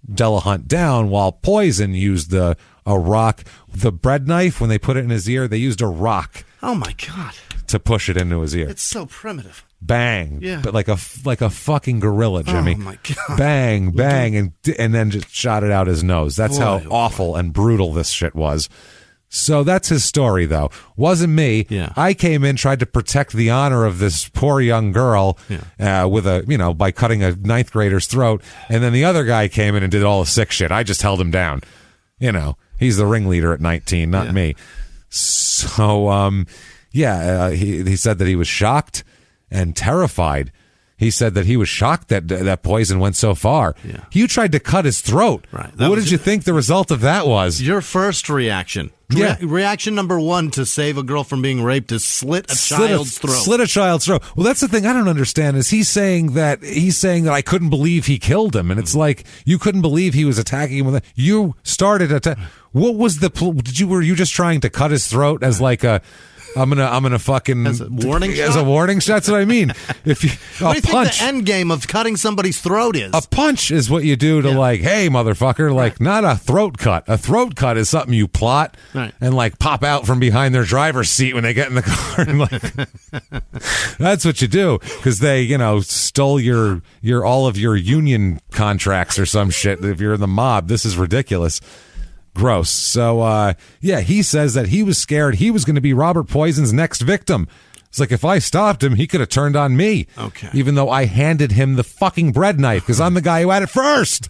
Delahunt down while Poison used a rock. The bread knife, when they put it in his ear, they used a rock. Oh my God. To push it into his ear. It's so primitive. Bang. Yeah. But like a fucking gorilla, Jimmy. Oh my God. Bang, bang, and then just shot it out his nose. That's how awful and brutal this shit was. So that's his story, though. Wasn't me. Yeah. I came in, tried to protect the honor of this poor young girl with by cutting a 9th grader's throat. And then the other guy came in and did all the sick shit. I just held him down. He's the ringleader at 19, not me. So, he said that he was shocked and terrified. He said that he was shocked that Poison went so far. Yeah. You tried to cut his throat. Right. What did you think the result of that was? Your first reaction. Yeah. Reaction number 1 to save a girl from being raped is slit a child's throat. Slit a child's throat. Well, that's the thing I don't understand is he's saying that I couldn't believe he killed him. And it's like, you couldn't believe he was attacking him with you started what was were you just trying to cut his throat as like a I'm gonna fucking as a warning shot. As a warning shot. That's what I mean. If you what do you think the end game of cutting somebody's throat is? A punch is what you do to like, hey motherfucker, like not a throat cut. A throat cut is something you plot and like pop out from behind their driver's seat when they get in the car. And like, that's what you do because they stole your all of your union contracts or some shit. If you're in the mob, this is ridiculous. Gross. So, he says that he was scared he was going to be Robert Poison's next victim. It's like, if I stopped him, he could have turned on me. Okay. Even though I handed him the fucking bread knife because I'm the guy who had it first.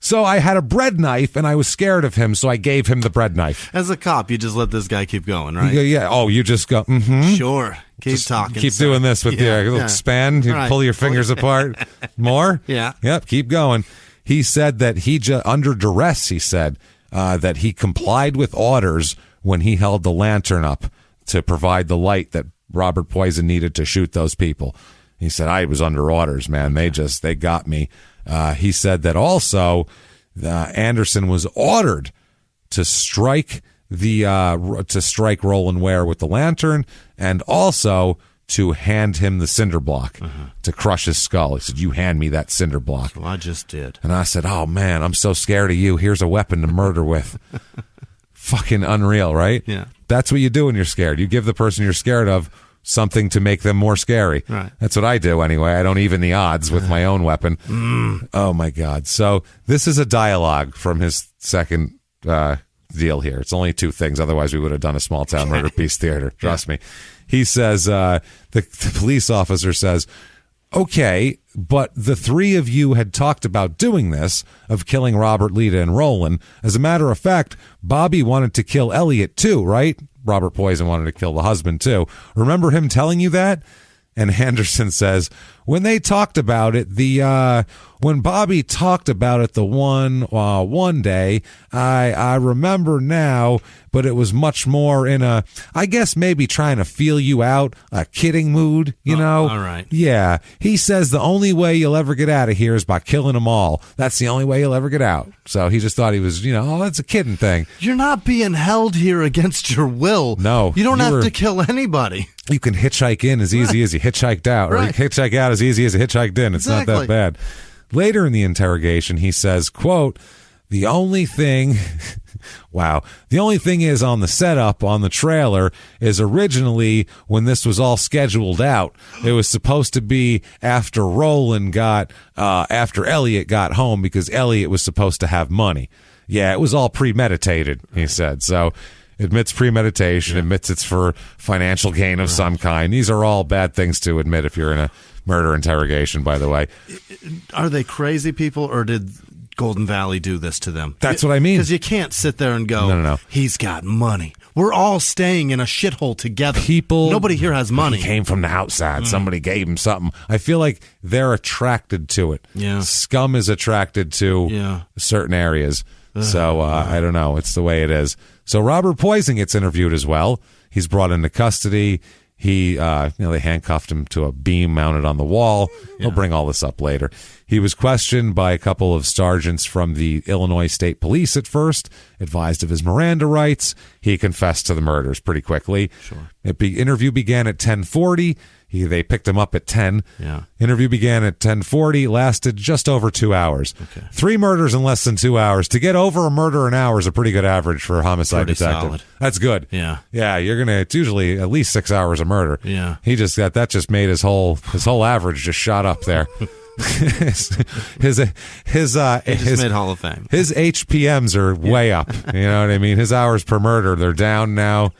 So I had a bread knife and I was scared of him, so I gave him the bread knife. As a cop, you just let this guy keep going, right? Yeah. Oh, you just go, Sure. Keep just talking. Keep doing this with your little span. You pull your fingers apart. More? Yeah. Yep, keep going. He said that under duress, he said that he complied with orders when he held the lantern up to provide the light that Robert Poison needed to shoot those people. He said, I was under orders, man. They got me. He said that also Anderson was ordered to strike Roland Ware with the lantern and also to hand him the cinder block to crush his skull. He said, you hand me that cinder block. Well, I just did. And I said, oh, man, I'm so scared of you. Here's a weapon to murder with. Fucking unreal, right? Yeah. That's what you do when you're scared. You give the person you're scared of something to make them more scary. Right. That's what I do anyway. I don't even the odds with my own weapon. Oh, my God. So this is a dialogue from his second deal here. It's only 2 things. Otherwise, we would have done a small town murder piece theater. Trust me. He says, the police officer says, okay, but the 3 of you had talked about doing this, of killing Robert, Lita, and Roland. As a matter of fact, Bobby wanted to kill Elliot too, right? Robert Poison wanted to kill the husband too. Remember him telling you that? And Anderson says, when they talked about it, when Bobby talked about it the one day, I remember now, but it was much more in I guess maybe trying to feel you out, a kidding mood, you know? All right. Yeah. He says the only way you'll ever get out of here is by killing them all. That's the only way you'll ever get out. So he just thought he was, that's a kidding thing. You're not being held here against your will. No. You don't have to kill anybody. You can hitchhike in as easy as you hitchhiked out, or hitchhike out as easy as you hitchiked in. It's not that bad. Later in the interrogation, he says, quote, the only thing is on the setup on the trailer is originally when this was all scheduled out, it was supposed to be after after Elliot got home because Elliot was supposed to have money. Yeah, it was all premeditated, he said. So admits premeditation, admits it's for financial gain of some kind. These are all bad things to admit if you're in a murder interrogation, by the way. Are they crazy people, or did Golden Valley do this to them? That's what I mean. Because you can't sit there and go, no. He's got money. We're all staying in a shithole together. Nobody here has money. He came from the outside. Somebody gave him something. I feel like they're attracted to it. Yeah. Scum is attracted to certain areas. So I don't know. It's the way it is. So Robert Poison gets interviewed as well. He's brought into custody. He, they handcuffed him to a beam mounted on the wall. He'll bring all this up later. He was questioned by a couple of sergeants from the Illinois State Police at first, advised of his Miranda rights. He confessed to the murders pretty quickly. Sure. Interview began at 10:40. They picked him up at 10. Yeah. Interview began at 10:40, lasted just over 2 hours. Okay. 3 murders in less than 2 hours. To get over a murder an hour is a pretty good average for a homicide detective. Solid. That's good. Yeah. Yeah, it's usually at least 6 hours a murder. Yeah. He just that just made his whole average just shot up there. his made Hall of Fame. His HPMs are way up. You know what I mean? His hours per murder, they're down now.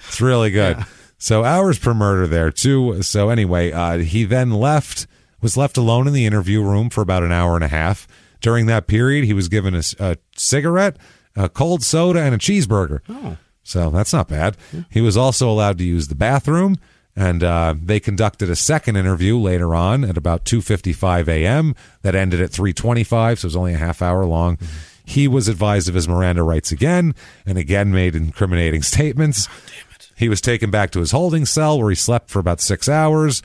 It's really good. Yeah. So hours per murder there too. So anyway, he then was left alone in the interview room for about an hour and a half. During that period, he was given a cigarette, a cold soda, and a cheeseburger. Oh. So that's not bad. Yeah. He was also allowed to use the bathroom, and they conducted a second interview later on at about 2:55 a.m. that ended at 3:25, so it was only a half hour long. Mm-hmm. He was advised of his Miranda rights again, and again made incriminating statements. Oh, damn it. He was taken back to his holding cell where he slept for about 6 hours.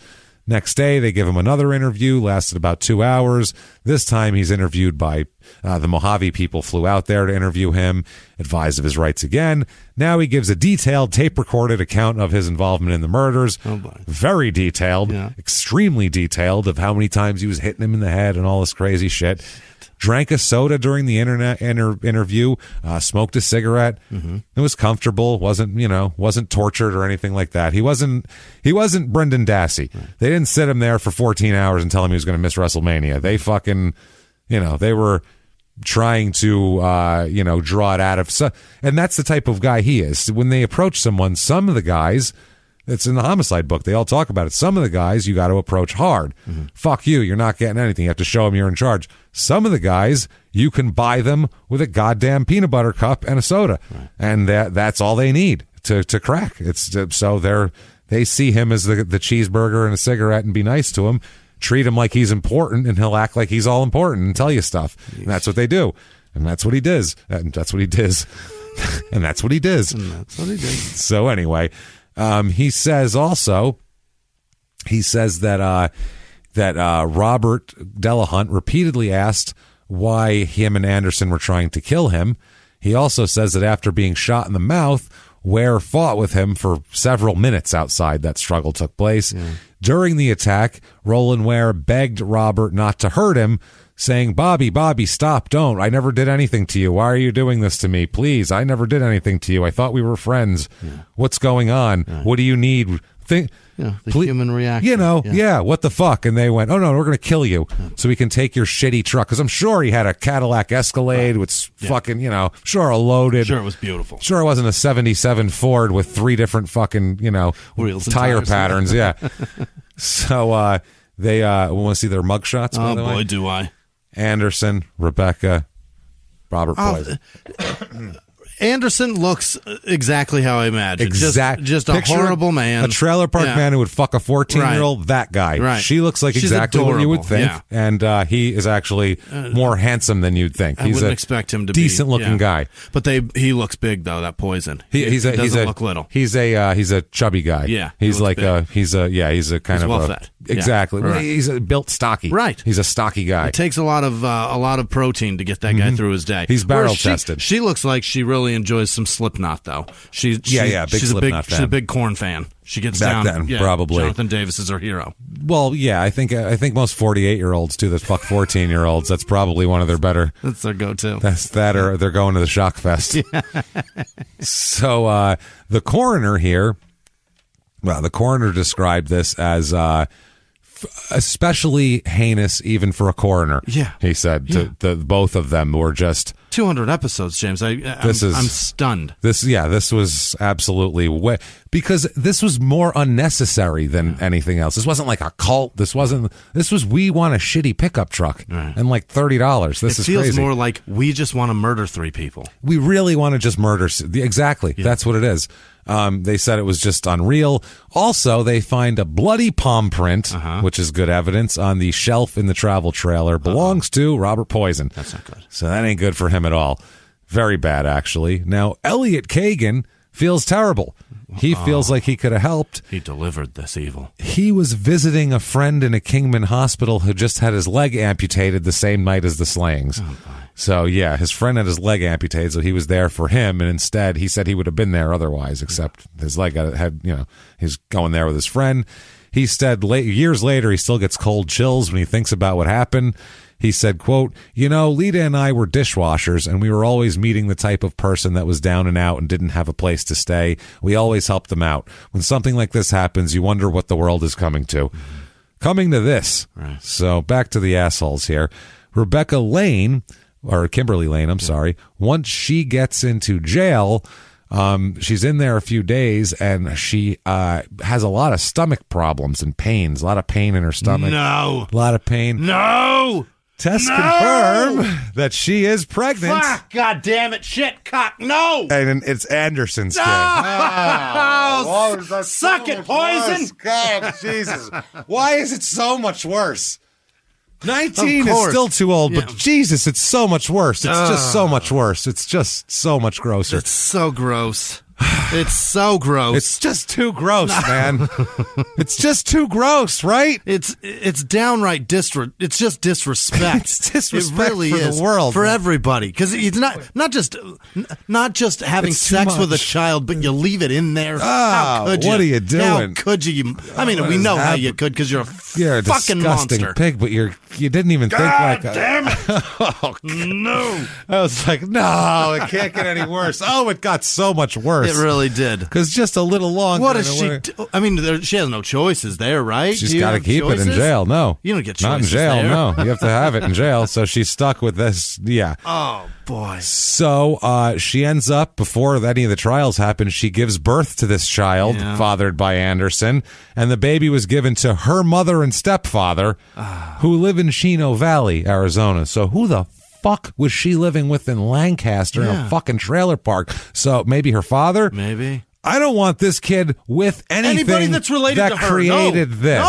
Next day, they give him another interview, lasted about 2 hours. This time, he's interviewed by the Mojave people flew out there to interview him, advised of his rights again. Now he gives a detailed tape-recorded account of his involvement in the murders. Oh, boy. Very detailed, extremely detailed of how many times he was hitting him in the head and all this crazy shit. Drank a soda during the interview, smoked a cigarette. Mm-hmm. It was comfortable. Wasn't tortured or anything like that. He wasn't Brendan Dassey. Right. They didn't sit him there for 14 hours and tell him he was going to miss WrestleMania. They fucking, they were trying to, draw it out of. And that's the type of guy he is. When they approach someone, some of the guys, it's in the homicide book, they all talk about it. Some of the guys you got to approach hard. Mm-hmm. Fuck you. You're not getting anything. You have to show them you're in charge. Some of the guys, you can buy them with a goddamn peanut butter cup and a soda. Right. And that's all they need to crack. It's so they see him as the cheeseburger and a cigarette and be nice to him, treat him like he's important, and he'll act like he's all important and tell you stuff. Yes. And that's what they do. And that's what he does. And that's what he does. And that's what he does. And that's what he did. So anyway, he says that Robert Delahunt repeatedly asked why him and Anderson were trying to kill him. He also says that after being shot in the mouth, Ware fought with him for several minutes outside that struggle took place. Yeah. During the attack, Roland Ware begged Robert not to hurt him, saying, Bobby, stop, don't. I never did anything to you. Why are you doing this to me? Please, I never did anything to you. I thought we were friends. Yeah. What's going on? Right. What do you need? Human reaction. What the fuck? And they went, oh, no, we're going to kill you so we can take your shitty truck. Because I'm sure he had a Cadillac Escalade with fucking, sure a loaded. Sure, it was beautiful. Sure, it wasn't a 77 Ford with 3 different fucking, wheels and tire patterns. Yeah. So they want to see their mugshots, by the way? Oh, boy, do I. Anderson, Rebecca, Robert Poison. Anderson looks exactly how I imagined. Just a horrible man. A trailer park man who would fuck a 14-year-old, right. That guy. Right. She looks like She's exactly adorable. what you would think. Yeah. And he is actually more handsome than you'd think. I wouldn't expect him to be. Decent-looking guy. But he looks big, though, that Poison. He doesn't look little. He's a chubby guy. Yeah. He's like big. He's a kind of well-fed. Exactly. Yeah. Right. He's built stocky. Right. He's a stocky guy. It takes a lot of protein to get that guy through his day. He's barrel-chested. She looks like she really enjoys some Slipknot, though. She's Slipknot fan. She's a big Korn fan. She gets back down. Then, probably. Jonathan Davis is her hero. Well, yeah, I think most 48-year-olds do that. Fuck 14-year-olds. That's probably one of their better. That's their go-to. That's that, or they're going to the Shock Fest. Yeah. So the coroner here, the coroner described this as especially heinous, even for a coroner. Yeah, he said both of them were just 200 episodes. James, I'm stunned. This was absolutely because this was more unnecessary than anything else. This wasn't like a cult. This was we want a shitty pickup truck and like $30. This is feels crazy. More like we just want to murder 3 people. We really want to just murder. Exactly, that's what it is. They said it was just unreal. Also, they find a bloody palm print, which is good evidence, on the shelf in the travel trailer. Belongs to Robert Poison. That's not good. So that ain't good for him at all. Very bad, actually. Now, Elliot Kagan feels terrible. He feels like he could have helped. He delivered this evil. He was visiting a friend in a Kingman hospital who just had his leg amputated the same night as the slayings. So, yeah, his friend had his leg amputated, so he was there for him, and instead he said he would have been there otherwise, except his leg he's going there with his friend. He said years later he still gets cold chills when he thinks about what happened. He said, quote, Lita and I were dishwashers, and we were always meeting the type of person that was down and out and didn't have a place to stay. We always helped them out. When something like this happens, you wonder what the world is coming to. Coming to this. Right. So back to the assholes here. Rebecca Lane, or Kimberly Lane, I'm sorry, once she gets into jail, she's in there a few days, and she has a lot of stomach problems and pains. A lot of pain in her stomach. No. A lot of pain. No. Tests confirm that she is pregnant. Fuck, God damn it, shit, cock, no! And it's Anderson's kid. Oh, suck it, Poison! God, Jesus. Why is it so much worse? 19 is still too old, but Jesus, it's so much worse. It's just so much worse. It's just so much grosser. It's so gross. It's so gross. It's just too gross, man. It's just too gross, right? It's downright it's just disrespect. It's disrespect it really for is, the world, for everybody. Because it's not just having sex with a child, but you leave it in there. How could you? What are you doing? How could you? I mean, we know how you could because you're a fucking disgusting monster. Pig, but you didn't even think like that. Damn it! Oh, no. I was like, no, it can't get any worse. Oh, it got so much worse. It really did. Because just a little longer. What does she do? I mean, she has no choices there, right? She's got to keep it in jail. No. You don't get choices not in jail, there. no. You have to have it in jail. So she's stuck with this. Yeah. Oh, boy. So she ends up, before any of the trials happen, she gives birth to this child, fathered by Anderson. And the baby was given to her mother and stepfather, who live in Chino Valley, Arizona. So who the fuck was she living with in Lancaster in a fucking trailer park? So maybe her father? Maybe. I don't want this kid with anybody that's related that to her. created this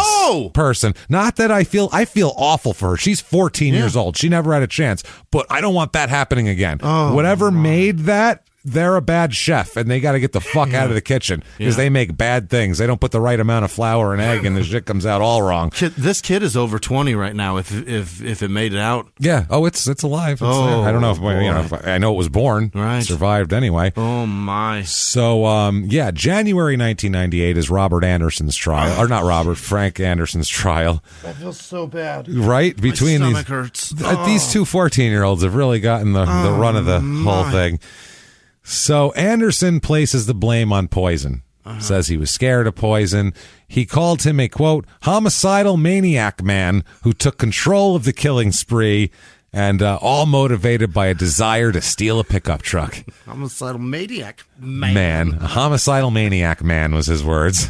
person. Not that I feel awful for her. She's 14 years old. She never had a chance. But I don't want that happening again. Whatever made that, they're a bad chef, and they got to get the fuck out of the kitchen because they make bad things. They don't put the right amount of flour and egg, and the shit comes out all wrong. This kid is over 20 right now. If it made it out, it's alive. It's there. I don't know if I know it was born. Right, survived anyway. Oh my. So January 1998 is Robert Anderson's trial, or not Robert, Frank Anderson's trial. That feels so bad. Right between my stomach hurts. These two 14-year-olds have really gotten the run of the whole thing. So Anderson places the blame on Poison. Says he was scared of Poison. He called him a, quote, homicidal maniac man who took control of the killing spree, and all motivated by a desire to steal a pickup truck. Homicidal maniac man. A homicidal maniac man was his words.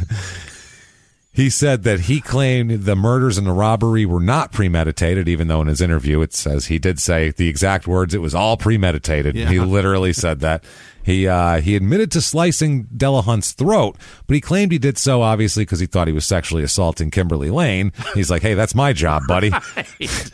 He said that he claimed the murders and the robbery were not premeditated, even though in his interview it says he did say the exact words, it was all premeditated. Yeah. He literally said that. He admitted to slicing Delahunt's throat, but he claimed he did so obviously because he thought he was sexually assaulting Kimberly Lane. He's like, hey, that's my job, buddy. Right.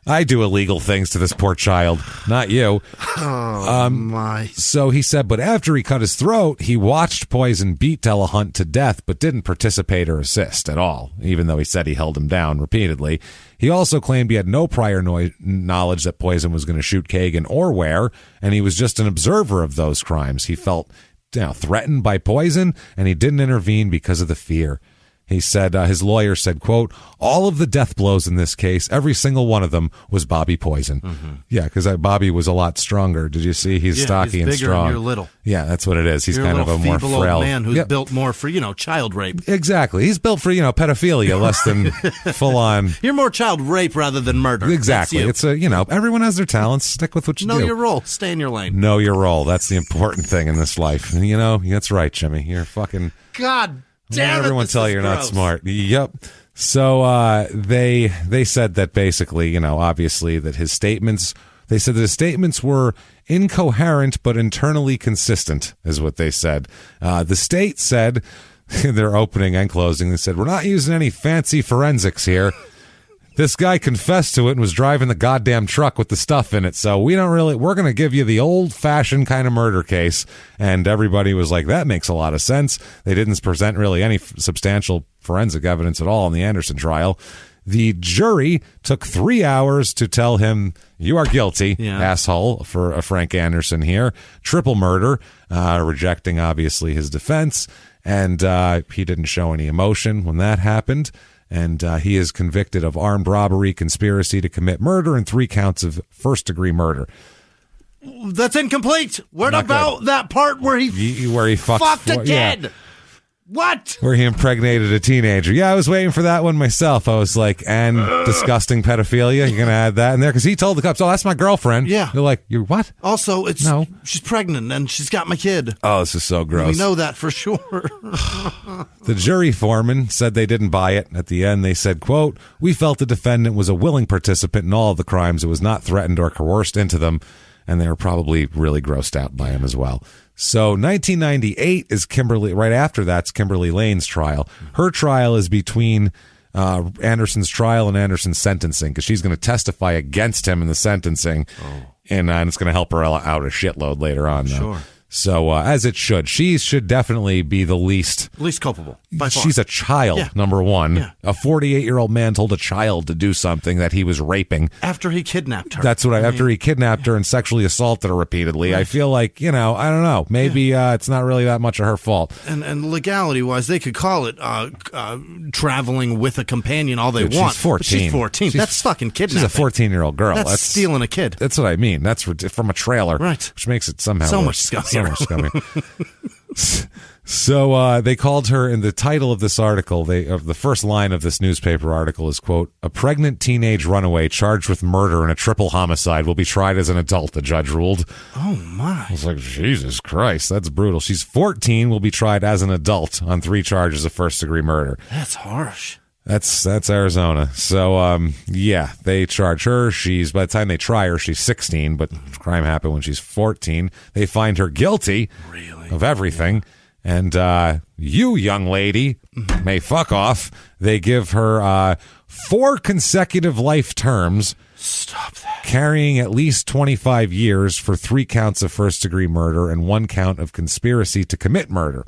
I do illegal things to this poor child, not you. Oh, my. So he said, but after he cut his throat, he watched Poison beat Delahunt to death, but didn't participate or assist at all, even though he said he held him down repeatedly. He also claimed he had no prior knowledge that Poison was going to shoot Kagan or Ware, and he was just an observer of those crimes. He felt threatened by Poison, and he didn't intervene because of the fear. He said, his lawyer said, quote, all of the death blows in this case, every single one of them was Bobby Poison. Mm-hmm. Yeah, because Bobby was a lot stronger. Did you see? He's stocky and strong. And you're little. Yeah, that's what it is. He's you're kind of a more frail old man who's built more for, child rape. Exactly. He's built for, pedophilia, less than full on. You're more child rape rather than murder. Exactly. It's everyone has their talents. Stick with what you do. Know your role. Stay in your lane. Know your role. That's the important thing in this life. And, that's right, Jimmy. You're fucking. God damn it. Everyone tell you you're not smart. Yep. So they said that basically, obviously that his statements. They said that his statements were incoherent but internally consistent, is what they said. The state said, in their opening and closing, they said, we're not using any fancy forensics here. This guy confessed to it and was driving the goddamn truck with the stuff in it. So we're going to give you the old-fashioned kind of murder case. And everybody was like, that makes a lot of sense. They didn't present really any substantial forensic evidence at all in the Anderson trial. The jury took 3 hours to tell him, you are guilty, asshole, for Frank Anderson here. Triple murder, rejecting, obviously, his defense. And he didn't show any emotion when that happened. And he is convicted of armed robbery, conspiracy to commit murder, and 3 counts of first-degree murder. That's incomplete. What about that part where he fucked a kid? Yeah. What? Where he impregnated a teenager. Yeah, I was waiting for that one myself. I was like, and disgusting pedophilia. You're going to add that in there? Because he told the cops, oh, that's my girlfriend. Yeah. They're like, you what? Also, she's pregnant and she's got my kid. Oh, this is so gross. We know that for sure. The jury foreman said they didn't buy it. At the end, they said, quote, we felt the defendant was a willing participant in all of the crimes. It was not threatened or coerced into them. And they were probably really grossed out by him as well. So 1998 is right after that's Kimberly Lane's trial. Her trial is between Anderson's trial and Anderson's sentencing because she's going to testify against him in the sentencing. And it's going to help her out a shitload later on. Sure. So as it should. She should definitely be the least culpable. By far. She's a child, number one. Yeah. A 48-year-old man told a child to do something that he was raping. After he kidnapped her. That's what after he kidnapped her and sexually assaulted her repeatedly. Right. I feel like, I don't know. Maybe it's not really that much of her fault. And legality-wise, they could call it traveling with a companion all they want. She's 14. But she's 14. That's fucking kidnapping. She's a 14-year-old girl. That's stealing a kid. That's what I mean. That's from a trailer. Right. Which makes it somehow so worse. Much scummier. So they called her, in the title of this article, the first line of this newspaper article is, quote, a pregnant teenage runaway charged with murder and a triple homicide will be tried as an adult, the judge ruled. Oh, my. I was like, Jesus Christ, that's brutal. She's 14, will be tried as an adult on 3 charges of first-degree murder. That's harsh. That's Arizona. So, they charge her. By the time they try her, she's 16, but crime happened when she's 14. They find her guilty of everything. And you, young lady, may fuck off. They give her 4 consecutive life terms. Stop that. Carrying at least 25 years for 3 counts of first-degree murder and 1 count of conspiracy to commit murder.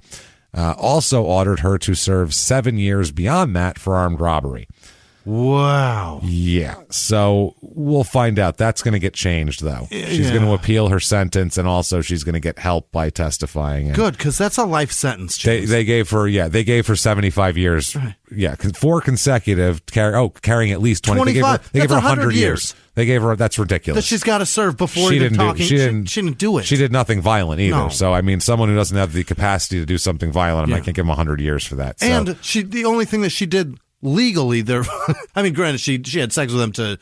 Also ordered her to serve 7 years beyond that for armed robbery. Wow. Yeah. So we'll find out. That's going to get changed, though. She's going to appeal her sentence, and also she's going to get help by testifying. Good, because that's a life sentence. They gave her 75 years. Right. Yeah, 4 consecutive, carrying at least 20. 25. They gave her 100 years. They gave her, that's ridiculous. That she's got to serve before even talking. She didn't do it. She did nothing violent either. No. So, I mean, someone who doesn't have the capacity to do something violent, I can't give them 100 years for that. So. And the only thing that she did legally there, I mean, granted, she had sex with him to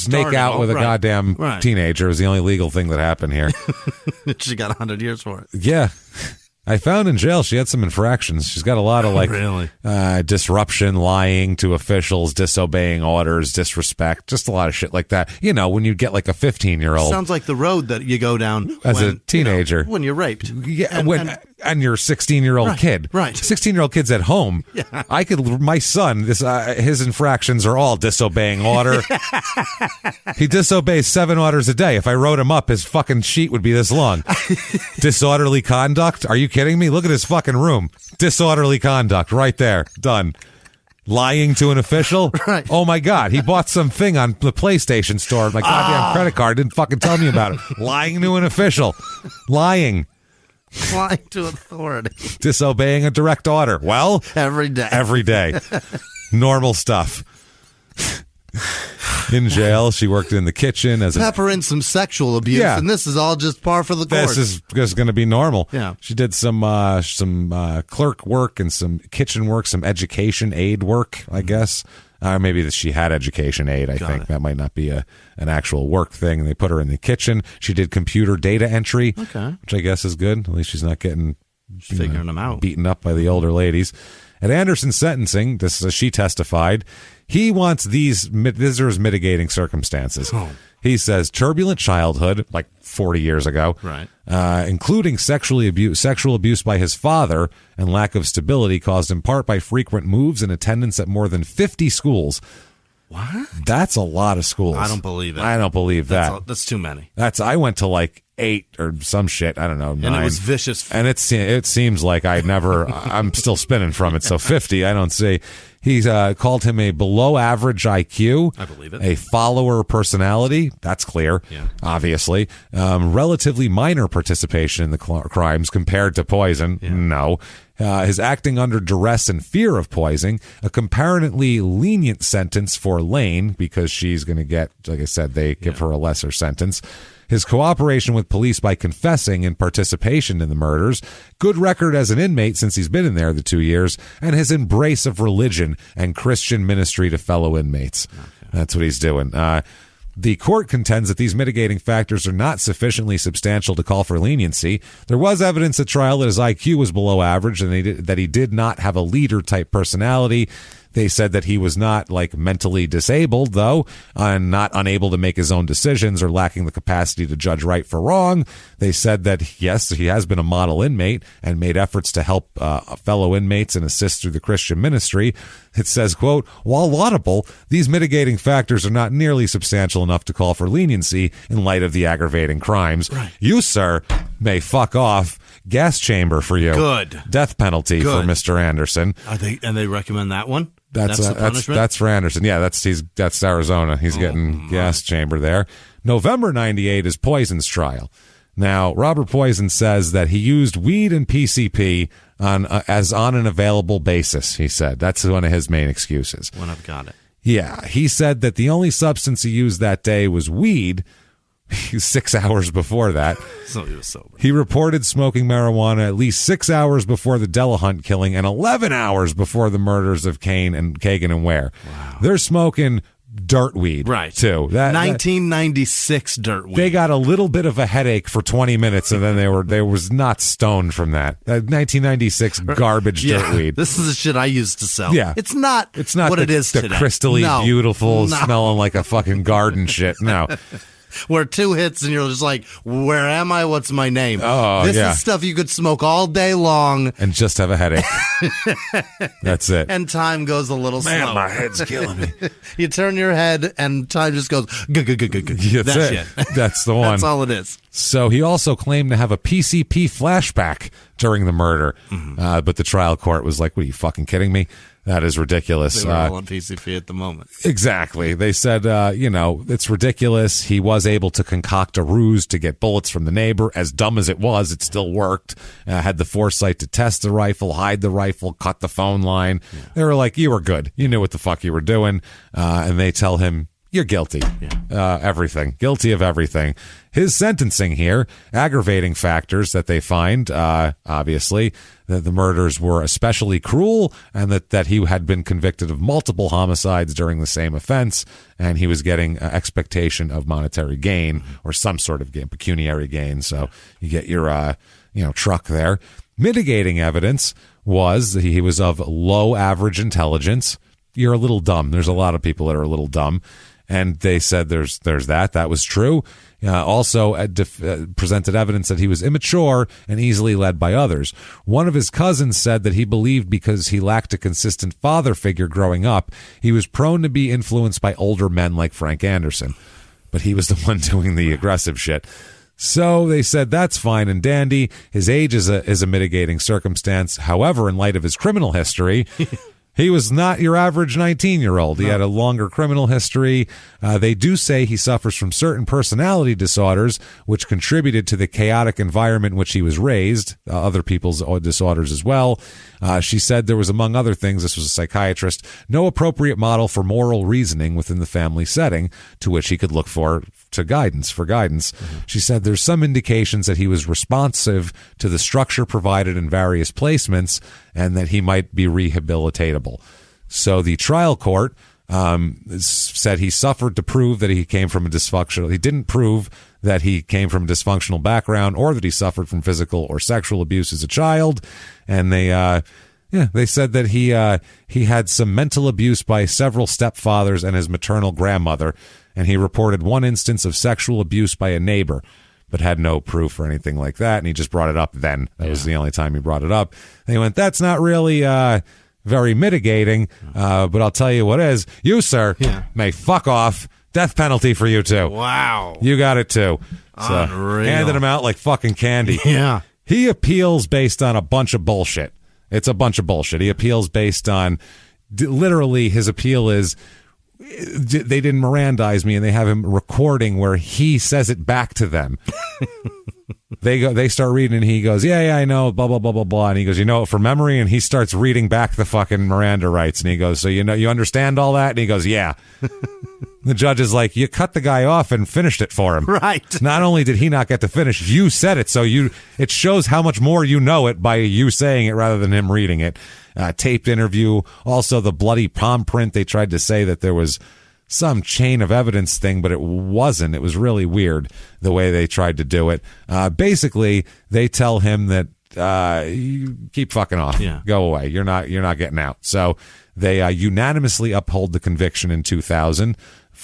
make out with a goddamn teenager. It was the only legal thing that happened here. She got 100 years for it. Yeah. I found in jail she had some infractions. She's got a lot of disruption, lying to officials, disobeying orders, disrespect, just a lot of shit like that. When you get like a 15-year-old. Sounds like the road that you go down as a teenager. When you're raped. Yeah, and your 16-year-old kid. Right. 16-year-old kid's at home. Yeah. My son, his infractions are all disobeying order. He disobeys 7 orders a day. If I wrote him up, his fucking sheet would be this long. Disorderly conduct? Are you kidding me? Look at his fucking room. Disorderly conduct right there. Done. Lying to an official? Right. Oh my God. He bought something on the PlayStation store. My goddamn credit card didn't fucking tell me about it. Lying to an official. Lying. Lying to authority. Disobeying a direct order. Well, every day. Every day. Normal stuff. In jail, she worked in the kitchen as pepper in some sexual abuse, and this is all just par for the course. This is going to be normal. Yeah. She did some clerk work and some kitchen work, some education aid work, I guess. Maybe that she had education aid. I think that might not be an actual work thing. They put her in the kitchen. She did computer data entry, which I guess is good. At least she's not getting figuring them out, beaten up by the older ladies. At Anderson's sentencing, this is as she testified, he wants these visitors' mitigating circumstances. He says turbulent childhood, like 40 years ago, right, including sexual abuse by his father and lack of stability caused in part by frequent moves and attendance at more than 50 schools. What? That's a lot of schools. I don't believe it. I don't believe that. That's too many. I went to like 8 or some shit. I don't know. 9. And it was vicious. And it seems like I'm still spinning from it. So 50, I don't see. He's called him a below average IQ. I believe it. A follower personality. That's clear. Yeah. Obviously. Relatively minor participation in the crimes compared to poison. Yeah. No. His acting under duress and fear of poisoning, a comparatively lenient sentence for Lane because she's going to get, like I said, they give her a lesser sentence. His cooperation with police by confessing and participation in the murders, good record as an inmate since he's been in there the 2 years, and his embrace of religion and Christian ministry to fellow inmates. Okay. That's what he's doing. The court contends that these mitigating factors are not sufficiently substantial to call for leniency. There was evidence at trial that his IQ was below average and that he did not have a leader-type personality. They said that he was not like mentally disabled, though, and not unable to make his own decisions or lacking the capacity to judge right for wrong. They said that, yes, he has been a model inmate and made efforts to help fellow inmates and assist through the Christian ministry. It says, quote, while laudable, these mitigating factors are not nearly substantial enough to call for leniency in light of the aggravating crimes. Right. You, sir, may fuck off. Gas chamber for you. Good. Death penalty for Mr. Anderson. And they recommend that one? That's the punishment? That's for Anderson. Yeah, that's Arizona. He's getting gas chamber there. November 98 is Poison's trial. Now, Robert Poison says that he used weed and PCP on an available basis, he said. That's one of his main excuses. When I've got it. Yeah, he said that the only substance he used that day was weed. 6 hours before that. So he was sober. He reported smoking marijuana at least 6 hours before the Delahunt killing and 11 hours before the murders of Kagan and Ware. Wow. They're smoking dirt weed, right? Too. 1996 dirt weed. They got a little bit of a headache for 20 minutes, and then they was not stoned from that. 1996 garbage dirt weed. This is the shit I used to sell. Yeah, it's not what it is today. The crystally beautiful, smelling like a fucking garden shit. No. Where 2 hits and you're just like, where am I? What's my name? Oh, this is stuff you could smoke all day long and just have a headache. That's it. And time goes a little slow. My head's killing me. You turn your head and time just goes. That's it. That's the one. That's all it is. So he also claimed to have a PCP flashback during the murder, but the trial court was like, "What are you fucking kidding me? That is ridiculous." They were all on PCP at the moment. Exactly. They said, it's ridiculous. He was able to concoct a ruse to get bullets from the neighbor. As dumb as it was, it still worked. Had the foresight to test the rifle, hide the rifle, cut the phone line. Yeah. They were like, you were good. You knew what the fuck you were doing. And they tell him, you're guilty. Yeah. Everything. Guilty of everything. His sentencing here, aggravating factors that they find, obviously, that the murders were especially cruel and that he had been convicted of multiple homicides during the same offense, and he was getting expectation of monetary gain or some sort of gain, pecuniary gain. So you get your, truck there. Mitigating evidence was that he was of low average intelligence. You're a little dumb. There's a lot of people that are a little dumb. And they said there's that. That was true. Also presented evidence that he was immature and easily led by others. One of his cousins said that he believed because he lacked a consistent father figure growing up, he was prone to be influenced by older men like Frank Anderson. But he was the one doing the aggressive shit. So they said that's fine and dandy. His age is a mitigating circumstance. However, in light of his criminal history... He was not your average 19-year-old. He had a longer criminal history. They do say he suffers from certain personality disorders, which contributed to the chaotic environment in which he was raised, other people's disorders as well. She said there was, among other things, this was a psychiatrist, no appropriate model for moral reasoning within the family setting to which he could look for guidance. Mm-hmm. She said there's some indications that he was responsive to the structure provided in various placements and that he might be rehabilitatable. So the trial court said he suffered to prove that he came from a dysfunctional. He didn't prove that he came from a dysfunctional background or that he suffered from physical or sexual abuse as a child. And they said that he had some mental abuse by several stepfathers and his maternal grandmother, and he reported one instance of sexual abuse by a neighbor, but had no proof or anything like that, and he just brought it up then. That was the only time he brought it up. And he went, that's not really very mitigating, but I'll tell you what is. You, sir, may fuck off. Death penalty for you, too. Wow. You got it, too. So, unreal. handed him out like fucking candy. Yeah. He appeals based on a bunch of bullshit. It's a bunch of bullshit. He appeals based on, literally, his appeal is, they didn't Mirandize me, and they have him recording where he says it back to them. They start reading, and he goes, yeah, I know, blah, blah, blah, blah, blah. And he goes, you know it from memory? And he starts reading back the fucking Miranda rights. And he goes, so you understand all that? And he goes, yeah. The judge is like, you cut the guy off and finished it for him. Right. Not only did he not get to finish, you said it. So it shows how much more you know it by you saying it rather than him reading it. Taped interview. Also, the bloody palm print. They tried to say that there was some chain of evidence thing, but it wasn't. It was really weird the way they tried to do it. Basically, they tell him that you keep fucking off. Yeah. Go away. You're not getting out. So they unanimously uphold the conviction in 2000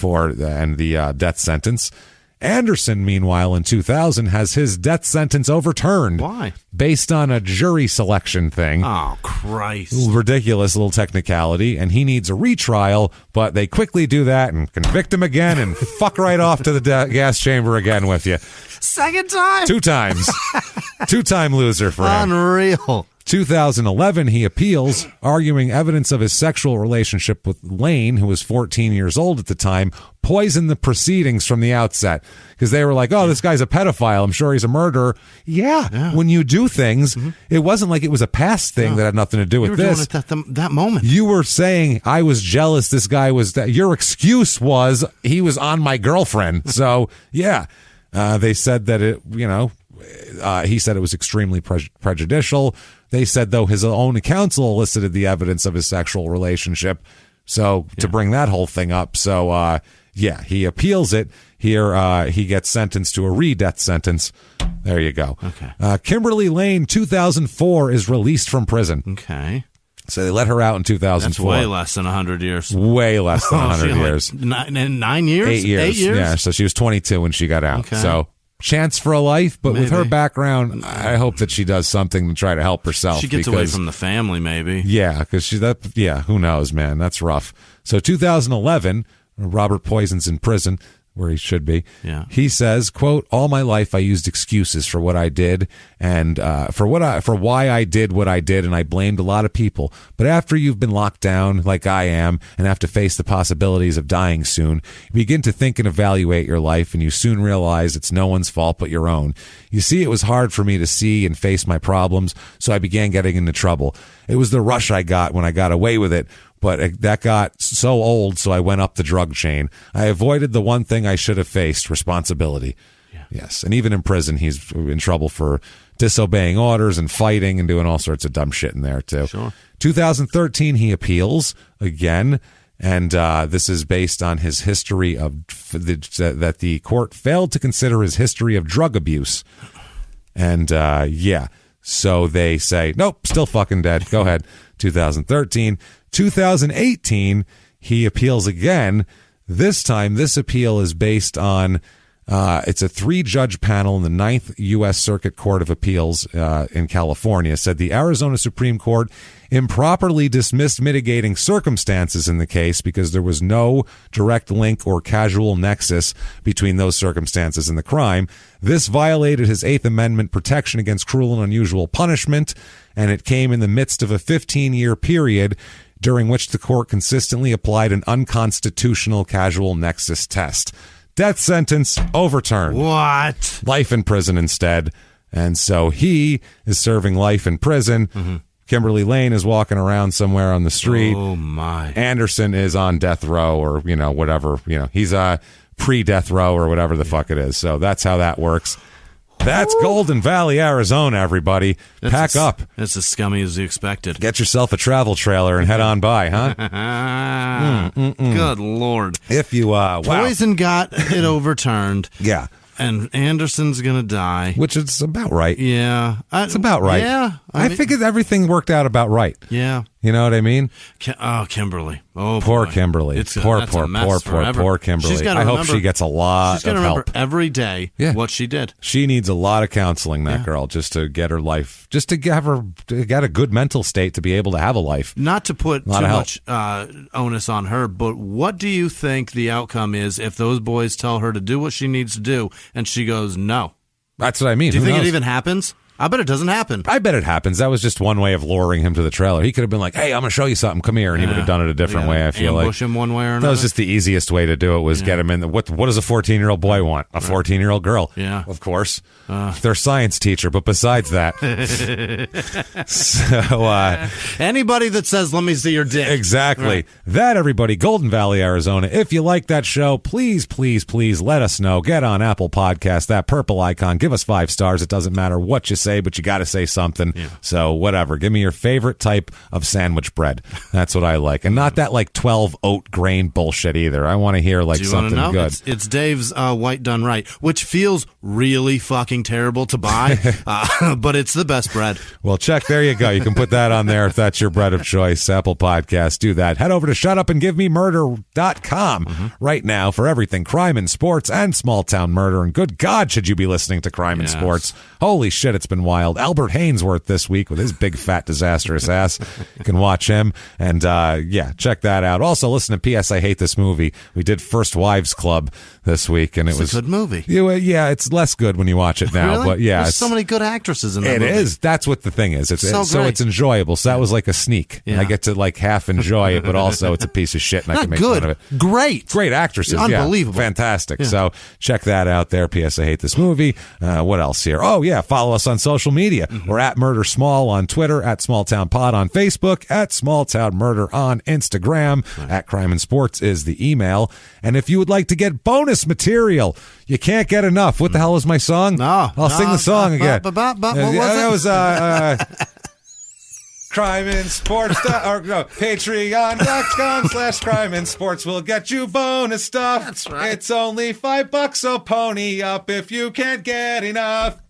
and the death sentence. Anderson, meanwhile, in 2000, has his death sentence overturned. Why? Based on a jury selection thing. Oh, Christ. Ridiculous little technicality, and he needs a retrial, but they quickly do that and convict him again and fuck right off to the gas chamber again with you. Second time? 2 times. 2-time loser for him. Unreal. 2011, he appeals, arguing evidence of his sexual relationship with Lane, who was 14 years old at the time, poisoned the proceedings from the outset. Because they were like, oh, this guy's a pedophile. I'm sure he's a murderer. Yeah. When you do things, it wasn't like it was a past thing that had nothing to do with this. You were doing it that moment. You were saying, I was jealous this guy was... Your excuse was, he was on my girlfriend. So, yeah. They said that he said it was extremely prejudicial. They said, though, his own counsel elicited the evidence of his sexual relationship. So to bring that whole thing up. So, he appeals it. Here, he gets sentenced to a re-death sentence. There you go. Okay. Kimberly Lane, 2004, is released from prison. Okay. So they let her out in 2004. That's way less than 100 years. Way less than 100 years. 9 years? 8 years. 8 years? Yeah, so she was 22 when she got out. Okay. So chance for a life, but maybe. with her background, I hope that she does something to try to help herself. She gets away from the family, maybe. Yeah, because who knows, man? That's rough. So 2011, Robert Poison's in prison, where he should be. Yeah. He says, quote, all my life I used excuses for what I did and for why I did what I did, and I blamed a lot of people. But after you've been locked down like I am and have to face the possibilities of dying soon, you begin to think and evaluate your life, and you soon realize it's no one's fault but your own. You see, it was hard for me to see and face my problems, so I began getting into trouble. It was the rush I got when I got away with it. But that got so old, so I went up the drug chain. I avoided the one thing I should have faced, responsibility. Yeah. Yes, and even in prison, he's in trouble for disobeying orders and fighting and doing all sorts of dumb shit in there, too. Sure. 2013, he appeals again, and this is based on his history of that the court failed to consider his history of drug abuse. And, so they say, nope, still fucking dead. Go ahead. 2013. 2018, he appeals again. This time, this appeal is based on, it's a 3-judge panel in the 9th U.S. Circuit Court of Appeals in California, said the Arizona Supreme Court improperly dismissed mitigating circumstances in the case because there was no direct link or causal nexus between those circumstances and the crime. This violated his 8th Amendment protection against cruel and unusual punishment, and it came in the midst of a 15-year period during which the court consistently applied an unconstitutional causal nexus test. Death sentence overturned. What? Life in prison instead. And so he is serving life in prison. Mm-hmm. Kimberly Lane is walking around somewhere on the street. Oh, my. Anderson is on death row or, whatever. He's pre-death row or whatever the fuck it is. So that's how that works. That's Golden Valley, Arizona, everybody. Pack up. It's as scummy as you expected. Get yourself a travel trailer and head on by, huh? Good Lord. If you, Poison got it overturned. Yeah. And Anderson's going to die. Which is about right. Yeah. It's about right. Yeah. I think everything worked out about right. Yeah. You know what I mean? Kimberly. Oh, poor boy. Kimberly. Poor Kimberly. I hope she gets a lot of help. She's going to remember every day what she did. She needs a lot of counseling, that girl, just to get her life, just to get a good mental state to be able to have a life. Not to put too much onus on her, but what do you think the outcome is if those boys tell her to do what she needs to do and she goes, no? That's what I mean. Do you think it even happens? I bet it doesn't happen. I bet it happens. That was just one way of luring him to the trailer. He could have been like, hey, I'm going to show you something. Come here. And he would have done it a different way, I feel like. Ambush him one way or another. That was just the easiest way to do it, was get him in. What does a 14-year-old boy want? A 14-year-old girl. Yeah. Of course. Their science teacher. But besides that. Anybody that says, let me see your dick. Exactly. Right. That, everybody, Golden Valley, Arizona. If you like that show, please, please, please let us know. Get on Apple Podcasts, that purple icon. Give us 5 stars. It doesn't matter what you say, but you got to say something. Yeah. So whatever. Give me your favorite type of sandwich bread. That's what I like. And not that like 12 oat grain bullshit either. I want to hear like something good. It's Dave's White Done Right, which feels really fucking terrible to buy, but it's the best bread. Well, there you go. You can put that on there if that's your bread of choice. Apple Podcasts, do that. Head over to shutupandgivememurder.com right now for everything crime and sports and small town murder. And good God, should you be listening to crime and sports. Holy shit, it's been wild. Albert Hainsworth this week with his big, fat, disastrous ass. You can watch him. And, check that out. Also, listen to P.S. I Hate This Movie. We did First Wives Club this week, and it was a good movie. Yeah, it's less good when you watch it now. Really? But yeah, there's so many good actresses in that movie. It is. That's what the thing is. So it's enjoyable. So that was like a sneak. Yeah. I get to like half enjoy it, but also it's a piece of shit, and I can make fun of it. Great actresses. Unbelievable. Yeah, fantastic. Yeah. So check that out there. P.S. I Hate This Movie. What else here? Oh, yeah. Follow us on social media. We're at Murder Small on Twitter, at Small Town Pod on Facebook, at Small Town Murder on Instagram, at Crime and Sports is the email. And if you would like to get bonus material, you can't get enough. What the hell is my song? I'll sing the song again. What was it? Crime and Sports, Patreon.com/Crime and Sports will get you bonus stuff. That's right. It's only $5, so pony up if you can't get enough.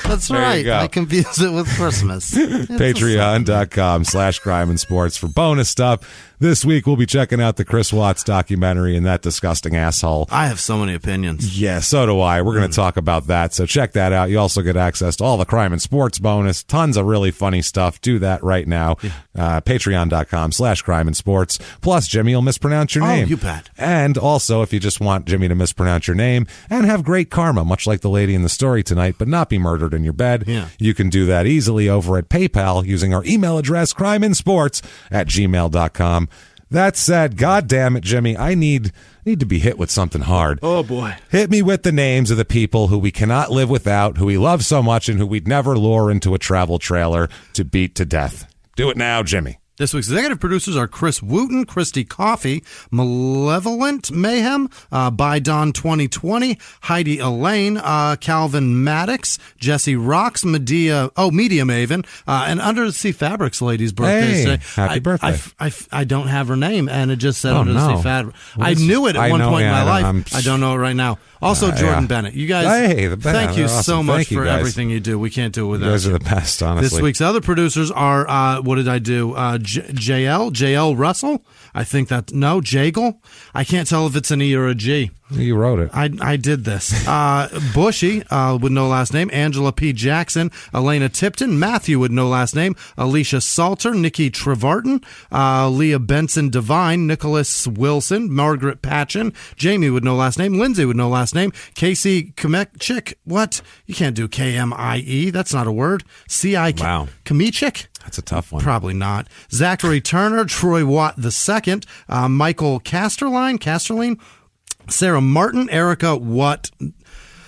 That's right. I confuse it with Christmas. Patreon.com/Crime and Sports for bonus stuff. This week, we'll be checking out the Chris Watts documentary and that disgusting asshole. I have so many opinions. Yeah, so do I. We're going to talk about that, so check that out. You also get access to all the Crime and Sports bonus. Tons of really funny stuff. Do that right now. Patreon.com/Crime and Sports. Plus, Jimmy will mispronounce your name. Oh, you bet. And also, if you just want Jimmy to mispronounce your name and have great karma, much like the lady in the story tonight, but not be murdered in your bed, you can do that easily over at PayPal using our email address, crimeandsports@gmail.com. That said, God damn it, Jimmy, I need to be hit with something hard. Oh, boy. Hit me with the names of the people who we cannot live without, who we love so much, and who we'd never lure into a travel trailer to beat to death. Do it now, Jimmy. This week's executive producers are Chris Wooten, Christy Coffey, Malevolent Mayhem, By Dawn 2020, Heidi Elaine, Calvin Maddox, Jesse Rocks, Media Maven, and Undersea Fabrics lady's birthday today. Happy birthday. I don't have her name, and it just said Undersea Fabrics. I knew it at one point in my life. I don't know it right now. Also, Jordan Bennett. You guys, thank you so much for everything you do. We can't do it without you. You guys are the best, honestly. This week's other producers are, what did I do? JL Russell. I think Jagle. I can't tell if it's an E or a G. You wrote it. I did this. Bushy, with no last name. Angela P. Jackson. Elena Tipton. Matthew with no last name. Alicia Salter. Nikki Trevarton. Leah Benson Devine. Nicholas Wilson. Margaret Patchen. Jamie with no last name. Lindsay with no last name. Casey Kmechik. What? You can't do Kmie. That's not a word. C-I. Wow. Kmechik? That's a tough one. Probably not. Zachary Turner, Troy Watt II, Michael Casterline, Sarah Martin, Erica Watt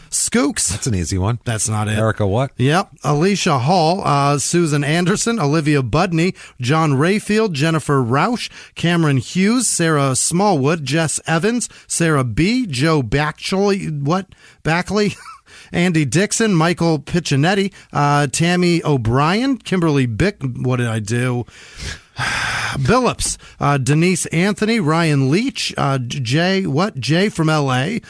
Skooks. That's an easy one. That's not it. Erica what? Yep. Alicia Hall, Susan Anderson, Olivia Budney, John Rayfield, Jennifer Rausch, Cameron Hughes, Sarah Smallwood, Jess Evans, Sarah B., Joe Backley, Andy Dixon, Michael Piccinetti, Tammy O'Brien, Kimberly Bick. What did I do? Billups, Denise Anthony, Ryan Leach, Jay from L.A.,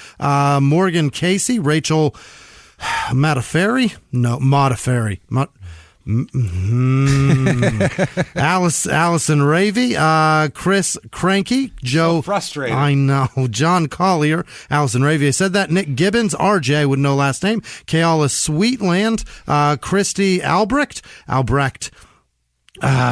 Morgan Casey, Rachel Modafferi, Allison Ravy, Chris Cranky, Joe. So frustrated. I know. John Collier, Allison Ravy. I said that. Nick Gibbons, RJ with no last name. Kayala Sweetland, Christy Albrecht.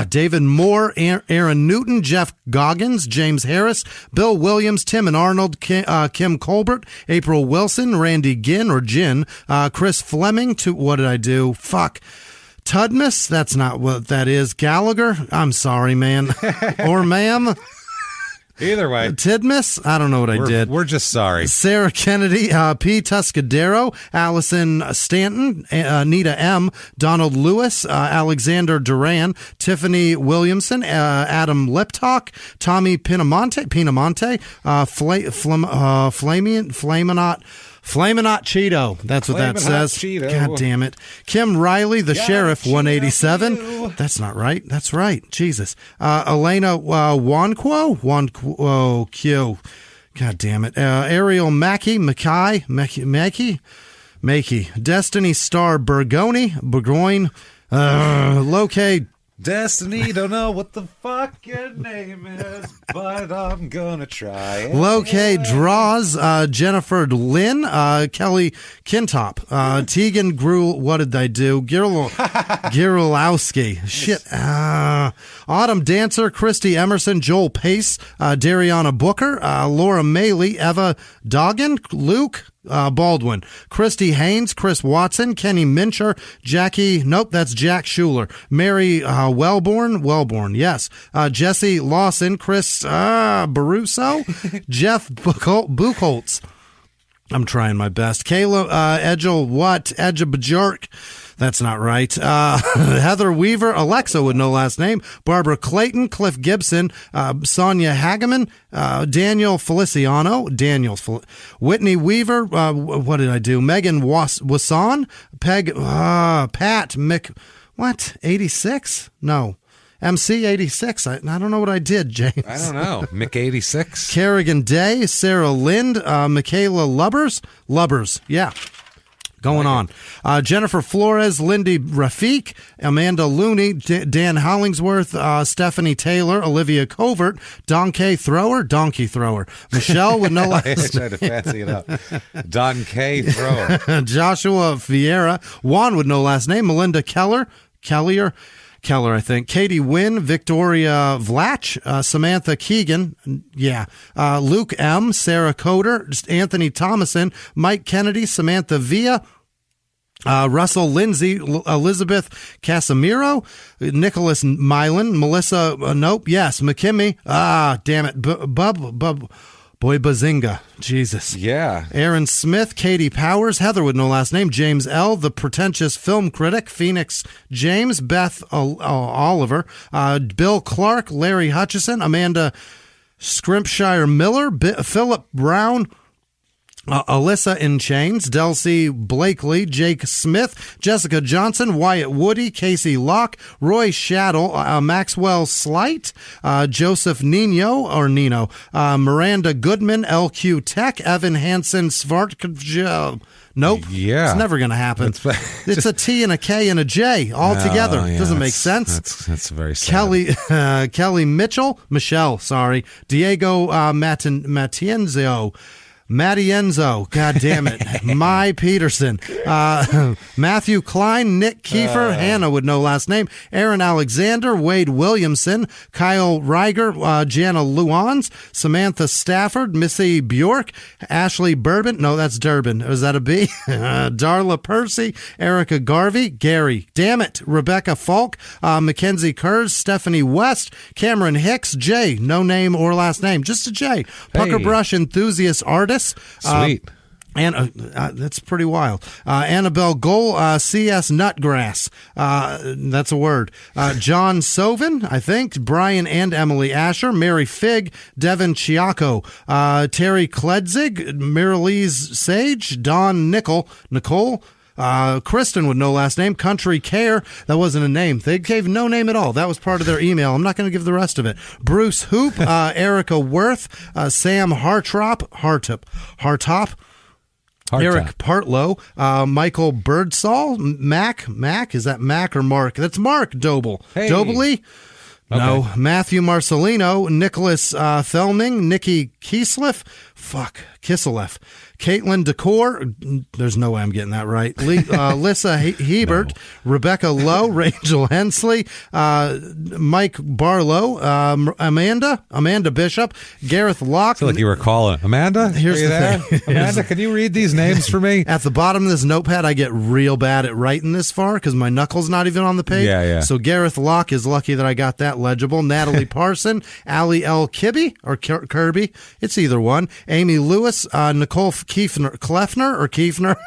David Moore, Aaron Newton, Jeff Goggins, James Harris, Bill Williams, Tim and Arnold, Kim Colbert, April Wilson, Randy Ginn, Chris Fleming, what did I do? Tudmus, that's not what that is. Gallagher, I'm sorry, man. Or ma'am. Either way. Tidmus, I don't know what I did. We're just sorry. Sarah Kennedy, P. Tuscadero, Allison Stanton, Anita M., Donald Lewis, Alexander Duran, Tiffany Williamson, Adam Liptalk, Tommy Pinamonte, Flaminot Cheeto. That's what that says. Cheeto. God damn it. Kim Riley, the sheriff, 187. That's not right. That's right. Jesus. Elena Wanquo Q. God damn it. Ariel Mackey. Destiny Star Burgoyne. Locate. Destiny, don't know what the fuck your name is, but I'm gonna try it. Loke Draws, Jennifer Lynn, Kelly Kintop, Tegan Gruel, what did I do? Girolowski. Shit. Autumn Dancer, Christy Emerson, Joel Pace, Dariana Booker, Laura Maley, Eva Doggin, Luke Baldwin, Christy Haynes, Chris Watson, Kenny Mincher, that's Jack Schuler, Mary Wellborn, yes, Jesse Lawson, Chris Baruso, Jeff Buchholz. I'm trying my best. Kayla Edgebajork. That's not right. Heather Weaver, Alexa with no last name, Barbara Clayton, Cliff Gibson, Sonia Hageman, Daniel Feliciano, Whitney Weaver, what did I do? Megan Wasson, Pat 86? No. MC 86. I don't know what I did, James. I don't know. Mick 86. Kerrigan Day, Sarah Lind, Michaela Lubbers. Yeah. Going on. Jennifer Flores, Lindy Rafiq, Amanda Looney, Dan Hollingsworth, Stephanie Taylor, Olivia Covert, Donkey Thrower, Michelle with no last name. I tried to fancy it up. Donkey Thrower. Joshua Vieira, Juan with no last name, Melinda Keller, I think. Katie Wynn, Victoria Vlach, Samantha Keegan, Luke M., Sarah Coder, Anthony Thomason, Mike Kennedy, Samantha Villa, Russell Lindsay, Elizabeth Casimiro, Nicholas Milan, Melissa, McKimmy, damn it, Boy Bazinga. Jesus. Yeah. Aaron Smith, Katie Powers, Heather with no last name, James L., the pretentious film critic, Phoenix James, Beth Oliver, Bill Clark, Larry Hutchison, Amanda Scrimpshire Miller, Philip Brown, Alyssa in Chains, Delcy Blakely, Jake Smith, Jessica Johnson, Wyatt Woody, Casey Locke, Roy Shaddle, Maxwell Slight, Joseph Nino, Miranda Goodman, LQ Tech, Evan Hansen, Nope. Yeah. It's never going to happen. It's a T and a K and a J all together. Yeah, doesn't make sense. That's very sad. Michelle, Diego Matienzio, Matienzo, God damn it. My Peterson. Matthew Klein, Nick Kiefer, Hannah would know last name. Aaron Alexander, Wade Williamson, Kyle Reiger, Jana Luans, Samantha Stafford, Missy Bjork, Ashley Bourbon. No, that's Durbin. Is that a B? Darla Percy, Erica Garvey, Gary. Damn it. Rebecca Falk, Mackenzie Kurz, Stephanie West, Cameron Hicks, Jay. No name or last name. Just a J. Pucker Brush enthusiast artist. Sweet. And that's pretty wild. Annabelle Goal, C.S. Nutgrass. That's a word. John Sovin, I think. Brian and Emily Asher. Mary Fig. Devin Chiaco. Terry Kledzig. Miralise Sage. Dawn Nicole. Kristen would know last name. Country Care. That wasn't a name. They gave no name at all. That was part of their email. I'm not going to give the rest of it. Bruce Hoop. Erica Worth. Sam Hartop. Eric Partlow, Michael Birdsall, Mac, is that Mac or Mark? That's Mark Doble. Hey. Dobley? No. Okay. Matthew Marcelino, Nicholas Thelming, Nikki Kisleff, Caitlin Decor, there's no way I'm getting that right. Lissa Hebert, no. Rebecca Lowe, Rachel Hensley, Mike Barlow, Amanda Bishop, Gareth Locke. I feel like you were calling Amanda. Here's the thing. Amanda, can you read these names for me? At the bottom of this notepad, I get real bad at writing this far because my knuckle's not even on the page. Yeah. So Gareth Locke is lucky that I got that legible. Natalie Parson, Allie L. Kibbe or Kirby. It's either one. Amy Lewis, Nicole Kiefner.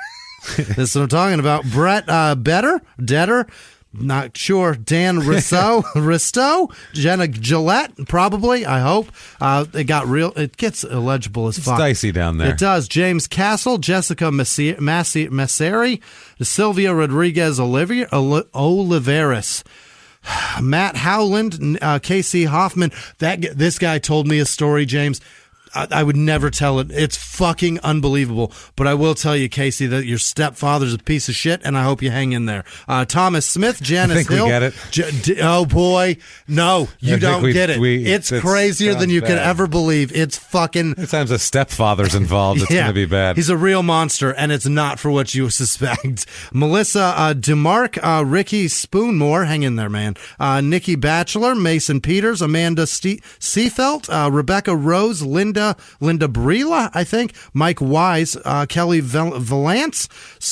This is what I'm talking about. Brett Detter. Not sure. Dan Risto, Jenna Gillette, probably, I hope. It gets illegible as fuck. It's dicey down there. It does. James Castle, Jessica Masseri, Sylvia Rodriguez Oliveris. Matt Howland, Casey Hoffman. This guy told me a story, James. I would never tell it. It's fucking unbelievable. But I will tell you, Casey, that your stepfather's a piece of shit, and I hope you hang in there. Thomas Smith, Janice Hill. We get it. Oh, boy. No, you don't get it. It's crazier than you could ever believe. It's fucking... Sometimes a stepfather's involved. It's going to be bad. He's a real monster, and it's not for what you suspect. Melissa DeMarc, Ricky Spoonmore. Hang in there, man. Nikki Batchelor, Mason Peters, Amanda Seafelt, Rebecca Rose, Linda Brila, I think, Mike Wise, Kelly Valance,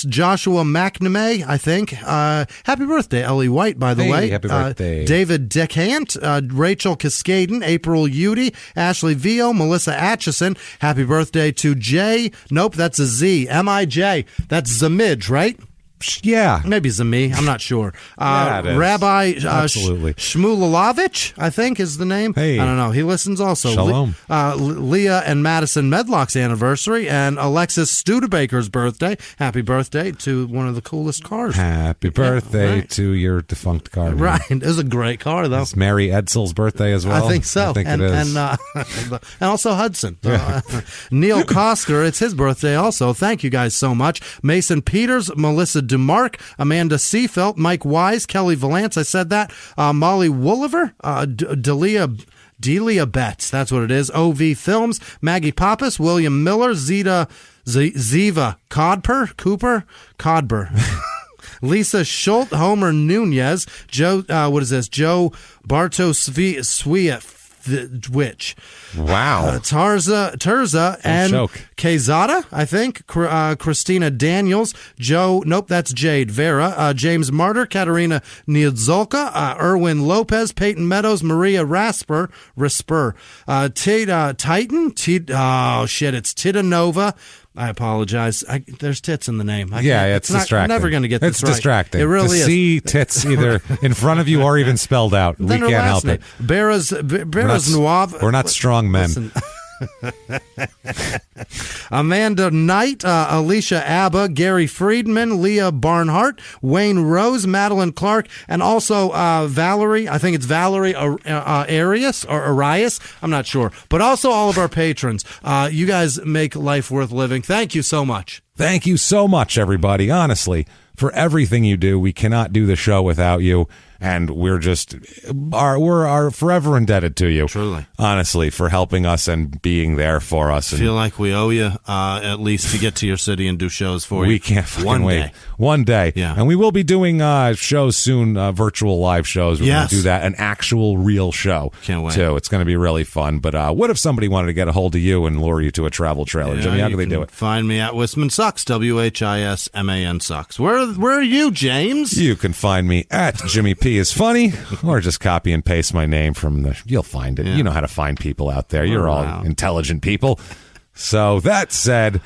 Joshua McNamee, I think. Happy birthday, Ellie White, by the way. Happy birthday. David Decant, Rachel Cascaden, April Udy, Ashley Vio, Melissa Atchison. Happy birthday to Jay. Nope, that's a Z. M-I-J. That's Zamidge, right? Yeah. Maybe Zami. I'm not sure. Rabbi Shmulalovich, I think is the name. Hey. I don't know. He listens also. Shalom. Leah and Madison Medlock's anniversary and Alexis Studebaker's birthday. Happy birthday to one of the coolest cars. Happy birthday to your defunct car. Man. Right. It was a great car, though. It's Mary Edsell's birthday as well. I think so. I think it is. And also Hudson. Neil Kosker, it's his birthday also. Thank you guys so much. Mason Peters, Melissa DeMarc, Amanda Seafelt, Mike Wise, Kelly Valance, I said that, Molly Wooliver, Delia Betts, that's what it is, OV Films, Maggie Pappas, William Miller, Ziva Cooper, Lisa Schultz, Homer Nunez, Joe, Joe Bartosvia, Witch. Wow. Terza and Quezada, I think. Christina Daniels. Joe, nope, that's Jade Vera. James Martyr, Katerina Niedzolka, Erwin Lopez, Peyton Meadows, Maria Risper. Titan. Oh, shit, it's Titanova. I apologize. There's tits in the name. It's distracting. I'm never going to get this right. It's distracting. It really is. See tits either in front of you or even spelled out. We can't help it. Beras Nuave. We're not strong men. Amanda Knight, Alicia Abba, Gary Friedman, Leah Barnhart, Wayne Rose, Madeline Clark, and also Valerie. I think it's Valerie Arias or Arias. I'm not sure. But also all of our patrons. You guys make life worth living. Thank you so much. Thank you so much, everybody. Honestly. for everything you do. We cannot do the show without you. And we're forever indebted to you. Truly. Honestly, for helping us and being there for us. I feel like we owe you at least to get to your city and do shows for you. We can't fucking wait. One day. Yeah. And we will be doing shows soon, virtual live shows. We're going to do that, an actual real show. Can't wait. Too. It's going to be really fun. But what if somebody wanted to get a hold of you and lure you to a travel trailer? Yeah, Jimmy, how can they do it? Find me at Whisman Sucks, WHISMAN Sucks. Where are you, James? You can find me at Jimmy P is funny, or just copy and paste my name from you'll find it. Yeah. You know how to find people out there. You're all intelligent people. So that said,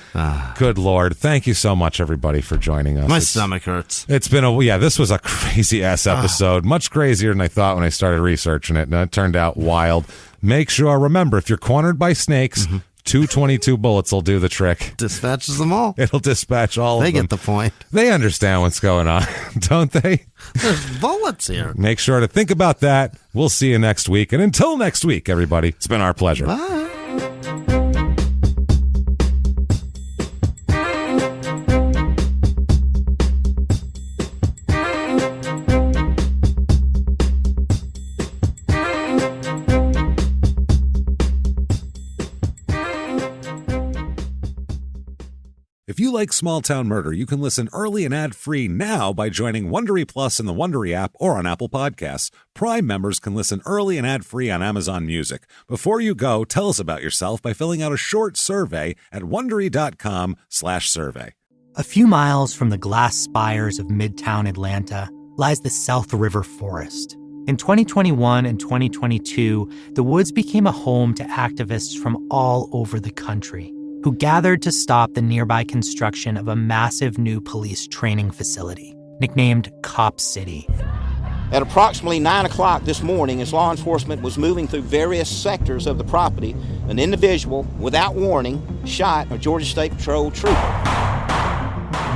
good Lord, thank you so much, everybody, for joining us. My stomach hurts. It's been this was a crazy ass episode, much crazier than I thought when I started researching it, and it turned out wild. Remember, if you're cornered by snakes, 222 bullets will do the trick. Dispatches them all. It'll dispatch all of them. They get the point. They understand what's going on, don't they? There's bullets here. Make sure to think about that. We'll see you next week. And until next week, everybody, it's been our pleasure. Bye. If you like Small Town Murder, you can listen early and ad-free now by joining Wondery Plus in the Wondery app or on Apple Podcasts. Prime members can listen early and ad-free on Amazon Music. Before you go, tell us about yourself by filling out a short survey at Wondery.com/survey. A few miles from the glass spires of Midtown Atlanta lies the South River Forest. In 2021 and 2022, the woods became a home to activists from all over the country who gathered to stop the nearby construction of a massive new police training facility, nicknamed Cop City. At approximately 9 o'clock this morning, as law enforcement was moving through various sectors of the property, an individual, without warning, shot a Georgia State Patrol trooper.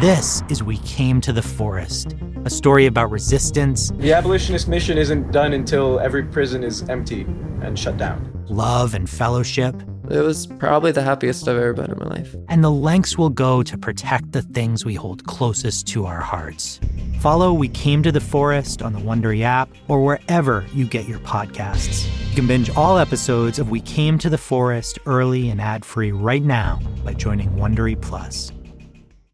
This is We Came to the Forest, a story about resistance. The abolitionist mission isn't done until every prison is empty and shut down. Love and fellowship. It was probably the happiest I've ever been in my life. And the lengths we'll go to protect the things we hold closest to our hearts. Follow We Came to the Forest on the Wondery app or wherever you get your podcasts. You can binge all episodes of We Came to the Forest early and ad-free right now by joining Wondery Plus.